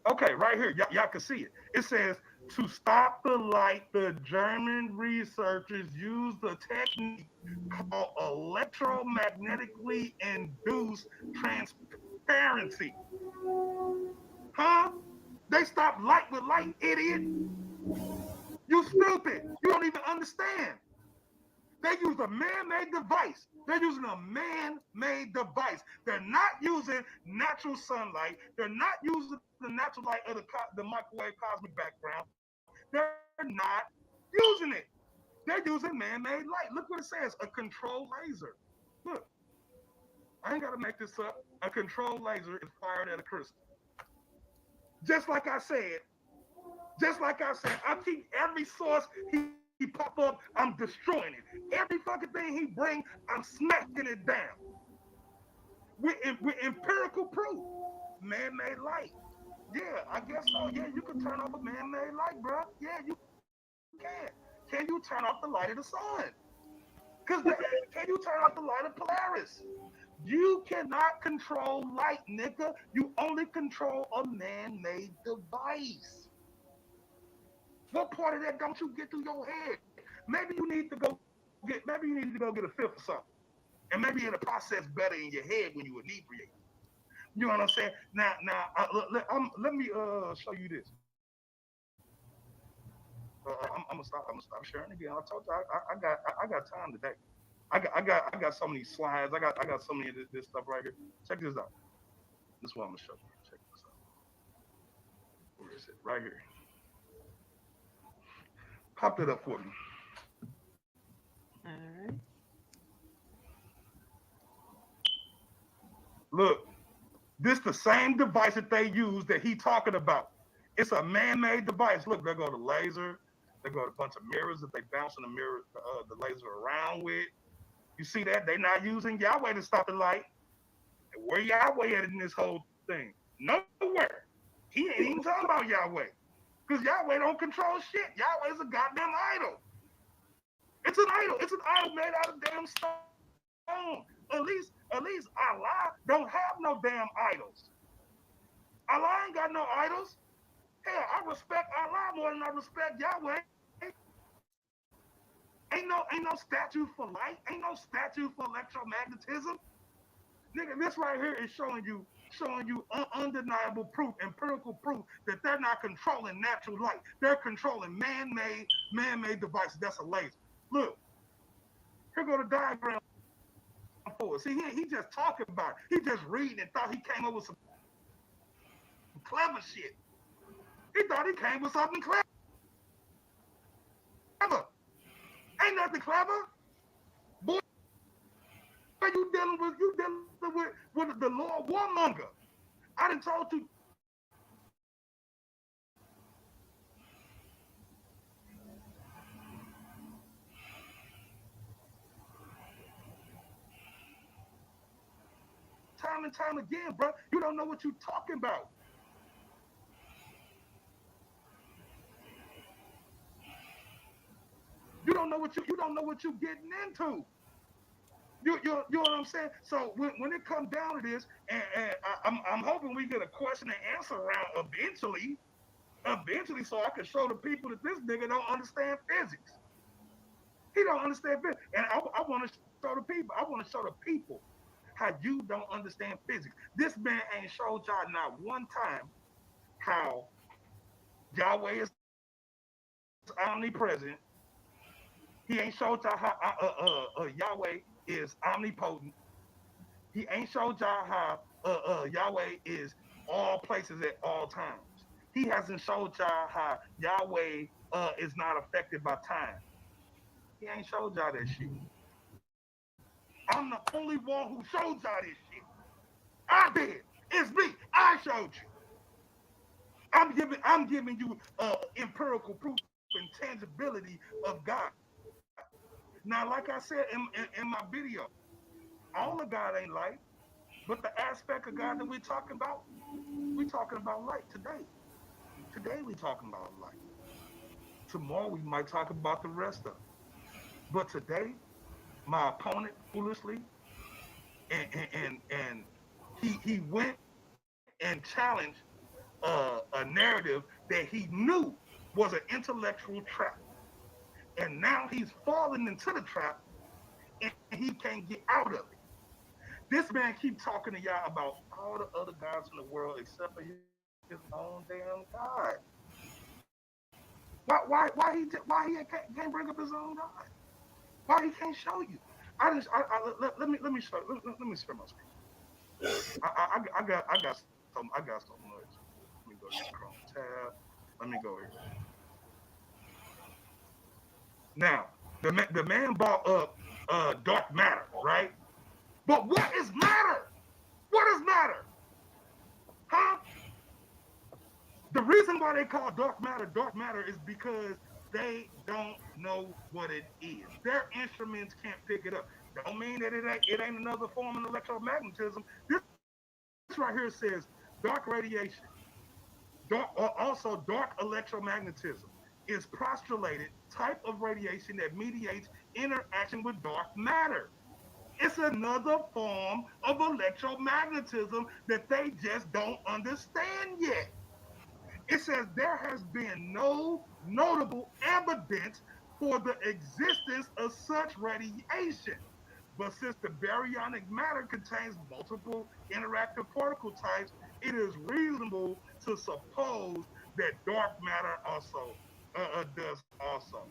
Okay, right here, y'all can see it. It says to stop the light, the German researchers used a technique called electromagnetically induced transparency. Huh? They stopped light with light, idiot. You stupid. You don't even understand. They use a man-made device. They're using a man-made device. They're not using natural sunlight. They're not using the natural light of the microwave cosmic background. They're not using it. They're using man-made light. Look what it says, a controlled laser. Look, I ain't got to make this up. A controlled laser is fired at a crystal. Just like I said, I keep every source he pop up, I'm destroying it. Every fucking thing he bring, I'm smacking it down. With empirical proof. Man-made light. Yeah, I guess so. Yeah, you can turn off a man-made light, bro. Yeah, you can. Can you turn off the light of the sun? Can you turn off the light of Polaris? You cannot control light, nigga. You only control a man-made device. What part of that don't you get through your head? Maybe you need to go get a fifth or something. And maybe it'll process better in your head when you inebriate. You know what I'm saying? Let me show you this. I'm gonna stop sharing again. I told you I got time today. I got so many slides. I got so many of this stuff right here. Check this out. This is what I'm gonna show you. Check this out. Where is it? Right here. Pop it up for me. All right. Look, this the same device that they use that he talking about. It's a man-made device. Look, they go to laser. They got a bunch of mirrors that they bouncing the mirror, the laser around with. You see that? They not using Yahweh to stop the light. Where Yahweh at in this whole thing? Nowhere. He ain't even talking about Yahweh. Because Yahweh don't control shit. Yahweh is a goddamn idol. It's an idol. It's an idol made out of damn stone. At least Allah don't have no damn idols. Allah ain't got no idols. Hell, I respect Allah more than I respect Yahweh. Ain't no statue for light. Ain't no statue for electromagnetism. Nigga, this right here is showing you undeniable proof, empirical proof that they're not controlling natural light. They're controlling man-made devices. That's a laser. Look, here go the diagram for us. See, he just talking about it. He just reading and thought he came up with some clever shit. He thought he came with something clever. Ain't nothing clever. Boy, you dealing with the Lord warmonger. I done told you. time and time again, bro. You don't know what you're talking about. You don't know what you're getting into. You know what I'm saying? So when it comes down to this, and I'm hoping we get a question and answer round eventually, so I can show the people that this nigga don't understand physics. He don't understand physics, and I want to show the people. I want to show the people how you don't understand physics. This man ain't showed y'all not one time how Yahweh is omnipresent. He ain't showed y'all how Yahweh is omnipotent. He ain't showed y'all how Yahweh is all places at all times. He hasn't showed y'all how Yahweh is not affected by time. He ain't showed y'all that shit. I'm the only one who showed y'all this shit. I did. It's me. I showed you. I'm giving you empirical proof and tangibility of God. Now, like I said in my video, all of God ain't light, but the aspect of God that we're talking about, we talking about light today. Today we talking about light. Tomorrow we might talk about the rest of it. But today, my opponent foolishly and he went and challenged a narrative that he knew was an intellectual trap. And now he's falling into the trap and he can't get out of it. This man keep talking to y'all about all the other gods in the world except for his own damn God. Why he can't bring up his own God? Why he can't show you? Let me show let me share my screen. I got so much. Let me go to the Chrome tab. Let me go here. Now the man brought up dark matter, right? But what is matter? What is matter? Huh? The reason why they call dark matter is because they don't know what it is. Their instruments can't pick it up. Don't mean that it ain't another form of electromagnetism. This right here says dark radiation, also dark electromagnetism is postulated type of radiation that mediates interaction with dark matter. It's another form of electromagnetism that they just don't understand yet. It says there has been no notable evidence for the existence of such radiation. But since the baryonic matter contains multiple interactive particle types, it is reasonable to suppose that dark matter also does also.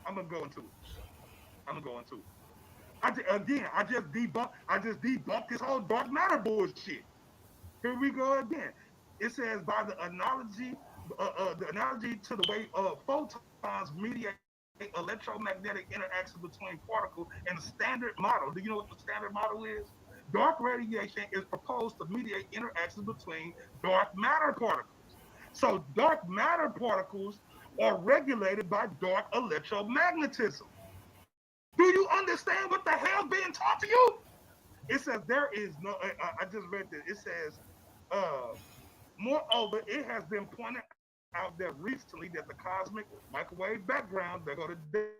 I'm gonna go into it. I'm gonna go into it. I just debunked this whole dark matter bullshit. Here we go again. It says by the analogy to the way photons mediate electromagnetic interactions between particles and the standard model. Do you know what the standard model is? Dark radiation is proposed to mediate interactions between dark matter particles. So dark matter particles are regulated by dark electromagnetism. Do you understand what the hell being taught to you? It says there is no. I just read this. It says uh, moreover, it has been pointed out that recently that the cosmic microwave background, they go to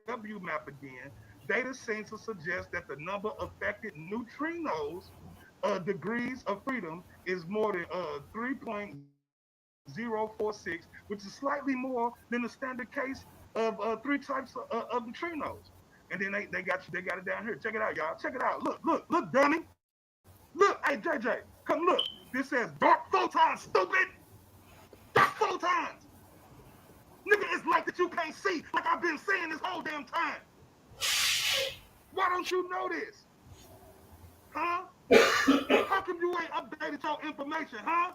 W map again, data seems to suggest that the number of affected neutrinos degrees of freedom is more than 3.046, which is slightly more than the standard case of three types of neutrinos. And then they got it down here. Check it out, y'all. Check it out. Look, dummy. Look, hey JJ, come look. This says dark photons, stupid. Dark photons. Nigga, it's light that you can't see, like I've been saying this whole damn time. Why don't you know this? Huh? How come you ain't updated your information, huh?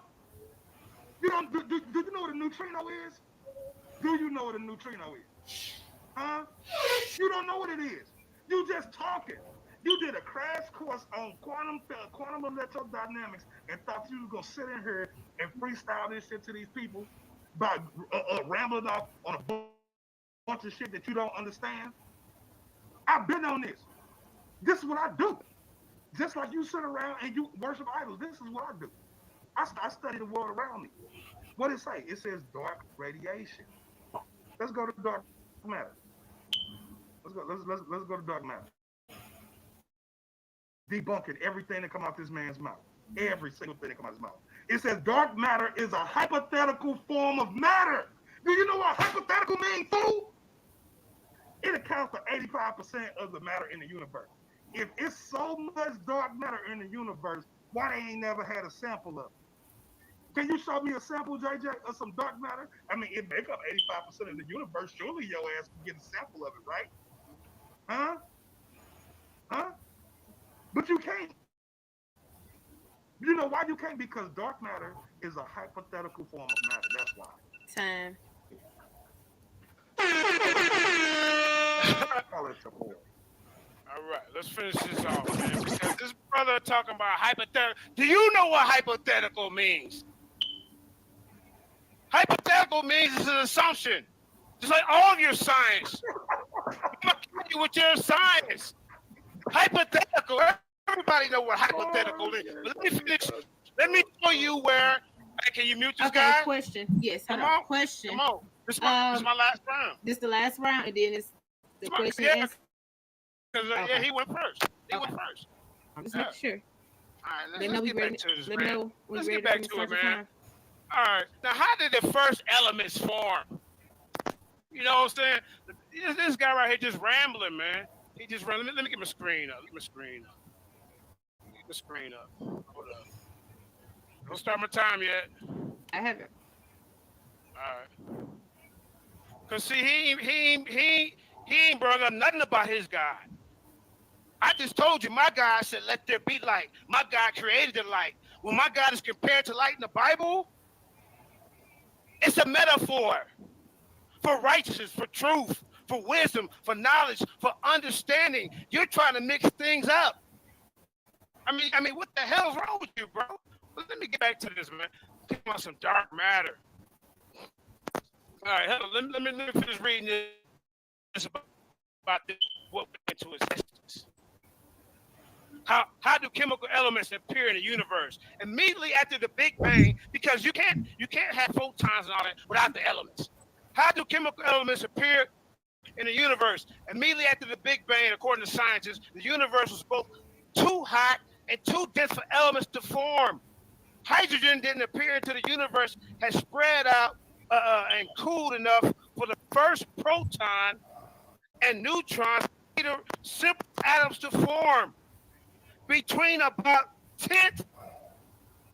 You don't do you know what a neutrino is? Do you know what a neutrino is? Huh? You don't know what it is. You just talking. You did a crash course on quantum electrodynamics and thought you was gonna sit in here and freestyle this shit to these people by rambling off on a bunch of shit that you don't understand. I've been on this. This is what I do. Just like you sit around and you worship idols. This is what I do. I study the world around me. What it say? It says dark radiation. Let's go to dark matter. Let's go to dark matter. Debunking everything that come out this man's mouth. Every single thing that come out his mouth. It says dark matter is a hypothetical form of matter. Do you know what hypothetical means, fool? It accounts for 85% of the matter in the universe. If it's so much dark matter in the universe, why they ain't never had a sample of it? Can you show me a sample, JJ, of some dark matter? I mean, it make up 85% of the universe. Surely your ass can get a sample of it, right? Huh? Huh? But you can't. You know why you can't? Because dark matter is a hypothetical form of matter. That's why. Time. Call it support. All right, let's finish this off, man. Because this brother talking about hypothetical. Do you know what hypothetical means? Hypothetical means it's an assumption. Just like all of your science. I'm going to kill you with your science. Hypothetical. Everybody know what hypothetical is. But let me finish. Let me show you where. Hey, can you mute this guy? Question. Yes. Come Hold on. Question. Come on. This is my last round. This is the last round, and then it's the question. Yeah, because yeah, he went first. He went first. I'm just making sure. All right, let's get back to this, man. Let's get back to it, man. All right. Now, how did the first elements form? You know what I'm saying? This guy right here just rambling, man. He just rambling. Let me get my screen up. Get my screen up. Hold up. Don't start my time yet. I haven't. All right. Cause see, he ain't brought up nothing about his God. I just told you, my God said, "Let there be light." My God created the light. When my God is compared to light in the Bible, it's a metaphor for righteousness, for truth, for wisdom, for knowledge, for understanding. You're trying to mix things up. I mean, what the hell's wrong with you, bro? Well, let me get back to this, man. Talking about some dark matter. All right, let me finish reading this about this, what went into existence. How do chemical elements appear in the universe? Immediately after the Big Bang, because you can't have photons and all that without the elements. How do chemical elements appear in the universe? Immediately after the Big Bang, according to scientists, the universe was both too hot and too dense for elements to form. Hydrogen didn't appear into the universe, had spread out and cooled enough for the first proton and neutrons, simple atoms to form. Between about 10th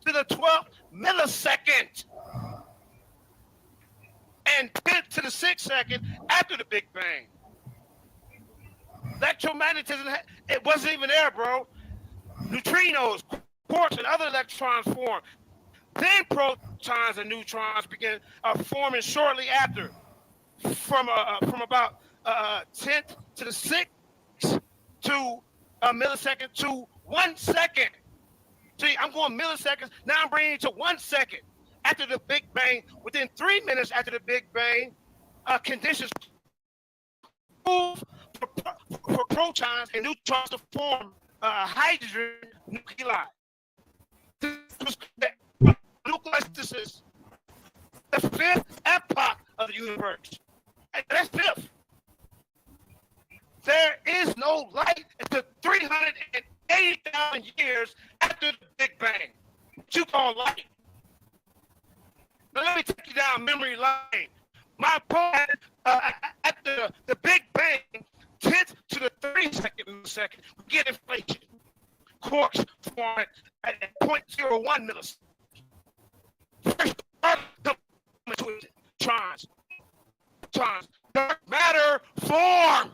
to the 12th millisecond and 10th to the 6th second after the Big Bang. Electromagnetism, it wasn't even there, bro. Neutrinos, quarks, and other electrons formed. Then protons and neutrons began forming shortly after, from about 10th to the 6th to a millisecond to 1 second. See, I'm going milliseconds. Now I'm bringing it to 1 second after the Big Bang. Within 3 minutes after the Big Bang, conditions move for protons and neutrons to form hydrogen nuclei. This is the fifth epoch of the universe. That's fifth. There is no light until 380,000 years after the Big Bang. What you call light? Now let me take you down memory lane. My point after the Big Bang, 10th to the 32nd millisecond, we get inflation. Quarks form at 0.01 millisecond. First, trons, dark matter form.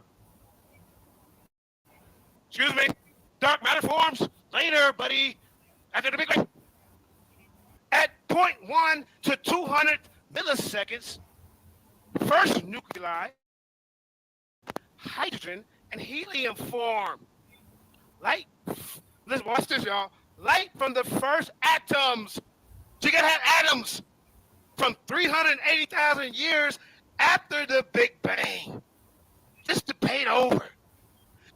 Excuse me, dark matter forms later, buddy, after the Big Bang. At 0.1 to 200 milliseconds, first nuclei, hydrogen and helium form. Light, listen, watch this, y'all. Light from the first atoms. So you gotta have atoms from 380,000 years after the Big Bang. This debate over.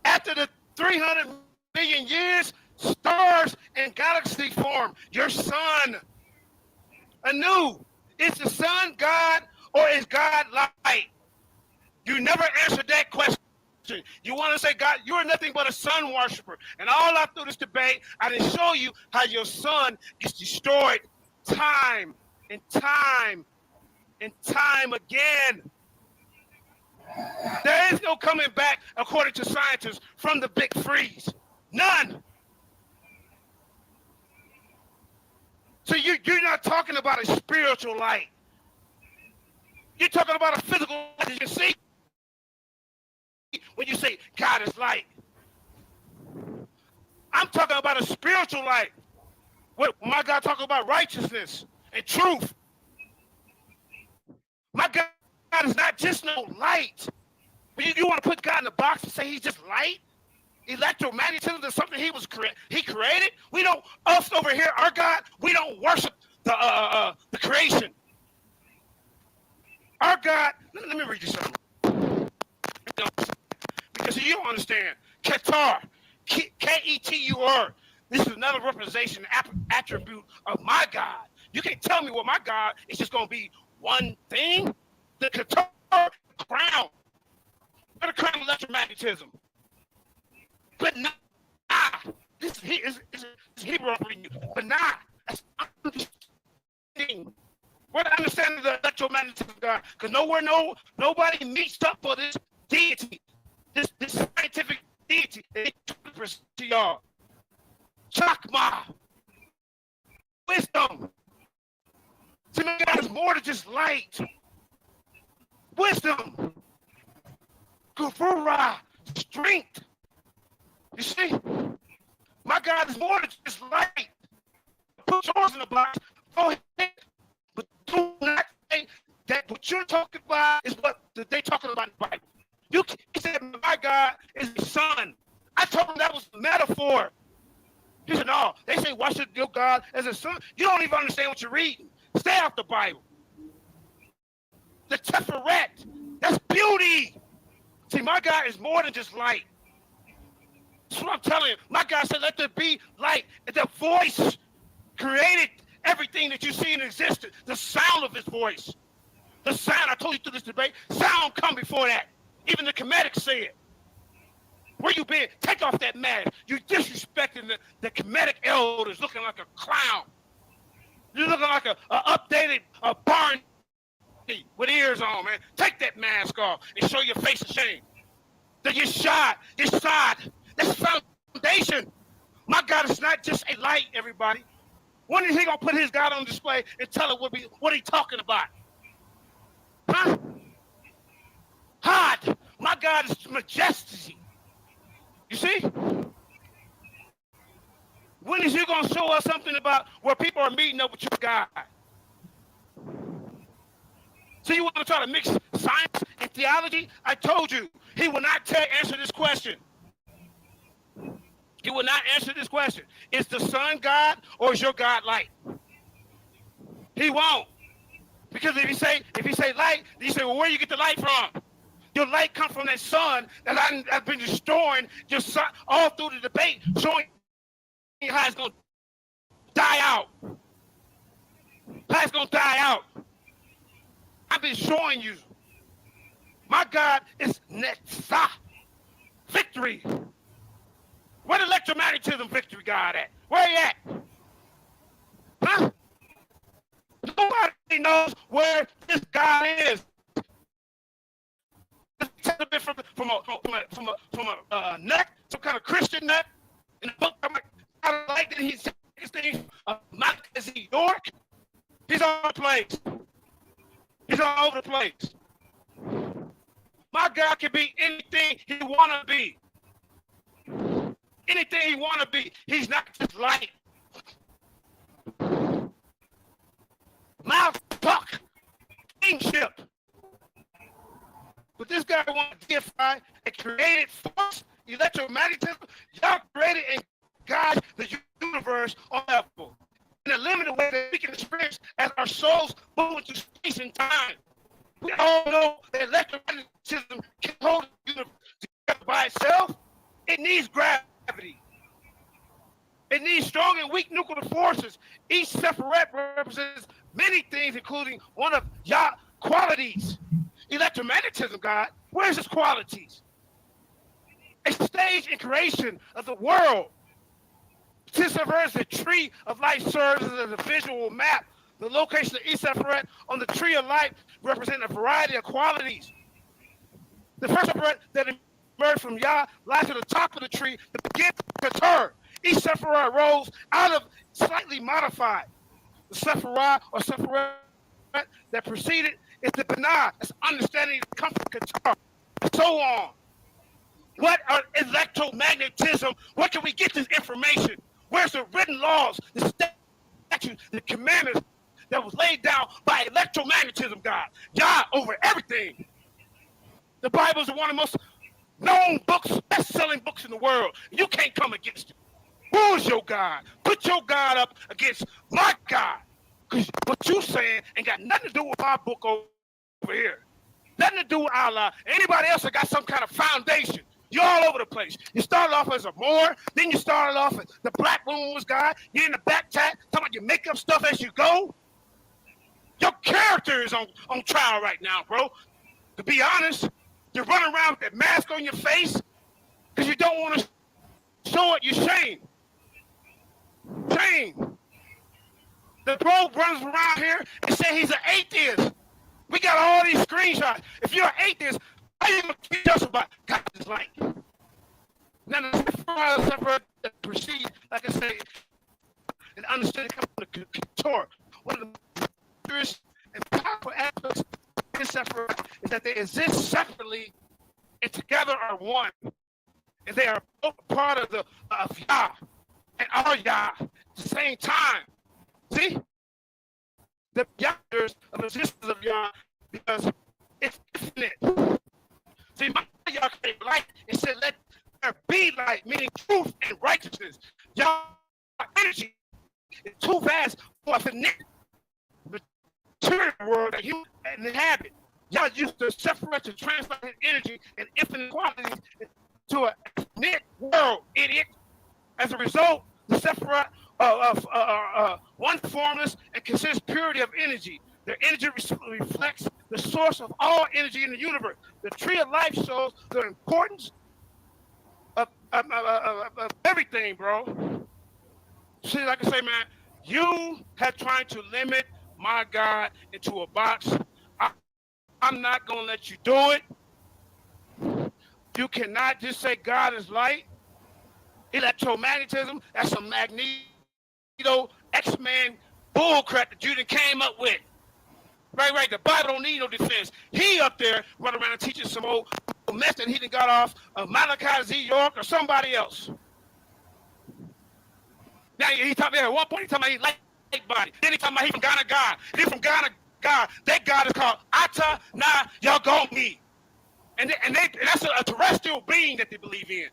After the 300 million years, stars and galaxy form, your sun. Anu, is the sun God or is God light? You never answered that question. You want to say, God, you're nothing but a sun worshiper. And all out through this debate, I didn't show you how your sun is destroyed time and time and time again. There is no coming back, according to scientists, from the big freeze. None. So you're not talking about a spiritual light. You're talking about a physical light that you see when you say God is light. I'm talking about a spiritual light. What my God talking about righteousness and truth. My God is not just no light. But you want to put God in a box and say he's just light? Electromagnetism is something he created. We don't, us over here, our God, we don't worship the creation. Our God, let me read you something. Because you don't understand. Ketur, Ketur. This is another representation attribute of my God. You can't tell me what my God is just going to be one thing. The Ketur crown. The crown of electromagnetism. But nah, this is Hebrew for you. But nah, that's understanding. We're the understanding of the electromagnetism of God. Because nobody meets up for this deity, this scientific deity that they present to y'all. Chakma. Wisdom. See, my God is more than just light. Wisdom. Gufura. Strength. You see? My God is more than just light. Put yours in the box. Go ahead. But do not say that what you're talking about is what they're talking about in the Bible. You said my God is the son. I told them that was a metaphor. He said, no, they say, why should your God as a son? You don't even understand what you're reading. Stay out the Bible. The Tiferet, that's beauty. See, my God is more than just light. That's what I'm telling you. My God said, let there be light. And the voice created everything that you see in existence. The sound of his voice. The sound, I told you through this debate, sound come before that. Even the Comedics say it. Where you been? Take off that mask. You're disrespecting the Kemetic elders, looking like a clown. You're looking like a updated barn with ears on, man. Take that mask off and show your face of shame. That you're shot. That's foundation. My God is not just a light, everybody. When is he going to put his God on display and tell it what he's talking about? Huh? Hot. My God is majesty. You see? When is you going to show us something about where people are meeting up with your God? So you want to try to mix science and theology? I told you, he will not answer this question. He will not answer this question. Is the sun God or is your God light? He won't. Because if you say light, then you say, well, where do you get the light from? Your light comes from that sun that I've been destroying your sun all through the debate, showing you how it's going to die out. How it's going to die out. I've been showing you. My God is Netzah. Victory. Where the electromagnetism victory God at? Where he at? Huh? Nobody knows where this God is. From a nut, some kind of Christian nut. In the book, I like that he said this thing, Mount York. He's all over the place. He's all over the place. My God can be anything he want to be. Anything he want to be. He's not just light. Mouth puck. Kingship. But this guy want to deify a created force, electromagnetism. Y'all created and guide the universe on level. In a limited way that we can experience as our souls move into space and time. We all know that electromagnetism can hold the universe together by itself. It needs gravity. It needs strong and weak nuclear forces. Each separate represents many things, including one of Yah qualities. Electromagnetism, God, where's its qualities? A stage in creation of the world. Since the tree of life serves as a visual map, the location of each separate on the tree of life represents a variety of qualities. The first separate that emerged from Yah lies to the top of the tree to begin to turn. Each separate rose out of slightly modified. The separate or separate that preceded is the Binah, that's understanding the comfort guitar, and so on. What are electromagnetism? Where can we get this information? Where's the written laws, the statutes, the commandments that was laid down by electromagnetism, God? Yah over everything. The Bible is one of the most known books, best-selling books in the world. You can't come against it. Who is your God? Put your God up against my God. Because what you saying ain't got nothing to do with my book over here. Nothing to do with Allah. Anybody else that got some kind of foundation. You're all over the place. You started off as a Moor, then you started off as the black woman was God. You're in the back chat, talking about you make up stuff as you go. Your character is on trial right now, bro. To be honest, you run around with that mask on your face because you don't want to show it. You're shame. Shame. The bro runs around here and say he's an atheist. We got all these screenshots. If you're an atheist, how are you going to teach us about God's light? Now, the separate that proceed, like I say, and understand the Torah. One of the most and powerful aspects of this separate is that they exist separately and together are one. And they are both part of Yah and our Yah at the same time. See? The Yahs of existence of Yah because it's infinite. See, my Yah created light and said, let there be light, meaning truth and righteousness. Yah energy is too vast for a finite material world that you inhabit. Yah used to separate to translate his energy and infinite qualities to a finite world, idiot. As a result, the separate one formless and consists purity of energy. Their energy reflects the source of all energy in the universe. The tree of life shows the importance of everything, bro. See, like I say, man, you have tried to limit my God into a box. I'm not going to let you do it. You cannot just say God is light. Electromagnetism, that's some Magneto X-Man bullcrap that you done came up with. Right. The Bible don't need no defense. He up there running around and teaching some old mess that he done got off of Malachi Z. York or somebody else. Now he talking at one point he talking about he light body. Then he talking about he from Ghana God. He from Ghana God. That God is called Ata Na Yagomi. And that's a terrestrial being that they believe in.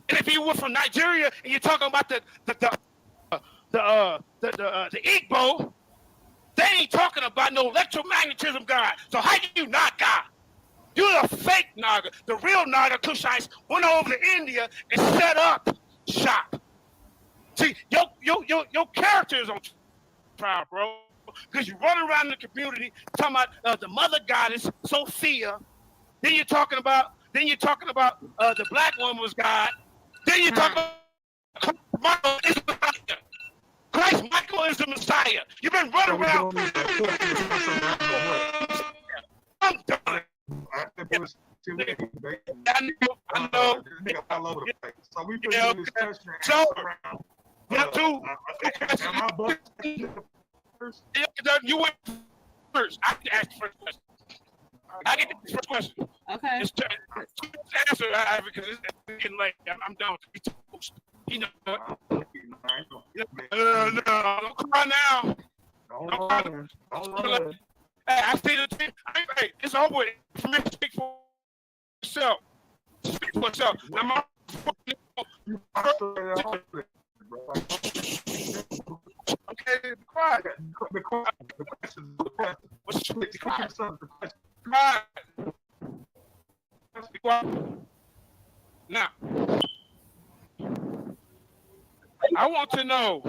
And if you were from Nigeria and you're talking about the Igbo, they ain't talking about no electromagnetism God. So how you not God? You're a fake Naga. The real Naga Kushites went over to India and set up shop. See, your character is on trial, bro. Because you run around the community talking about the mother goddess Sophia. Then you're talking about the black woman was God. Then you talk about Michael is the Messiah. Christ Michael is the Messiah. You've been running around. I'm done. I know. All over the place. So we put Yeah, this question so, around. You went first. I can ask the first question. I get the first question. Okay. It's answer because it's getting late. I'm done with the toast. You know. No, don't cry now. Don't cry. Hey, I see the team. Hey, it's over with. For me to speak for yourself. Speak for yourself. Now, my okay, be quiet. The question is the question. What's the question? The question. Quiet. Be quiet. Now, I want to know,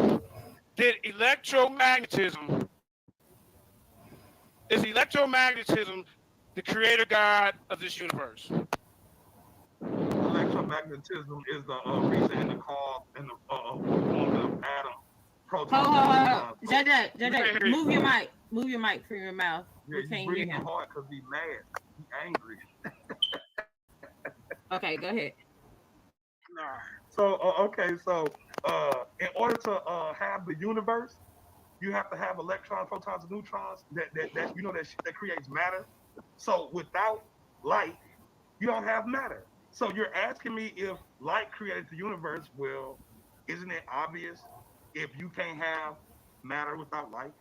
is electromagnetism the creator God of this universe? Electromagnetism is the reason and the cause and the formation of atom, protons, Hold. neutrons. JJ, move your mic from your mouth. Yeah, We you can't hear breathing him. hard because he's mad. He's angry. Okay, go ahead. So in order to have the universe, you have to have electrons, protons, and neutrons. That shit that creates matter. So without light, you don't have matter. So you're asking me if light created the universe. Well, isn't it obvious if you can't have matter without light?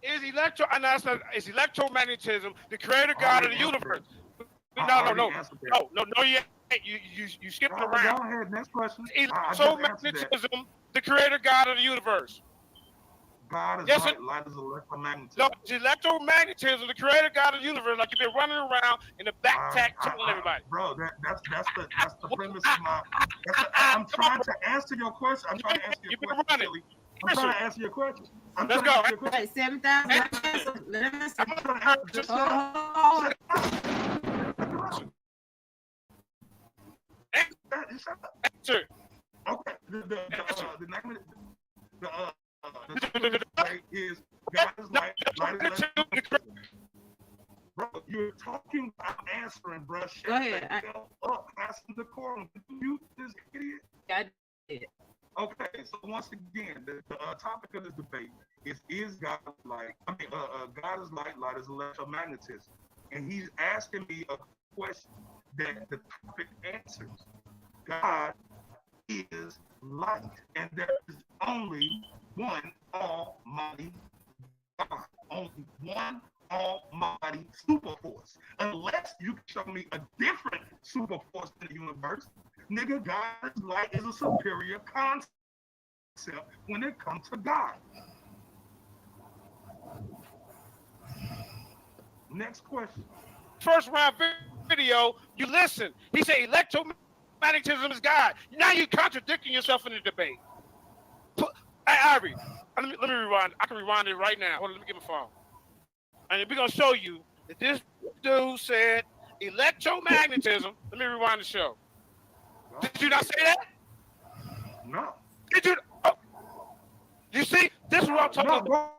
Is electromagnetism the creator God of the universe? No, you ain't. You skipping around. Go ahead, next question. Electromagnetism, the creator God of the universe. God is light is electromagnetism. No, it's electromagnetism, the creator God of the universe, like you've been running around in the backpack telling everybody. Bro, that's the premise of my. I'm trying to answer your question. I'm trying to answer your question. I'm trying to answer your question. Let's go. Wait, 7,000. Let him answer. Answer. Okay. The is God is light. Light is electromagnetism. Bro, you're talking about answering, bro. Go ahead. Asking the quorum. You this idiot. I did. Okay, so once again, the topic of this debate is God light? God is light. Light is electromagnetism, and he's asking me a question that the topic answers. God is light, and there is only one Almighty God, only one Almighty superforce. Unless you can show me a different superforce in the universe, nigga, God's light is a superior concept when it comes to God. Next question. First round video, you listen. He said electromagnetism is God. Now you're contradicting yourself in the debate. Hey, Ivory, let me rewind. I can rewind it right now. Hold on, let me get my phone. And we're going to show you that this dude said electromagnetism. Let me rewind the show. No. Did you not say that? No. Did you? Oh. You see, this is what I'm talking about.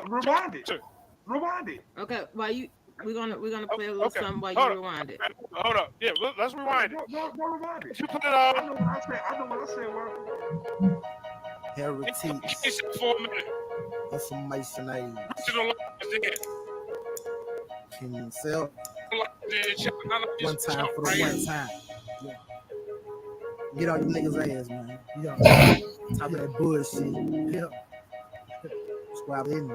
Rewind it. Rewind it. Okay, we're gonna play a little something while you rewind it. Hold up. Yeah, let's rewind it. No, rewind it. You put it on. I know what I said. Heretics. For a minute. Information age. Can you sell? One time for the one time. Yeah. Get all you niggas' ass, man. Yeah. Top of that bullshit. Yeah. Squab in.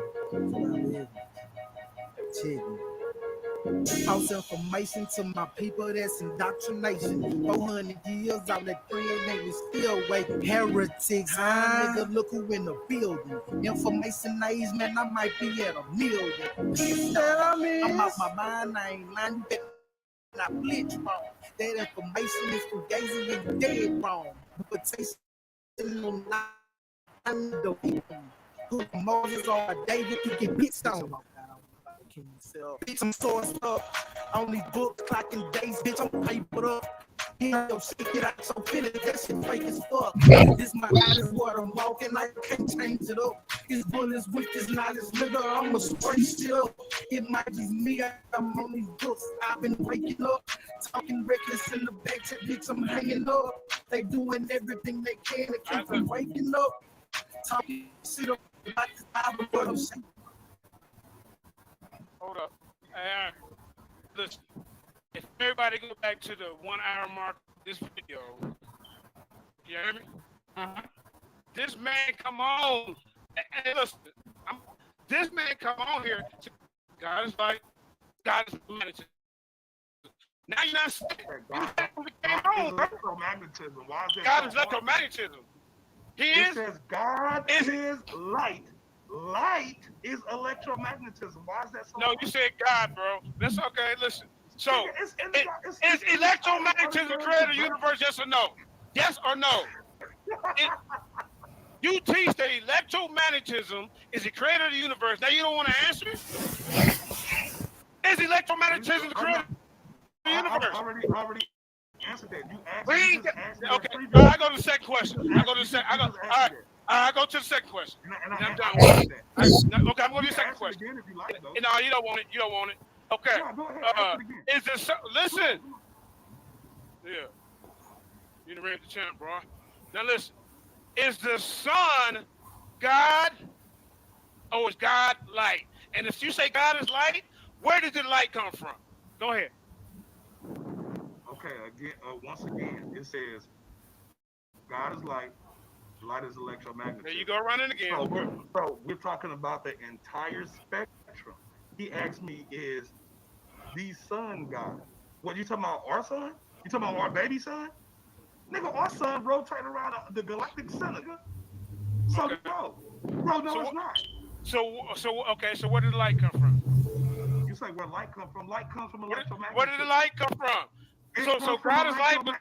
Chicken. False information to my people, that's indoctrination. 400 years, all that praying, they was still waiting. Heretics, nigga, look who in the building. Information age, man, I might be at 1 million. I'm out my mind, I ain't lying. I bleach wrong. That information is from gazing and dead wrong. But tasting on the good Moses or David, you get bitched on. Bitch, I'm sourced up. Only book clocking days, bitch, I'm papered up. Yo, shit, get out so finished, that shit fake as fuck. This my hottest what I'm walking, I can't change it up. His bullets with this knowledge, nigga, I'ma spray shit up. It might be me, I'm on these books, I've been waking up. Talking reckless in the back, bitch, I'm hanging up. They doing everything they can to keep me waking up. Talking shit up about the Bible, but I'm saying. Hold up. Listen, if everybody go back to the 1 hour mark of this video, you hear me? This man come on. Hey, listen, this man come on here. God is like, God is humanity. Now you're not saying God is electromagnetism. He it is. says God is light. light is electromagnetism. Why is that so? No, hard? you said God, bro. That's okay. Listen. So, Nigga, is electromagnetism created the universe? Yes or no? Yes or no? You teach that electromagnetism is the creator of the universe. Now you don't want to answer it? Is electromagnetism the creator of the universe? I already answered that. You asked Read. me. Okay. All right, I go to the second question. I go to the second. All right. I go to the second question. And I'm done with with that. it. Okay, I'm going to the second question. Again if you like, though. No, you don't want it. You don't want it. Okay. No, go ahead. Ask it again. Is this listen? Yeah. You done read the chant, bro. Now listen. Is the sun God or is God light? And if you say God is light, where did the light come from? Go ahead. Okay, again, once again, it says God is light, light is electromagnetism. There you go running again. So we're talking about the entire spectrum. He asked me, is the sun God? What, you talking about our sun? You talking about our baby sun? Nigga, our sun rotate around the galactic center. So Okay. no, So it's not. So okay, so where did the light come from? You say where light come from? Light comes from electromagnetism. Where did the light come from? So God is light, but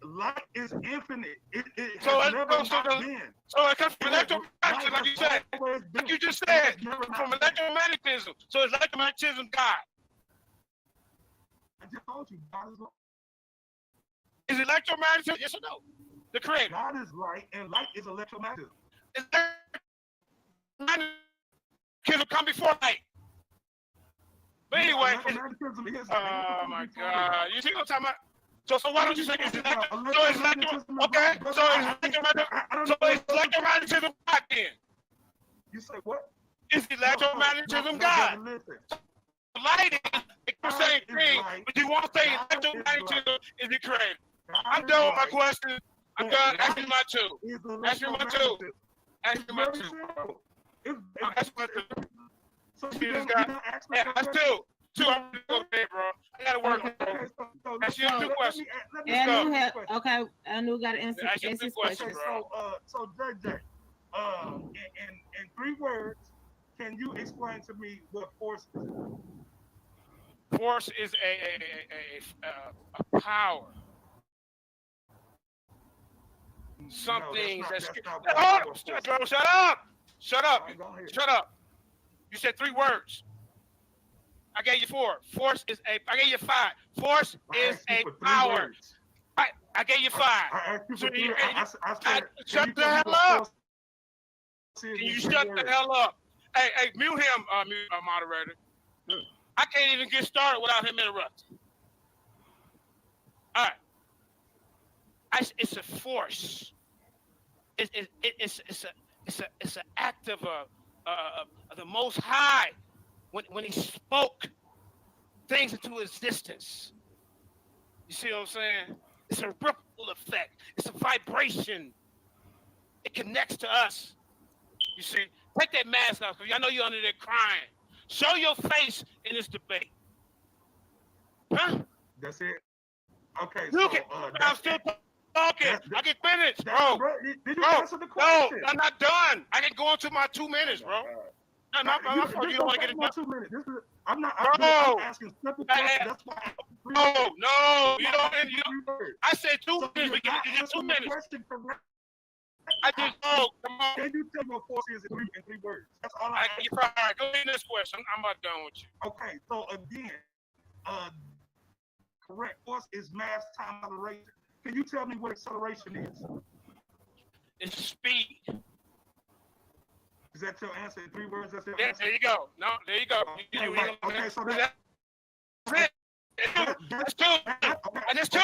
light is infinite. It So has it- never so not the- been. so it comes from electromagnetism, like you said. Always been. Like you just It has said, never from not electromagnetism. So is electromagnetism God? I just told you, God is light. Is electromagnetism? Yes or no? The creator. God is light, and light is electromagnetism. Is electromagnetism come before light? But anyway, Electromagnetism is. oh my God! You see what I'm talking about? So why don't you say it's electromagnetism? Okay, so it's electromagnetism God then? You say what? Is electromagnetism God? Listen. Light is the same thing, but you won't say electromagnetism is the creator. I'm done with my question. I'm done. Ask me my two. Ask me my two. Ask me my two. Ask me my two. So See this guy? Yeah, that's two. Two. I'm gonna go there, bro. I gotta work, bro. Ask you two questions. Okay, Anu got to answer Ask you two his questions, question. bro. So JJ, in 3 words, can you explain to me what force is? Force is a power. Something that's. Shut up! Shut up! Shut up! You said 3 words. I gave you 4. Force is a. I gave you 5. Force is a power. I gave you 5. I asked you for 3. Shut the hell up! Can you shut the hell up? Hey, mute him, moderator. I can't even get started without him interrupting. All right. It's a force. It's an act of the Most High when He spoke things into existence. You see what I'm saying? It's a ripple effect. It's a vibration. It connects to us. You see, take that mask off because I know you're under there crying. Show your face in this debate. Huh? That's it. Okay. You can, I'm still talking. I can finish, bro. Did you answer the question? No, I'm not done. I can go into my 2 minutes, bro. No, you don't want to get it 2 minutes. I'm not Bro. I'm asking simple questions. That's why. No, you don't. I said 2 minutes. We can get 2 minutes. I just come on. Can you tell me what force is in 3 words? That's all I get fired. Go in this question. I'm about done with you. Okay, so again, correct force is mass time acceleration. Can you tell me what acceleration is? It's speed. Is that your answer in 3 words? That's your Yeah, answer? there you go. No, there you go. Okay, so that's it. That's 2. And it's 2.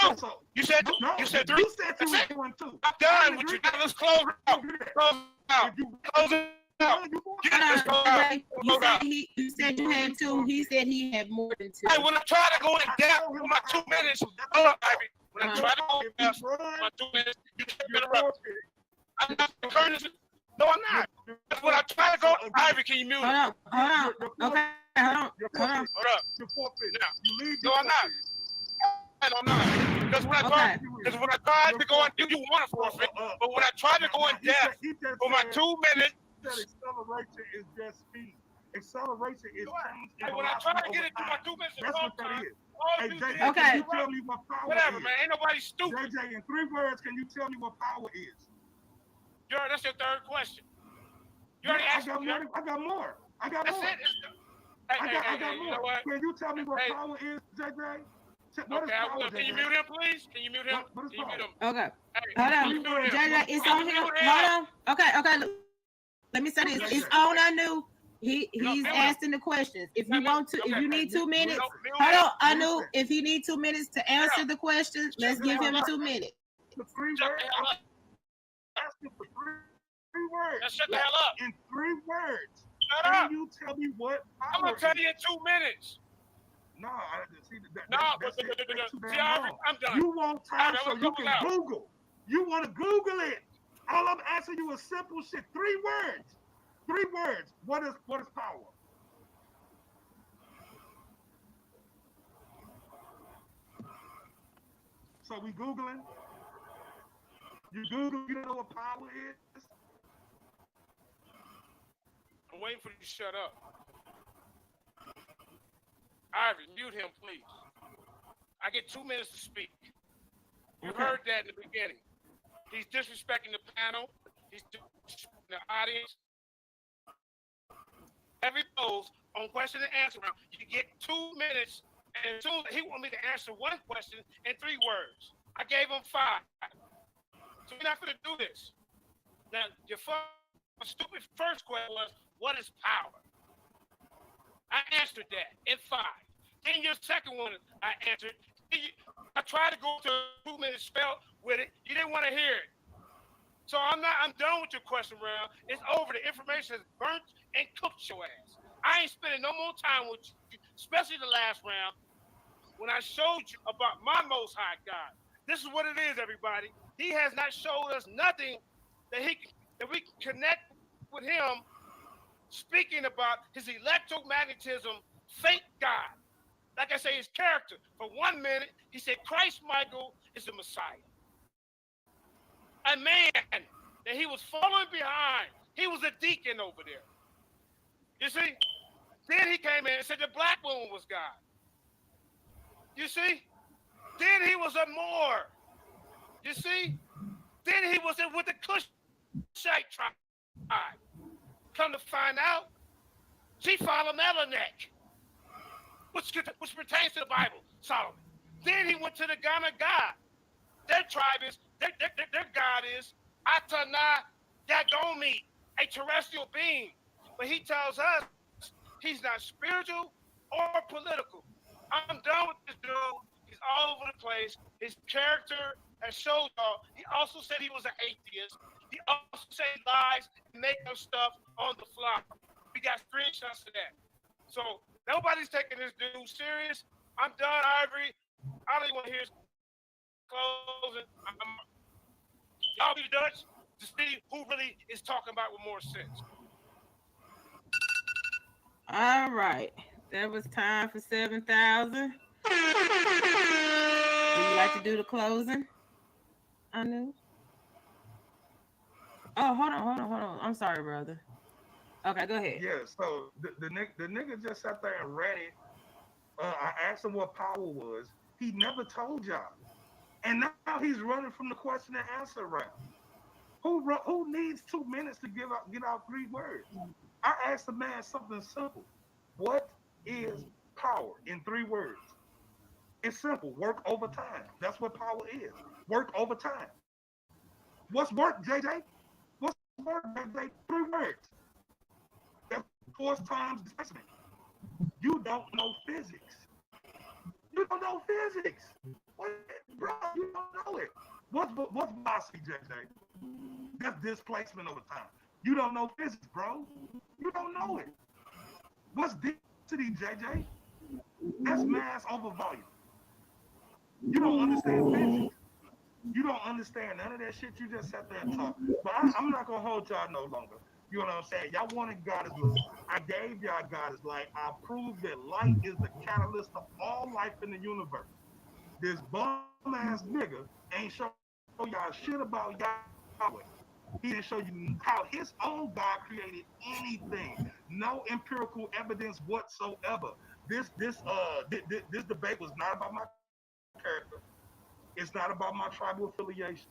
You said 3. You said 2 and 2. I'm done with you. Now let's close out. Close out. Close it out. Let's close out. You said you had 2. He said he had more than 2. Hey, when I try to go in depth with my 2 minutes, hold up, baby. When I try to go in depth with my 2 minutes, you can't interrupt. I'm not encouraging. No, I'm not. That's when I try to go. Ivy, can you mute? Hold on. Okay, hold on. Hold up. You're forfeit. Now. You leave. No, I'm not. And I'm not. Because when I tried to go in, you want to forfeit. But when I tried to go in depth for my 2 minutes, said acceleration is just speed. Acceleration is change in Hey, when I try velocity to get over it through my time. 2 minutes of That's talk what that time, is. all Hey, you JJ, did can Okay. you tell me what power whatever, is? man. Ain't nobody stupid. JJ, in 3 words, can you tell me what power is? That's your third question. You Yeah, already I asked got me. more. I got more. I got That's more. it. I got You more. know what? Can you tell me what Hey. power is, JJ? What is Okay, I power, will. Can you JJ? mute him, please? Can you mute him? What is Can you mute power? him? Okay. Hey, Hold can on. you mute him? JJ, it's Can on you him. mute him? Hold on. Okay. Look, let me say this. It's on Anu. He's mute him. asking the questions. If you want to, if you need 2 minutes, Mute hold him. on, Anu. If he need 2 minutes to answer the questions, let's give him 2 minutes. The 3 Shut words. the hell I'm up. asking for three words. Just shut the hell up. In 3 words. Shut Can up. you tell me what power I'm gonna tell is? you in 2 minutes. No, I see No, that's it. That's too see, damn long. I'm done. You want time I'm so gonna you close can out. Google. You want to Google it. All I'm asking you is simple shit. 3 words. 3 words. What is power? So we Googling. You Google, you don't know what power is? I'm waiting for you to shut up. Ivory, mute him, please. I get 2 minutes to speak. You heard that in the beginning. He's disrespecting the panel. He's disrespecting the audience. Every pose on question and answer round, you get 2 minutes, and soon he want me to answer one question in 3 words. I gave him 5. So we're not going to do this. Now, your stupid first question was, what is power? I answered that in 5. Then your second one, I answered. I tried to go to a 2-minute spell with it. You didn't want to hear it. So I'm done with your question round. It's over. The information is burnt and cooked your ass. I ain't spending no more time with you, especially the last round when I showed you about my Most High God. This is what it is, everybody. He has not showed us nothing that we can connect with him, speaking about his electromagnetism, fake God. Like I say, his character. For 1 minute, he said Christ Michael is the Messiah. A man that he was following behind. He was a deacon over there. You see? Then he came in and said the black woman was God. You see? Then he was a Moor. You see? Then he was with the Cushite tribe. Come to find out, she followed Melech, which pertains to the Bible, Solomon. Then he went to the Ghana God. Their tribe is, their God is Atana Yagomi, a terrestrial being. But he tells us he's not spiritual or political. I'm done with this dude. He's all over the place. His character has showed y'all. He also said he was an atheist. He also said he lies and make up stuff on the fly. We got screenshots of that. So nobody's taking this dude serious. I'm done, Ivory. I don't even want to hear his closing. Y'all be the judge to see who really is talking about with more sense. All right. That was time for 7,000. Would you like to do the closing? Anu? Oh, hold on. I'm sorry, brother. Okay, go ahead. Yeah, so the nigga just sat there and read it. I asked him what power was. He never told y'all. And now he's running from the question and answer round. Who needs 2 minutes to get out 3 words? I asked the man something simple. What is power in 3 words? It's simple. Work overtime. That's what power is. Work overtime. What's work, JJ? What's work, JJ? 3 words. That's force times displacement. You don't know physics. You don't know physics. What, bro, you don't know it. What's velocity, JJ? That's displacement over time. You don't know physics, bro. You don't know it. What's density, JJ? That's mass over volume. You don't understand physics. You don't understand none of that shit you just sat there and talk. But I'm not going to hold y'all no longer. You know what I'm saying? Y'all wanted God is light. I gave y'all God is light. I proved that light is the catalyst of all life in the universe. This bum ass nigga ain't show y'all shit about Yahweh. He didn't show you how his own God created anything. No empirical evidence whatsoever. This debate was not about my character. It's not about my tribal affiliation.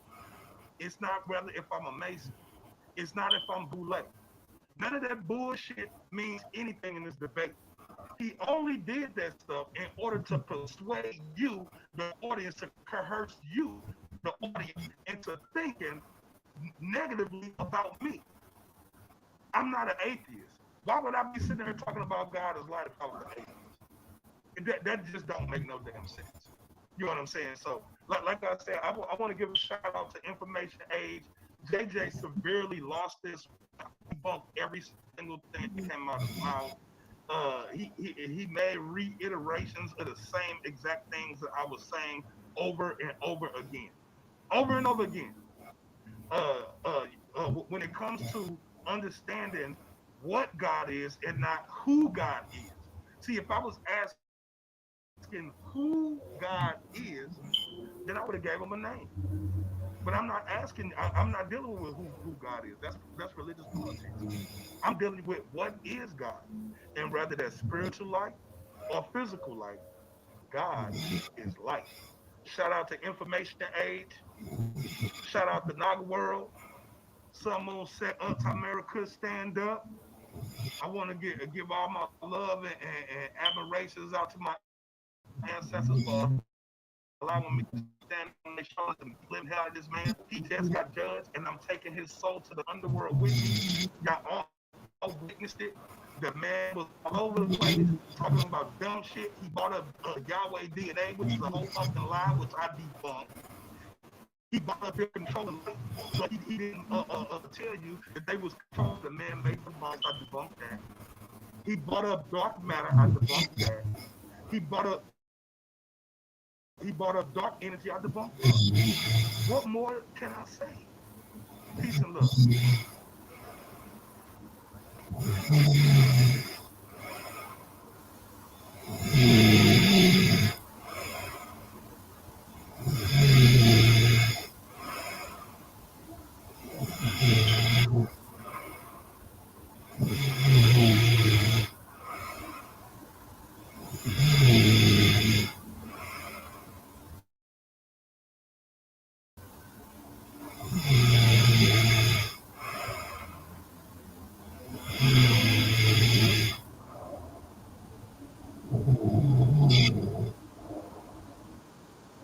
It's not whether if I'm a Mason. It's not if I'm Boule. None of that bullshit means anything in this debate. He only did that stuff in order to persuade you, the audience, to coerce you, the audience, into thinking negatively about me. I'm not an atheist. Why would I be sitting here talking about God as light if I was an atheist? That just don't make no damn sense. You know what I'm saying? So, like I said, I want to give a shout out to Information Age. JJ severely lost this. He bumped every single thing that came out of his mouth. He made reiterations of the same exact things that I was saying over and over again, over and over again. When it comes to understanding what God is and not who God is. See, if I was asking who God is, then I would have gave him a name. But I'm not asking. I'm not dealing with who God is. That's religious politics. I'm dealing with what is God, and rather that's spiritual light or physical light, God is light. Shout out to Information Age. Shout out to Naga World. Sun Moon set up to America stand up. I want to give all my love and admirations out to my ancestors for allowing me to stand on their shoulders and live hell out of this man. He just got judged, and I'm taking his soul to the underworld with me. Y'all all witnessed it. The man was all over the place talking about dumb shit. He brought up Yahweh DNA, which is a whole fucking lie, which I debunked. He brought up their controlling light, but he didn't tell you that they was controlling the man-made device. I debunked that. He brought up dark matter. I debunked that. He brought up dark energy. I debunked that. What more can I say? Peace and love.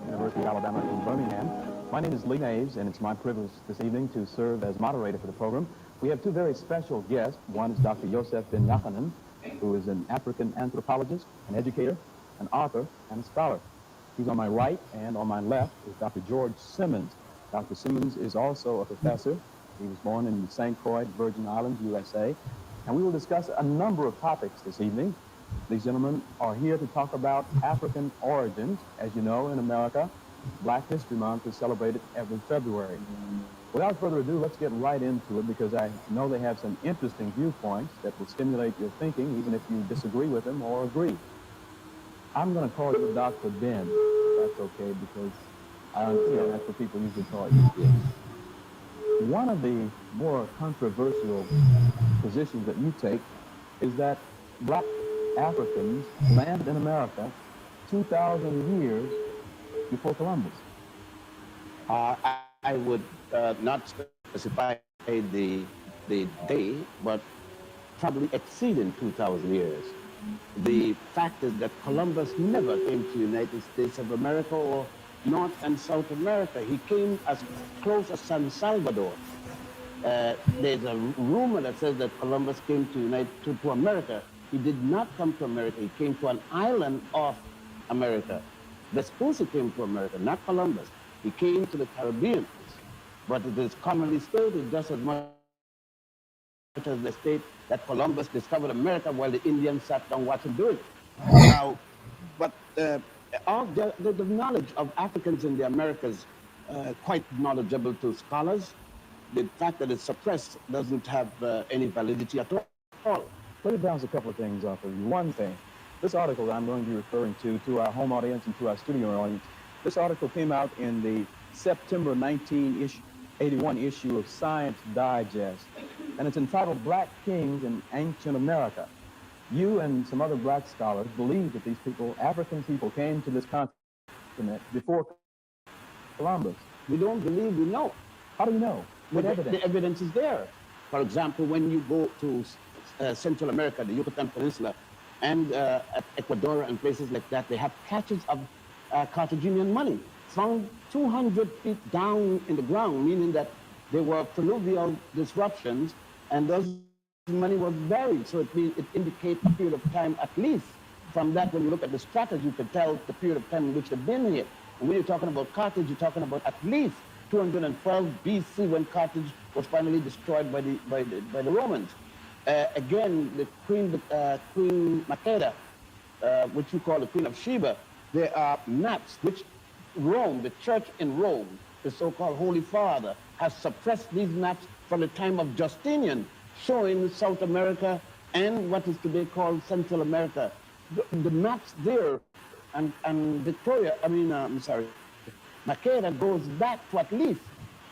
University of Alabama in Birmingham. My name is Lee Mays, and it's my privilege this evening to serve as moderator for the program. We have two very special guests. One is Dr. Yosef Ben Yochanan, who is an African anthropologist, an educator, an author, and a scholar. He's on my right, and on my left is Dr. George Simmons. Dr. Simmons is also a professor. He was born in St. Croix, Virgin Islands, USA. And we will discuss a number of topics this evening. These gentlemen are here to talk about African origins. As you know, in America, Black History Month is celebrated every February. Without further ado, let's get right into it, because I know they have some interesting viewpoints that will stimulate your thinking, even if you disagree with them or agree. I'm going to call you Dr. Ben. That's okay, because I understand that's what people usually call you. One of the more controversial positions that you take is that Black Africans landed in America 2,000 years before Columbus. I would not specify the day, but probably exceeding 2,000 years. The fact is that Columbus never came to the United States of America or North and South America. He came as close as San Salvador. There's a rumor that says that Columbus came to America. He did not come to America. He came to an island of America. Vespucci came to America, not Columbus. He came to the Caribbean. But it is commonly stated just as much as they state that Columbus discovered America while the Indians sat down watching do it. Now, but all the knowledge of Africans in the Americas quite knowledgeable to scholars. The fact that it's suppressed doesn't have any validity at all. Let me bounce a couple of things off of you. One thing, this article that I'm going to be referring to our home audience and to our studio audience, this article came out in the September 19 issue 81 issue of Science Digest, and it's entitled Black Kings in Ancient America. You and some other black scholars believe that these people, African people, came to this continent before Columbus. We don't believe, we know. How do you know? What evidence? The evidence is there. For example, when you go to Central America, the Yucatan Peninsula, and Ecuador and places like that, they have caches of Carthaginian money found 200 feet down in the ground, meaning that there were fluvial disruptions, and those money was buried. So it indicates a period of time at least. From that, when you look at the strategy, you can tell the period of time in which they've been here. And when you're talking about Carthage, you're talking about at least 212 BC, when Carthage was finally destroyed by the Romans. Again, the Queen Makeda, which you call the Queen of Sheba, there are maps which Rome, the church in Rome, the so-called Holy Father, has suppressed these maps from the time of Justinian, showing South America and what is today called Central America. The maps there, and Victoria, Makeda goes back to at least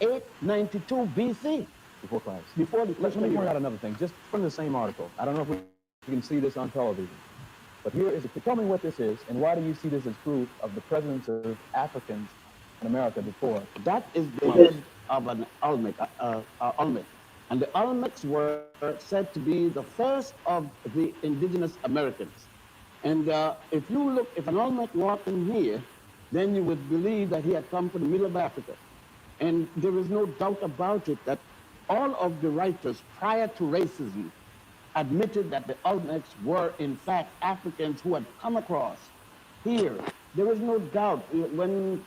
892 BC. Before Christ. Before the Let me point out another thing, just from the same article. I don't know if we can see this on television, but here is tell me what this is, and why do you see this as proof of the presence of Africans in America before? That is the head of an Olmec, and the Olmecs were said to be the first of the indigenous Americans. And if an Olmec walked in here, then you would believe that he had come from the middle of Africa. And there is no doubt about it that all of the writers prior to racism admitted that the Olmecs were in fact Africans who had come across here. There is no doubt when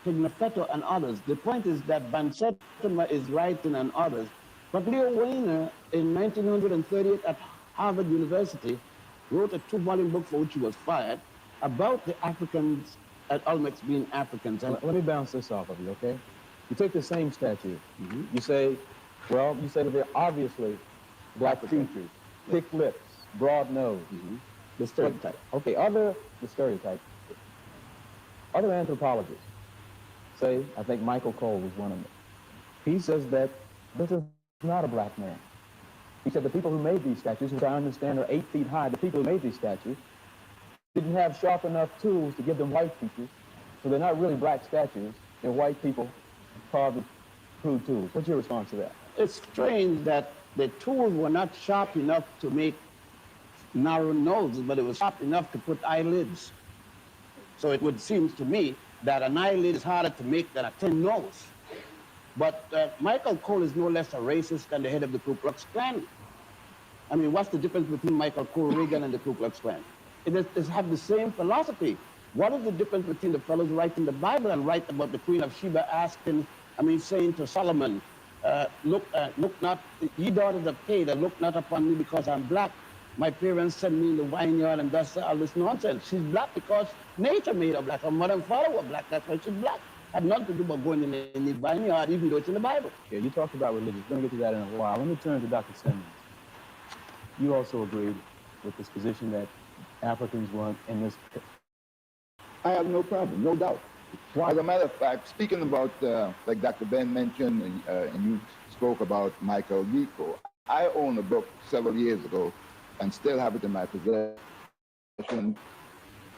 Pigmafetto and others, the point is that Van Sertima is writing and others, but Leo Weiner in 1938 at Harvard University wrote a 2-volume book for which he was fired about the Africans, Olmecs being Africans. Let me bounce this off of you, okay? You take the same statue. You say that they're obviously black features, thick lips, broad nose. The stereotype. Okay, the stereotype. Other anthropologists say, I think Michael Cole was one of them. He says that this is not a black man. He said the people who made these statues, which I understand are 8 feet high, the people who made these statues didn't have sharp enough tools to give them white features, so they're not really black statues. They're white people carved with crude tools. What's your response to that? It's strange that the tools were not sharp enough to make narrow noses, but it was sharp enough to put eyelids. So it would seem to me that an eyelid is harder to make than a thin nose. But Michael Cole is no less a racist than the head of the Ku Klux Klan. I mean, what's the difference between Michael Cole Reagan and the Ku Klux Klan? It have the same philosophy. What is the difference between the fellows writing the Bible and write about the Queen of Sheba saying to Solomon, look not, ye daughters of Canaan, look not upon me because I'm black. My parents sent me in the vineyard and that's all this nonsense. She's black because nature made her black. Her mother and father were black, that's why she's black. Had nothing to do about going in the vineyard, even though it's in the Bible. Yeah, you talked about religion. We're going to get to that in a while. Let me turn to Dr. Simmons. You also agreed with this position that Africans weren't in this. I have no problem, no doubt. As a matter of fact, speaking about, like Dr. Ben mentioned, and you spoke about Michael Nico, I owned a book several years ago and still have it in my possession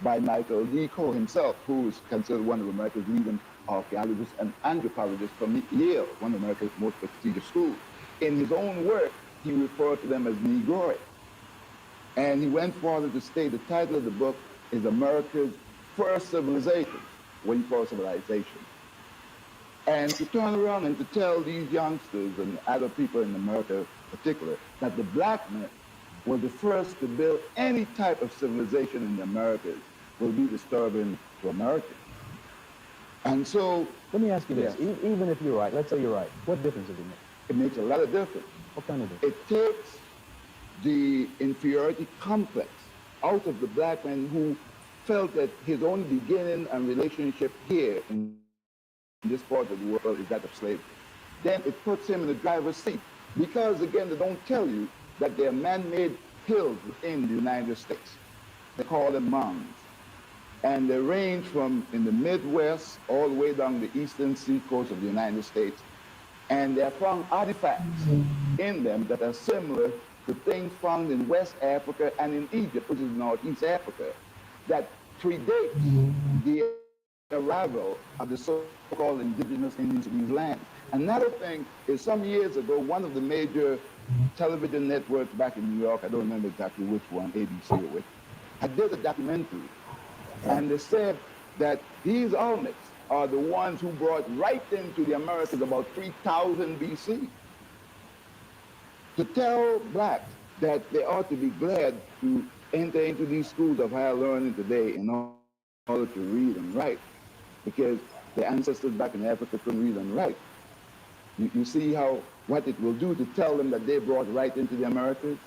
by Michael Nico himself, who is considered one of America's leading archaeologists and anthropologists from Yale, one of America's most prestigious schools. In his own work, he referred to them as Negroid. And he went further to state the title of the book is America's First Civilization, what he calls civilization. And to turn around and to tell these youngsters and other people in America in particular that the black man was the first to build any type of civilization in the Americas will be disturbing to Americans. And so, let me ask you this, even if you're right, let's say you're right, what difference does it make? It makes a lot of difference. What kind of difference? It takes the inferiority complex out of the black man who felt that his only beginning and relationship here in this part of the world is that of slavery. Then it puts him in the driver's seat because, again, they don't tell you that there are man-made hills within the United States. They call them mounds. And they range from in the Midwest all the way down the eastern seacoast of the United States And they have found artifacts in them that are similar to things found in West Africa and in Egypt, which is Northeast Africa, that predates the arrival of the so-called indigenous Indians to these lands. Another thing is, some years ago, one of the major television networks back in New York, I don't remember exactly which one, ABC or which, I did a documentary, and they said that these Olmecs are the ones who brought right into the Americas about 3000 BC. To tell blacks that they ought to be glad to enter into these schools of higher learning today in order to read and write, because their ancestors back in Africa couldn't read and write. You see what it will do to tell them that they brought right into the Americas?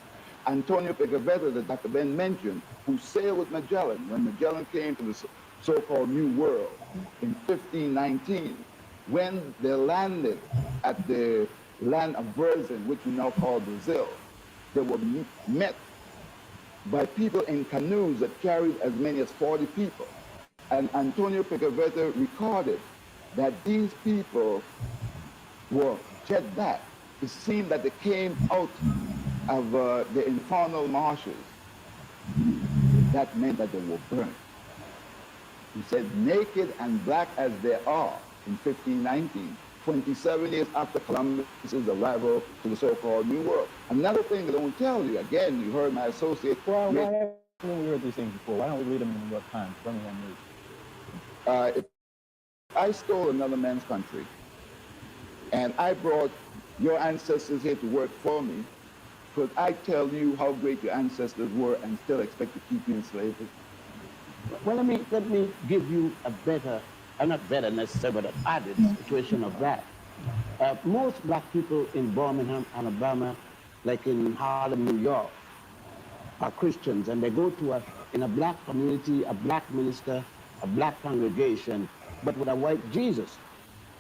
Antonio Pigafetta, that Dr. Ben mentioned, who sailed with Magellan when Magellan came to the so-called New World in 1519, when they landed at the land of Brazil, which we now call Brazil, they were met by people in canoes that carried as many as 40 people. And Antonio Pigafetta recorded that these people were jet black. It seemed that they came out of the infernal marshes. That meant that they were burnt. He said, naked and black as they are in 1519, 27 years after Columbus's arrival to the so-called New World. Another thing they don't tell you, again, you heard my associate. Well, why haven't we heard these things before? Why don't we read them in the New York Times? Birmingham News. If I stole another man's country, and I brought your ancestors here to work for me, could I tell you how great your ancestors were and still expect to keep you in slavery? Well, let me give you a better, not better necessarily, but an added situation of that. Most black people in Birmingham, Alabama, like in Harlem, New York, are Christians, and they go to in a black community, a black minister, a black congregation, but with a white Jesus,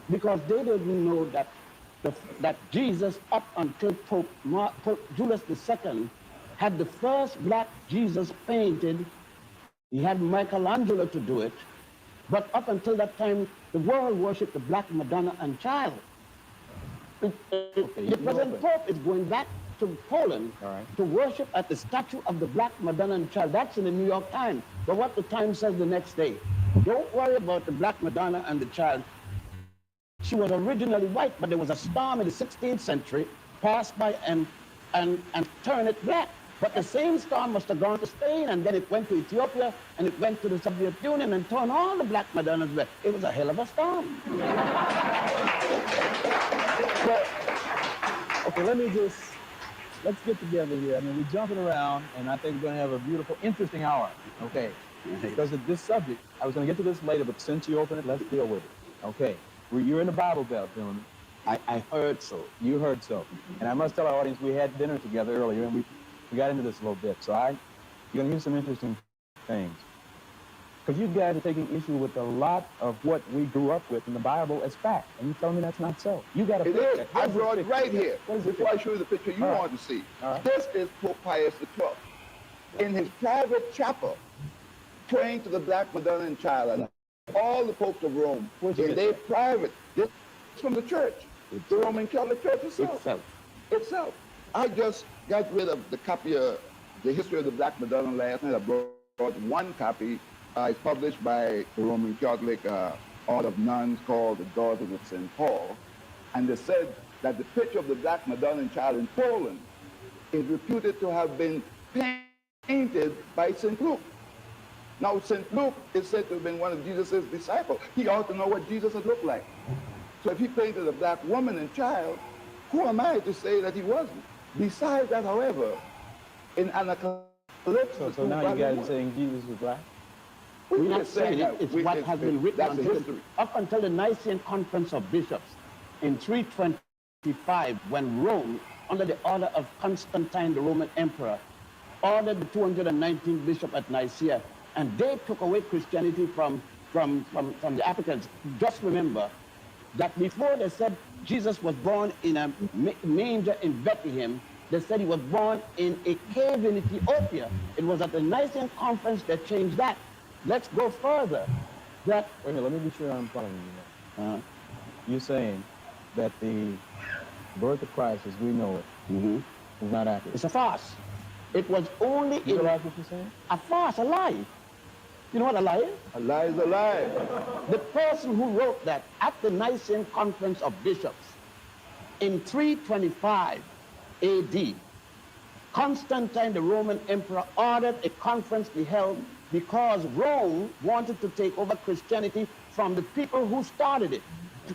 because they didn't know that that Jesus, up until Pope Julius II, had the first black Jesus painted. He had Michelangelo to do it, but up until that time, the world worshipped the Black Madonna and Child. The present Pope is going back to Poland to worship at the statue of the Black Madonna and Child. That's in the New York Times. But what the Times says the next day, don't worry about the Black Madonna and the Child. She was originally white, but there was a storm in the 16th century, passed by and turned it black. But the same storm must have gone to Spain, and then it went to Ethiopia, and it went to the Soviet Union and turned all the Black Madonnas black. It was a hell of a storm. Well, okay, let's get together here. I mean, we're jumping around, and I think we're going to have a beautiful, interesting hour, okay? Because of this subject, I was going to get to this later, but since you opened it, let's deal with it, okay? You're in the Bible Belt, gentlemen. I heard so. You heard so. And I must tell our audience, we had dinner together earlier, and we got into this a little bit. So you're going to hear some interesting things. Because you guys are taking issue with a lot of what we grew up with in the Bible as fact. And you tell me that's not so. You got to. It is. I brought it right here. Before I show you the picture you want to see. This is Pope Pius XII in his private chapel, praying to the Black Madonna and Child. And all the popes of Rome, in their private, this is from the church, the Roman Catholic Church itself. I just got rid of the copy of the history of the Black Madonna last night. I brought one copy. It's published by the Roman Catholic order of nuns called the Daughters of St. Paul. And they said that the picture of the Black Madonna and Child in Poland is reputed to have been painted by St. Luke. Now, St. Luke is said to have been one of Jesus' disciples. He ought to know what Jesus had looked like. So if he painted a black woman and child, who am I to say that he wasn't? Besides that, however, in Anukakerakt... So now you guys are saying Jesus was black? We're not saying it. It's what has been written on history. Up until the Nicene Conference of Bishops in 325, when Rome, under the order of Constantine, the Roman emperor, ordered the 219 bishops at Nicaea, and they took away Christianity from the Africans. Just remember that before they said Jesus was born in a manger in Bethlehem, they said he was born in a cave in Ethiopia. It was at the Nicene Conference that changed that. Let's go further. Wait a minute, let me be sure I'm following you now. You're saying that the birth of Christ as we know it is not accurate. It's a farce. It was only You realize what you're saying? a farce, a lie. You know what a lie is? A lie is a lie. The person who wrote that at the Nicene Conference of Bishops in 325 AD, Constantine, the Roman emperor, ordered a conference be held because Rome wanted to take over Christianity from the people who started it.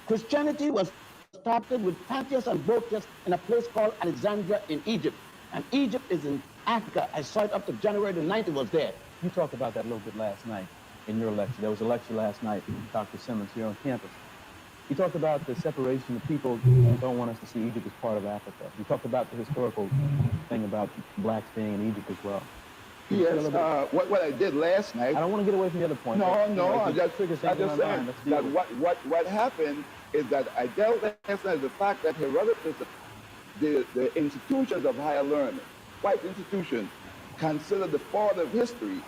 Christianity was started with Pantheus and Boetius in a place called Alexandria in Egypt. And Egypt is in Africa. I saw it up to January the 9th, it was there. You talked about that a little bit last night in your lecture. There was a lecture last night from Dr. Simmons here on campus. You talked about the separation of people who don't want us to see Egypt as part of Africa. You talked about the historical thing about blacks being in Egypt as well. Yes, what I did last night. I don't want to get away from the other point. No, I just trigger saying that what happened is that I dealt last night the fact that Herodotus, the institutions of higher learning, white institutions, considered the father of history.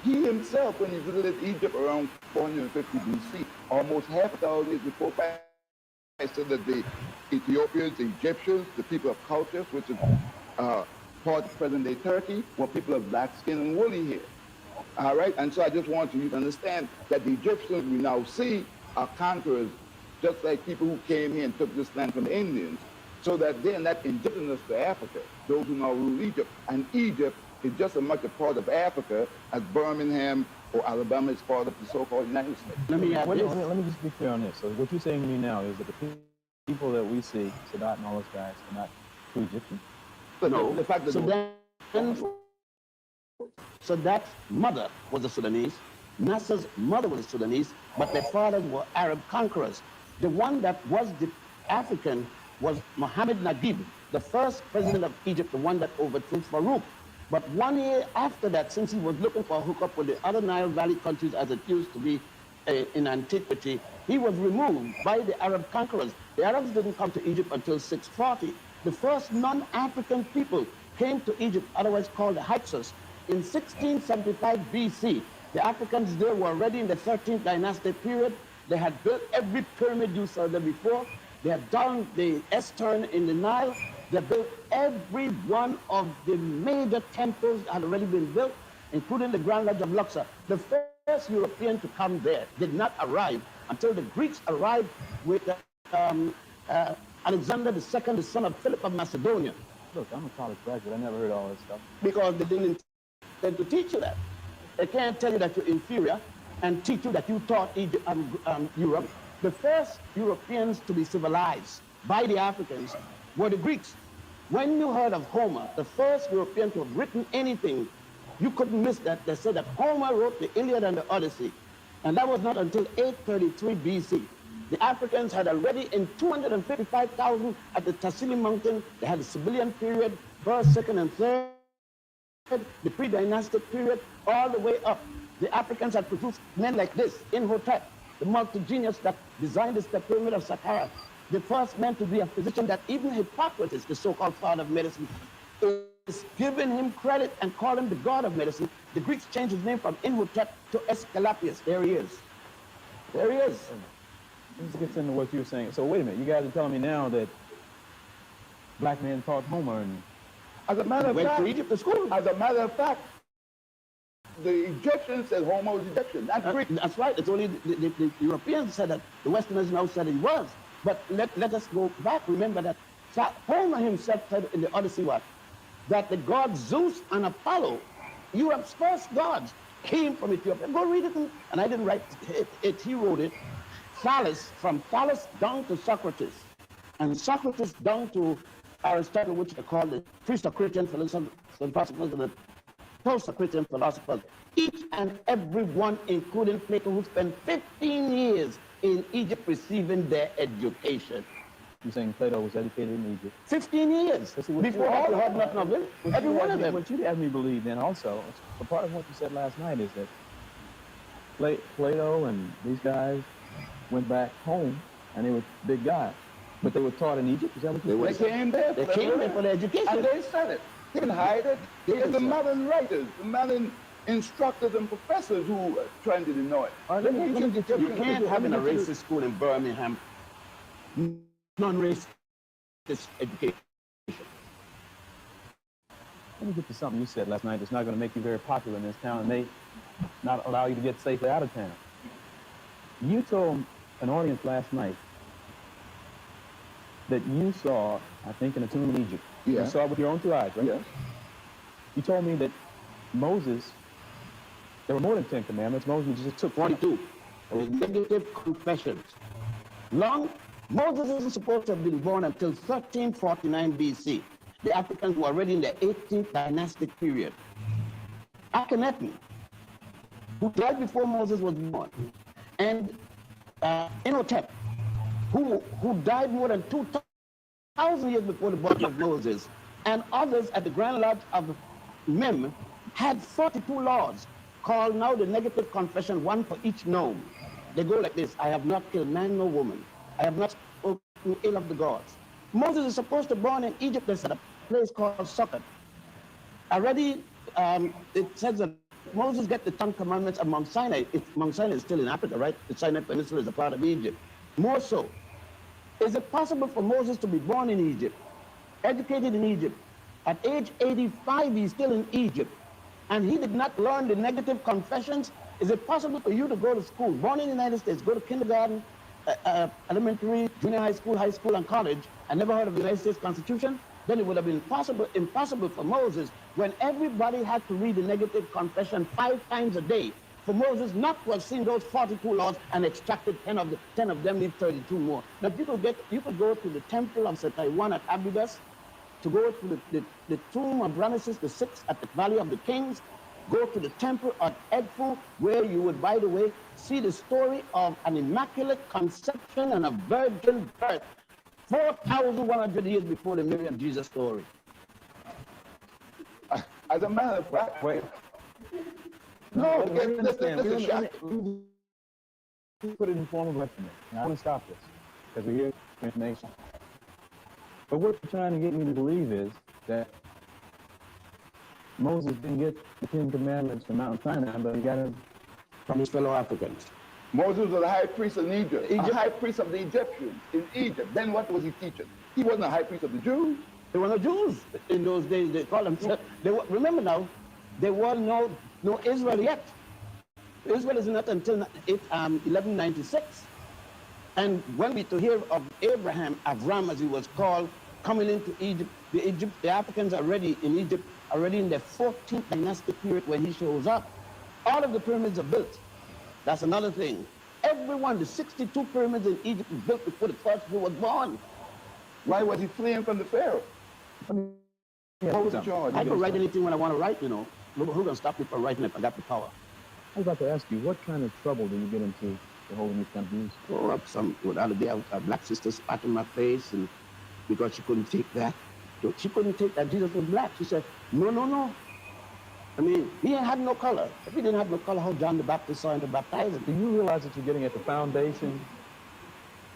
He himself, when he visited Egypt around 450 BC, almost half a thousand years before Christ, said that the Ethiopians, the Egyptians, the people of cultures, which is part of present-day Turkey, were people of black skin and woolly hair. All right, and so I just want you to understand that the Egyptians we now see are conquerors, just like people who came here and took this land from the Indians, so that they're not indigenous to Africa, those who now rule Egypt. And Egypt is just as much a part of Africa as Birmingham or Alabama is part of the so-called United States. Let me just be clear on this. So what you're saying to me now is that the people that we see, Sadat and all those guys, are not true Egyptians? No. The fact that Sadat's mother was a Sudanese, Nasser's mother was a Sudanese, but their fathers were Arab conquerors. The one that was the African was Mohammed Naguib, the first president of Egypt, the one that overthrew Farouk. But 1 year after that, since he was looking for a hookup with the other Nile Valley countries as it used to be in antiquity, he was removed by the Arab conquerors. The Arabs didn't come to Egypt until 640. The first non-African people came to Egypt, otherwise called the Hyksos, in 1675 BC. The Africans there were already in the 13th dynastic period. They had built every pyramid you saw there before. They had done the S-turn in the Nile. They built every one of the major temples that had already been built, including the Grand Lodge of Luxor. The first European to come there did not arrive until the Greeks arrived with Alexander II, the son of Philip of Macedonia. Look, I'm a college graduate. I never heard all this stuff. Because they didn't intend to teach you that. They can't tell you that you're inferior and teach you that you taught Egypt, Europe. The first Europeans to be civilized by the Africans were the Greeks. When you heard of Homer, the first European to have written anything, you couldn't miss that. They said that Homer wrote the Iliad and the Odyssey, and that was not until 833 BC. The Africans had already in 255,000 at the Tassili Mountain. They had the Sibyllian period, first, second, and third, the pre-dynastic period, all the way up. The Africans had produced men like this, Imhotep, the multi-genius that designed the pyramid of Saqqara, the first man to be a physician that even Hippocrates, the so-called father of medicine, is giving him credit and calling him the god of medicine. The Greeks changed his name from Imhotep to Aesculapius. There he is. There he is. Let's get into what you were saying. So wait a minute, you guys are telling me now that black men taught Homer and as a matter of went fact, to Egypt to school. As a matter of fact, the Egyptians said Homer was Egyptian, not Greek. That's right. It's only the Europeans said that. The Westerners now said he was. But let us go back. Remember that Homer himself said in the Odyssey what? That the gods Zeus and Apollo, Europe's first gods, came from Ethiopia. Go read it. And I didn't write it. He wrote it. Thales, from Thales down to Socrates, and Socrates down to Aristotle, which they call the pre-Socratic philosophers and the post-Socratic philosophers. Each and every one, including Plato, who spent 15 years in Egypt receiving their education. You're saying Plato was educated in Egypt? 15 years. Before all heard nothing of it. Every one of them. What you had me believe then also, a part of what you said last night is that Plato and these guys went back home and they were big guys. But they were taught in Egypt? Is that what you said? They came there. They came there for their education. And they said it. They didn't hide it. It's the modern writers, the modern instructors and professors who are trying to deny it. You can't have in a racist school in Birmingham non-racist education. Let me get to something you said last night that's not going to make you very popular in this town and may not allow you to get safely out of town. You told an audience last night that you saw, I think, in a tomb in Egypt. Yeah. You saw it with your own 2 eyes, right? Yes. You told me that Moses, there were more than 10 commandments. Moses just took 42. Negative confessions. Moses isn't supposed to have been born until 1349 BC. The Africans were already in the 18th dynastic period. Akhenaten, who died before Moses was born, and Imhotep, who died more than 2,000 years before the birth of Moses, and others at the Grand Lodge of Mem had 42 laws called now the negative confession, one for each nome. They go like this: I have not killed man nor woman. I have not spoken ill of the gods. Moses is supposed to be born in Egypt. There's a place called Sukkot. Already, it says that Moses get the 10 Commandments at Mount Sinai. Mount Sinai is still in Africa, right? The Sinai Peninsula is a part of Egypt. More so, is it possible for Moses to be born in Egypt, educated in Egypt? At age 85, he's still in Egypt, and he did not learn the negative confessions. Is it possible for you to go to school, born in the United States, go to kindergarten, elementary, junior high school, and college, and never heard of the United States Constitution? Then it would have been impossible for Moses, when everybody had to read the negative confession 5 times a day, for Moses not to have seen those 42 laws and extracted 10 of them, leave 32 more. Now you could go to the temple of Setaiwan at Abydos, to go to the tomb of Ramesses VI at the Valley of the Kings, go to the temple at Edfu, where you would, by the way, see the story of an immaculate conception and a virgin birth 4,100 years before the Mary and Jesus story. As a matter of fact, Wait. no, Let me understand. this is Let shocking. me put it in form of estimate. Now, I want to stop this because we're here for information. But what you're trying to get me to believe is that Moses didn't get the 10 Commandments from Mount Sinai, but he got them From his fellow Africans. Moses was the high priest in Egypt, a high priest of the Egyptians in Egypt. Then what was he teaching? He wasn't a high priest of the Jews. They were no Jews in those days. They called themselves. Remember now, there was no Israel yet. Israel is not until 1196. And when we to hear of Abraham, Avram as he was called, coming into Egypt, the Africans are already in Egypt, already in the 14th dynastic period when he shows up. All of the pyramids are built. That's another thing. Every one, the 62 pyramids in Egypt was built before the first Jew was born. Why was he fleeing from the Pharaoh? What was the charge? I can write anything when I want to write, you know. Who's going to stop me from writing if I got the power? I was about to ask you, what kind of trouble do you get into for holding these kind of views? The other day, a black sister spat in my face, and because she couldn't take that. She couldn't take that Jesus was black. She said, no. I mean, he had no color. If he didn't have no color, how John the Baptist saw him to baptize him? Do you realize that you're getting at the foundation,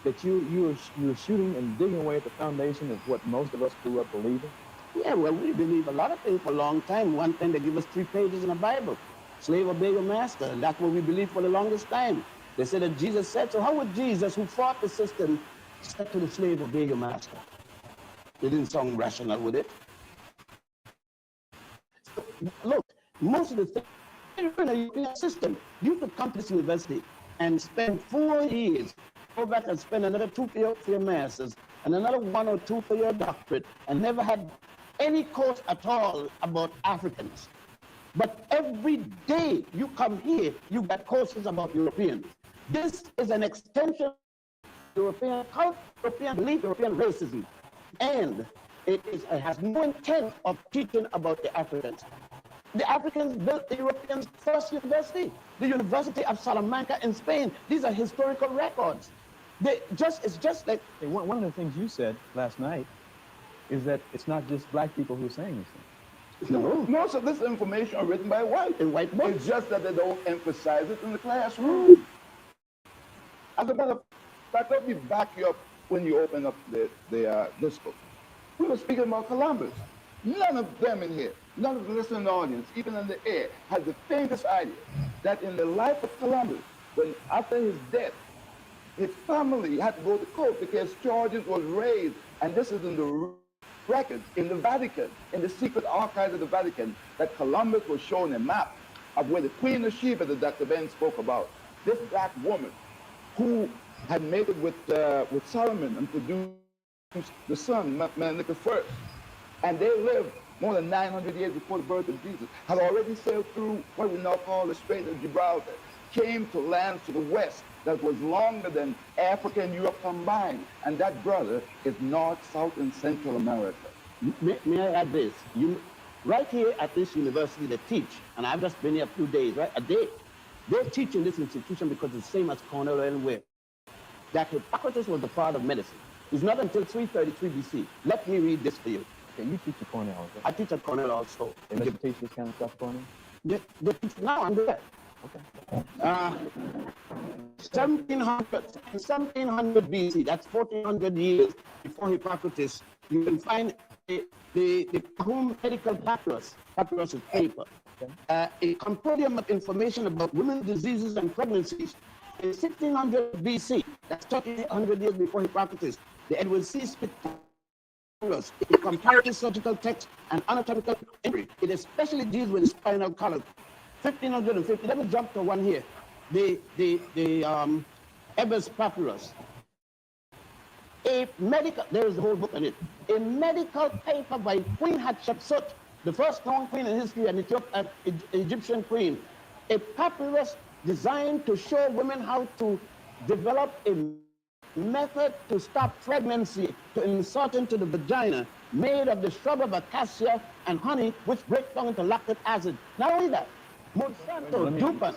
that you're shooting and digging away at the foundation of what most of us grew up believing? Yeah, well, we believe a lot of things for a long time. One thing, they give us 3 pages in the Bible. Slave, obey your master. And that's what we believed for the longest time. They said that Jesus said, so how would Jesus, who fought the system, say to the slave, obey your master? They didn't sound rational with it. Look, most of the things in the European system, you could come to this university and spend 4 years, go back and spend another 2 for your master's, and another 1 or 2 for your doctorate, and never had any course at all about Africans. But every day you come here, you get courses about Europeans. This is an extension of European culture, European belief, European racism. And it has no intent of teaching about the Africans. The Africans built the Europeans' first university, the University of Salamanca in Spain. These are historical records. It's just like... One of the things you said last night is that it's not just black people who are saying these things. No. Most of this information are written by white. In white books. It's just that they don't emphasize it in the classroom. As a matter of fact, let me back you up when you open up this book. We were speaking about Columbus. None of them in here, none of the listening audience, even in the air, had the faintest idea that in the life of Columbus, when after his death, his family had to go to court because charges was raised, and this is in the records in the Vatican, in the secret archives of the Vatican, that Columbus was shown a map of where the Queen of Sheba that Dr. Ben spoke about, this black woman who had made it with Solomon and produced the son, Menelik I, and they lived more than 900 years before the birth of Jesus, had already sailed through what we now call the Strait of Gibraltar, came to lands to the west that was longer than Africa and Europe combined. And that, brother, is North, South, and Central America. May I add this? Right here at this university, they teach, and I've just been here a few days, right? A day. They teach in this institution because it's the same as Cornell or elsewhere, that Hippocrates was the father of medicine. It's not until 333 BC. Let me read this for you. Okay, you teach at Cornell, okay? I teach at Cornell also. They let you teach this kind of stuff at Cornell? They teach now, I'm there. Okay. 1700 BC, that's 1400 years before Hippocrates, you can find the home medical papyrus is paper, a compendium of information about women's diseases and pregnancies in 1600 BC, that's 1300 years before Hippocrates, the Edward C. Smith papyrus, a comparative surgical text and anatomical entry. It especially deals with the spinal column. 1550. Let me jump to one here. The Ebers Papyrus. There is the whole book on it. A medical paper by Queen Hatshepsut, the first known queen in history, an Egyptian queen. A papyrus designed to show women how to develop a method to stop pregnancy, to insert into the vagina, made of the shrub of acacia and honey, which breaks down into lactic acid. Not only that, Monsanto,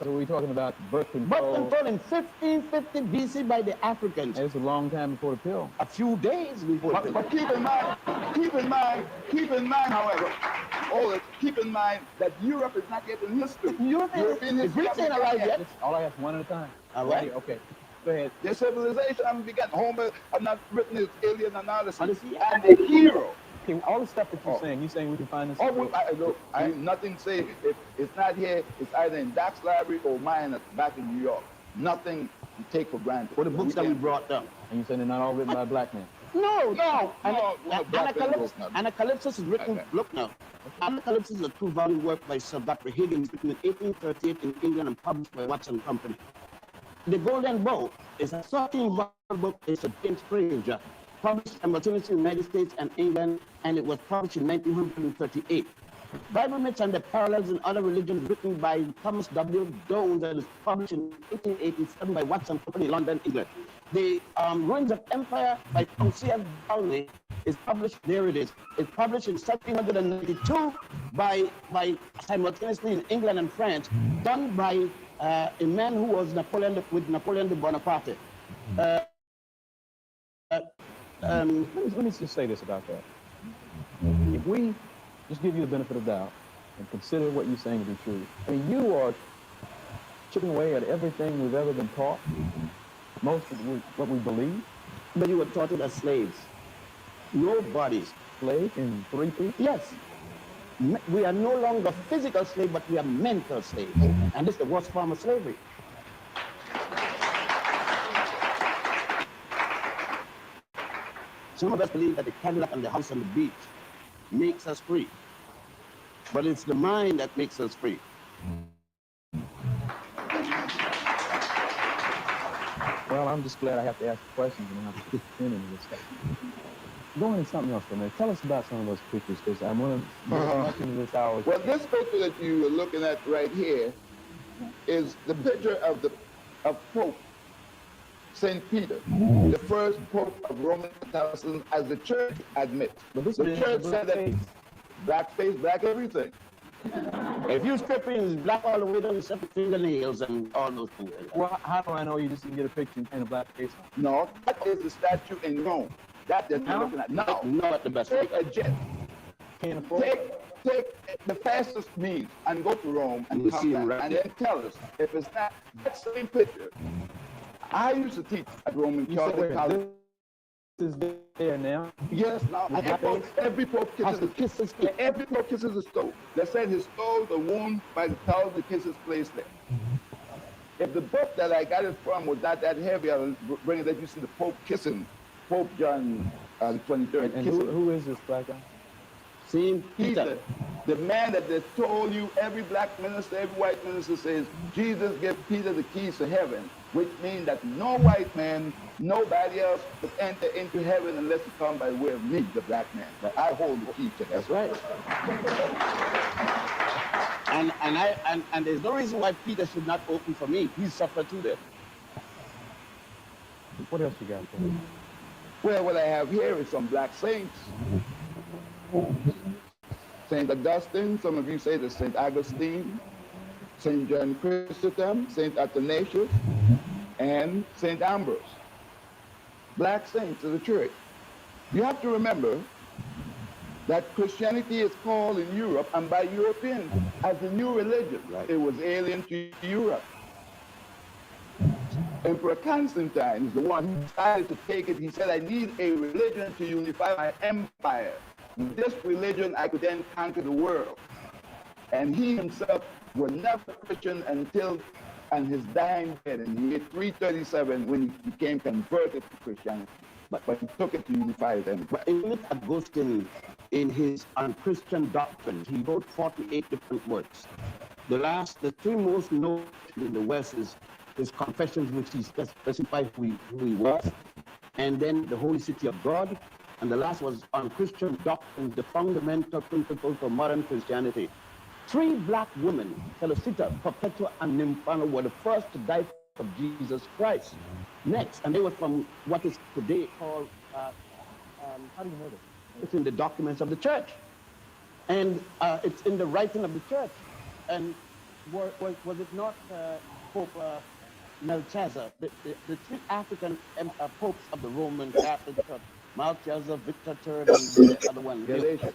so we're talking about birth control. Birth control in 1550 BC by the Africans. It's a long time before the pill. A few days before the pill. But keep in mind, however, keep in mind that Europe is not yet in history. European history ain't arrived yet. All I ask one at a time. All right. Okay. Go ahead. Their civilization, I'm began. Homer, I'm not written his alien analysis. And the hero. Okay, all the stuff that you're saying we can find this. I nothing say if it's not here, it's either in Doc's library or mine back in New York. Nothing to take for granted. Or the books that we brought down. And you saying they're not all written by black men? No. Anacalypsis is written, look now. Anacalypsis is a two-volume work by Sir Dr. Higgins, written in 1838 in England and published by Watson Company. The Golden Bow is a 13-volume book. It's a James Fraser, published simultaneously in the United States and England, and it was published in 1938. Bible Myths and the Parallels in Other Religions, written by Thomas W. Jones, and was published in 1887 by Watson Company, London, England. The Ruins of Empire by C.F. Downey is published, there it is. It's published in 1792 by simultaneously in England and France, done by a man who was with Napoleon Bonaparte. Let me just say this about that. If we just give you the benefit of doubt and consider what you're saying to be true, I mean, you are chipping away at everything we've ever been taught, most of what we believe. But you were taught it as slaves. Nobody's slave in 3 feet? Yes. We are no longer physical slaves, but we are mental slaves. And this is the worst form of slavery. Some of us believe that the Cadillac and the house on the beach makes us free. But it's the mind that makes us free. Well, I'm just glad I have to ask questions and I have to put in into this stuff. Go into something else for a minute. Tell us about some of those pictures, because I want to get much into this hour. Well, this picture that you are looking at right here is the picture of Pope St. Peter, the first Pope of Roman Catholicism, as the church admits. But this the church said that black face, black everything. If you strip in, it's black all the way down to fingernails and all those things. Well, how do I know you just didn't get a picture and paint a black face on? No, that is the statue in Rome. That you're looking at. No, not the best. Take a jet. Can't afford Take the fastest means and go to Rome and come back, right, and then tell us if it's not that same picture. I used to teach at Roman Catholic College. This is there now? Yes, now every pope kisses every pope kisses a stove. They said his stoves are worn by the thousands of kisses placed there. If the book that I got it from was not that heavy, I'll bring it that you see the Pope kissing, Pope John the 23rd. And who is this black guy? Saint Peter. The man that they told you, every black minister, every white minister says, Jesus gave Peter the keys to heaven, which means that no white man, nobody else could enter into heaven unless it come by way of me, the black man. But I hold the key to that. That's right. And there's no reason why Peter should not open for me. He suffered too there. What else you got there? Well, what I have here is some black saints. St. Augustine, some of you say the St. Augustine, St. John Chrysostom, St. Athanasius, and St. Ambrose. Black saints of the church. You have to remember that Christianity is called in Europe and by Europeans as a new religion. Right. It was alien to Europe. Emperor Constantine is the one who decided to take it. He said, I need a religion to unify my empire. With this religion, I could then conquer the world. And he himself was never Christian until on his dying bed in the year 337 when he became converted to Christianity. But he took it to unify his empire. But in Augustine, in his unchristian doctrines, he wrote 48 different works. The three most known in the West is his Confessions, which he specifies who he was, and then the Holy City of God, and the last was on Christian doctrines, the fundamental principles of modern Christianity. Three black women, Felicita, Perpetua, and Nymphana, were the first to die for Jesus Christ. Next, and they were from what is today called, how do you know this? It's in the documents of the church. And it's in the writing of the church. And was it not Pope Melchizedek, the three African popes of the Roman Catholic Church, Melchizedek, Victor III, and the other one, Galatius.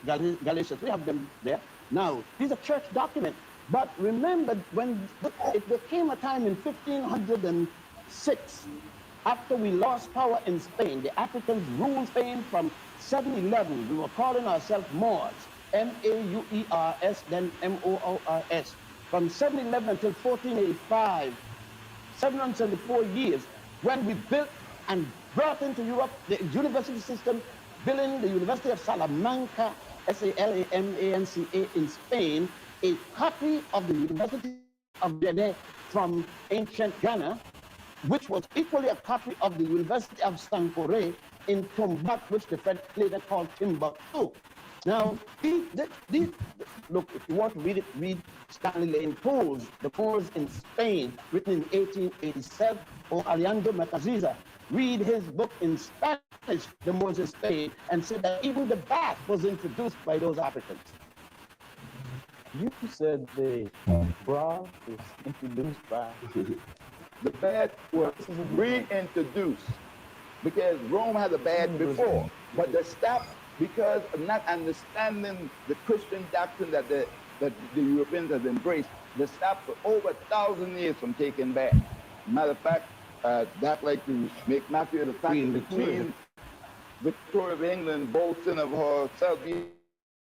Galatius, we have them there. Now, these are church documents. But remember, when there came a time in 1506, after we lost power in Spain, the Africans ruled Spain from 711. We were calling ourselves Moors, M-A-U-E-R-S, then M-O-O-R-S. From 711 until 1485, 774 years, when we built and brought into Europe the university system, building the University of Salamanca, S-A-L-A-M-A-N-C-A in Spain, a copy of the University of Benin from ancient Ghana, which was equally a copy of the University of Sankore in Tombouctou, which the French later called Timbuktu. Now, look, if you want to read it, read Stanley Lane Poe's The Moors in Spain, written in 1887, or Alejandro Macaziza. Read his book in Spanish, The Moors in Spain, and say that even the bath was introduced by those Africans. You said the bra was introduced by... The bad was reintroduced because Rome had a bad before, but they stopped because of not understanding the Christian doctrine that the Europeans have embraced. They stopped for over 1,000 years from taking back. Matter of fact, that like to make Matthew the Queen Victoria of England boasting of herself being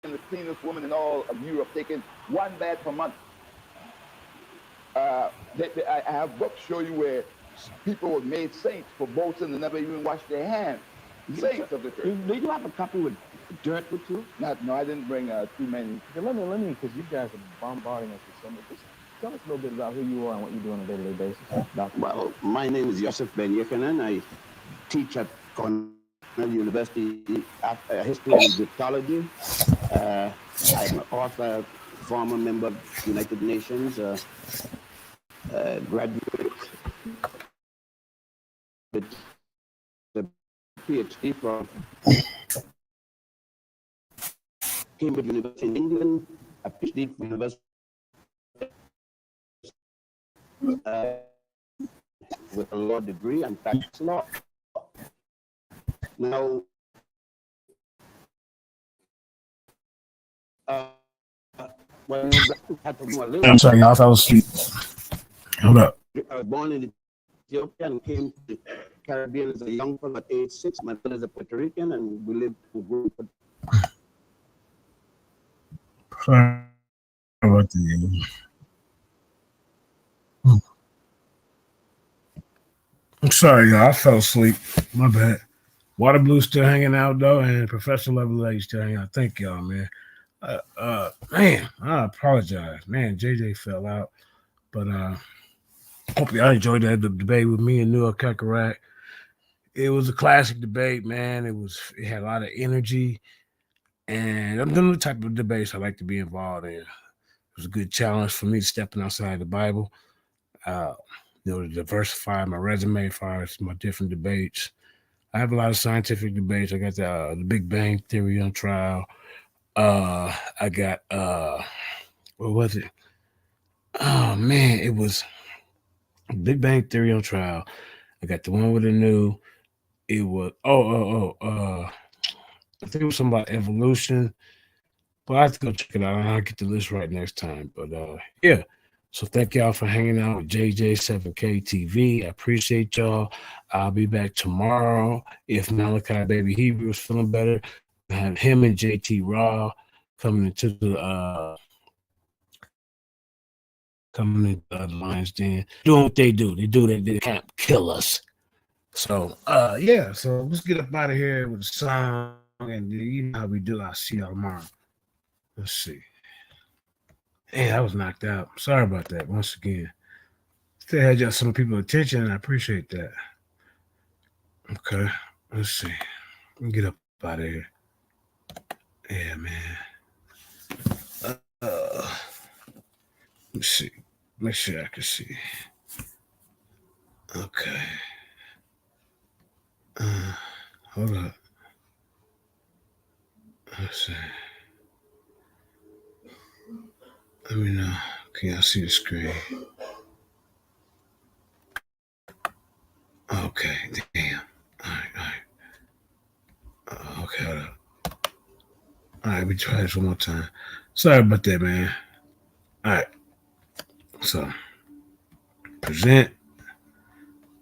the cleanest woman in all of Europe, taking one bath per month. I have books show you where people were made saints for boasting and never even washed their hands. Saints of the church. Do you have a copy with dirt with you? No, I didn't bring too many. Okay, let me, because you guys are bombarding us with so much. Just tell us a little bit about who you are and what you do on a day-to-day basis. Dr. Well, my name is Joseph Ben Yekanen. I teach at Cornell University History and Egyptology. I'm an author, former member of the United Nations, graduate with the PhD from Cambridge University in England, a PhD from University with a law degree and practice law. Now, when had to do a little. I'm sorry, y'all. I fell asleep. Hold up. I was born in Ethiopia and came to the Caribbean as a young fellow at age 6. My father is a Puerto Rican, and we lived in a group. Sorry about the. sorry, y'all. I fell asleep. My bad. Water Blue still hanging out though, and Professor Level still hanging out. Thank y'all, man. Man, I apologize, man. JJ fell out, but hope y'all enjoyed that debate with me and Anukakerakt. It was a classic debate, man. It had a lot of energy, and I'm doing the type of debates I like to be involved in. It was a good challenge for me stepping outside the Bible. To diversify my resume as far as my different debates. I have a lot of scientific debates. I got the Big Bang Theory on trial. I got what was it? Oh man, it was Big Bang Theory on trial. I got the one with the new. It was I think it was something about evolution. But I have to go check it out. I'll get the list right next time. But yeah. So thank y'all for hanging out with JJ7K TV. I appreciate y'all. I'll be back tomorrow. If Malachi Baby Hebrew is feeling better, I have him and JT Raw coming into the Lions Den, doing what they do. They can't kill us. So yeah. So let's get up out of here with a song, and you know how we do. I'll see y'all tomorrow. Let's see. Hey, I was knocked out. Sorry about that once again. Still had y'all some people's attention, and I appreciate that. Okay, let's see. Let me get up out of here. Yeah, man. Let's see. Make sure I can see. Okay. Hold up. Let's see. Let me know. Can y'all see the screen? Okay, damn. All right. Okay, hold up. All right, we try this one more time. Sorry about that, man. All right. So, present.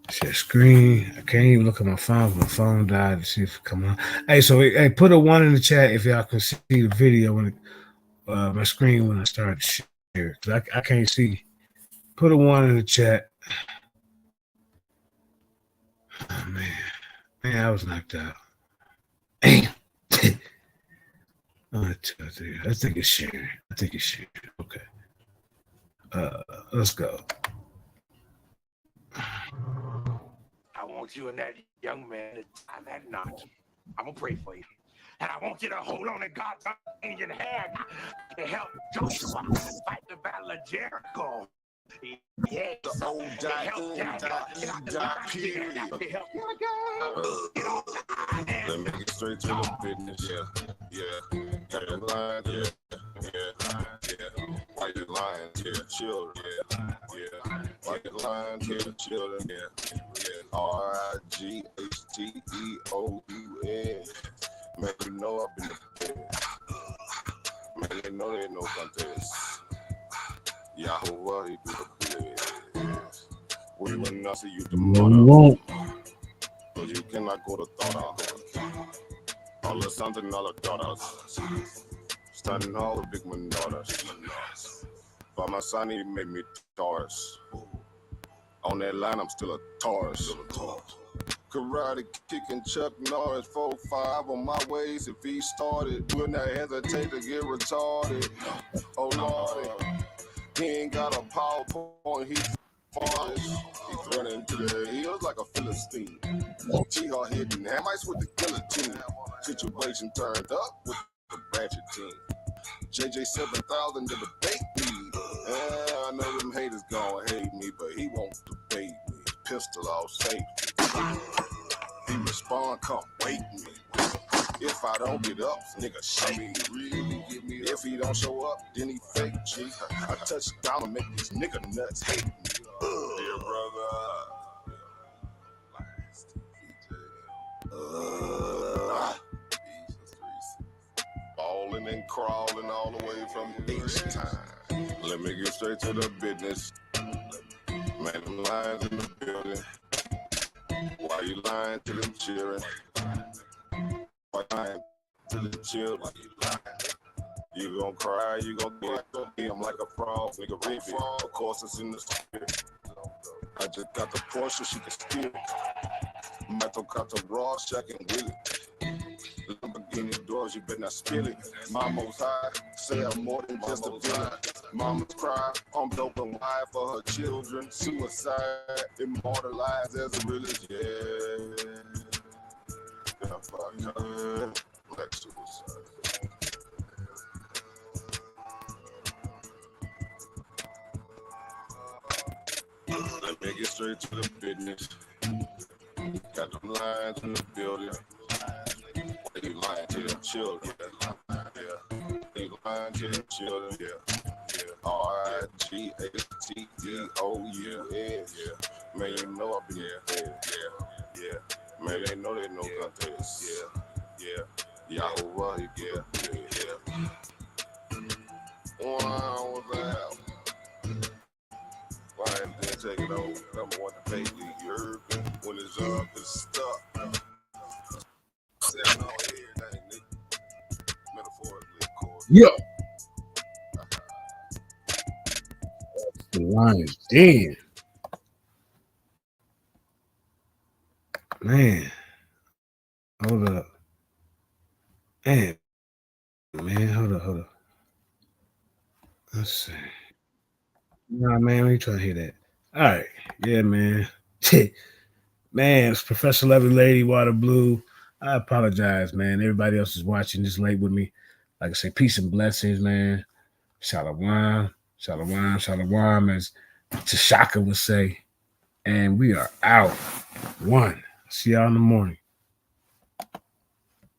Share screen. I can't even look at my phone. My phone died to see if it come on. Hey, so hey, put a 1 in the chat if y'all can see the video when my screen when I start to share. Cause I can't see. Put a 1 in the chat. Oh man, I was knocked out. Damn. 1, 2, 3. I think it's sharing. Okay. Let's go. I want you and that young man to tie that knot. I'm gonna pray for you. And I want you to hold on to God's Indian hand to help Joshua fight the battle of Jericho. Yes. The old Let me get straight to the business. Yeah. Got line, yeah. Why you lying to your children? Yeah. Why you lying to your children? Yeah. RIGHTEOUN. Man, you know I've been the best. Man, you know there ain't no contest. Yahweh, he do the best. We will not see you tomorrow. Cause you cannot go to thought. All the sons and all the daughters. Standing all the big man daughters. By my son, he made me Taurus. On that line, I'm still a Taurus. Karate kicking Chuck Norris, 4-5 on my ways. If he started, would not hesitate to get retarded. Oh Lord, he ain't got a PowerPoint, he farted. He's running to the hills like a Philistine. T-Hawk hitting Hamites with the guillotine. Situation turned up with the Ratchet team. JJ7000 to debate me. I know them haters gon' hate me, but he won't debate me. Pistol off safety. He respond, come wake me. If I don't get up, nigga shake me. Really give me. If he don't show up, then he fake G. I touch down and make these nigga nuts hate me. Dear brother. Balling and crawling all the way from H-Time. Let me get straight to the business. Man, them lines in the building. Why you lying to them children? Why you lying to the children? You gon' cry, you gon' get I'm like a frog, nigga, reef. Of course it's in the spirit. I just got the Porsche, she can steer it. Michael got the raw, shack and will it. Lamborghini doors, you better not spill it. Mama's high, say I'm more than just a villain. Mama's cry, I'm dope and wide for her children. Suicide, immortalized as a village, yeah. Black suicide. Let me get straight to the business. Got them lines in the building. They lying to them children. Yeah. They lying to them children. Yeah. RIGATEOUS. Yeah. Man, you know I be there. Yeah. Man, they know they know contest. Yeah. Yahoo, yeah. Wow, what's that? Why ain't they taking over? Number one, the baby, you heard me? When it's up, it's stuck. Metaphorically, of course. Yeah. The Lions Den. Man. Hold up. Man, hold up. Let's see. Nah, man, we trying to hear that. All right. Yeah, man. Man, it's Professor Lovely Lady, Water Blue. I apologize, man. Everybody else is watching this late with me. Like I say, peace and blessings, man. Shalom, as Tashaka would say. And we are out. One. See y'all in the morning.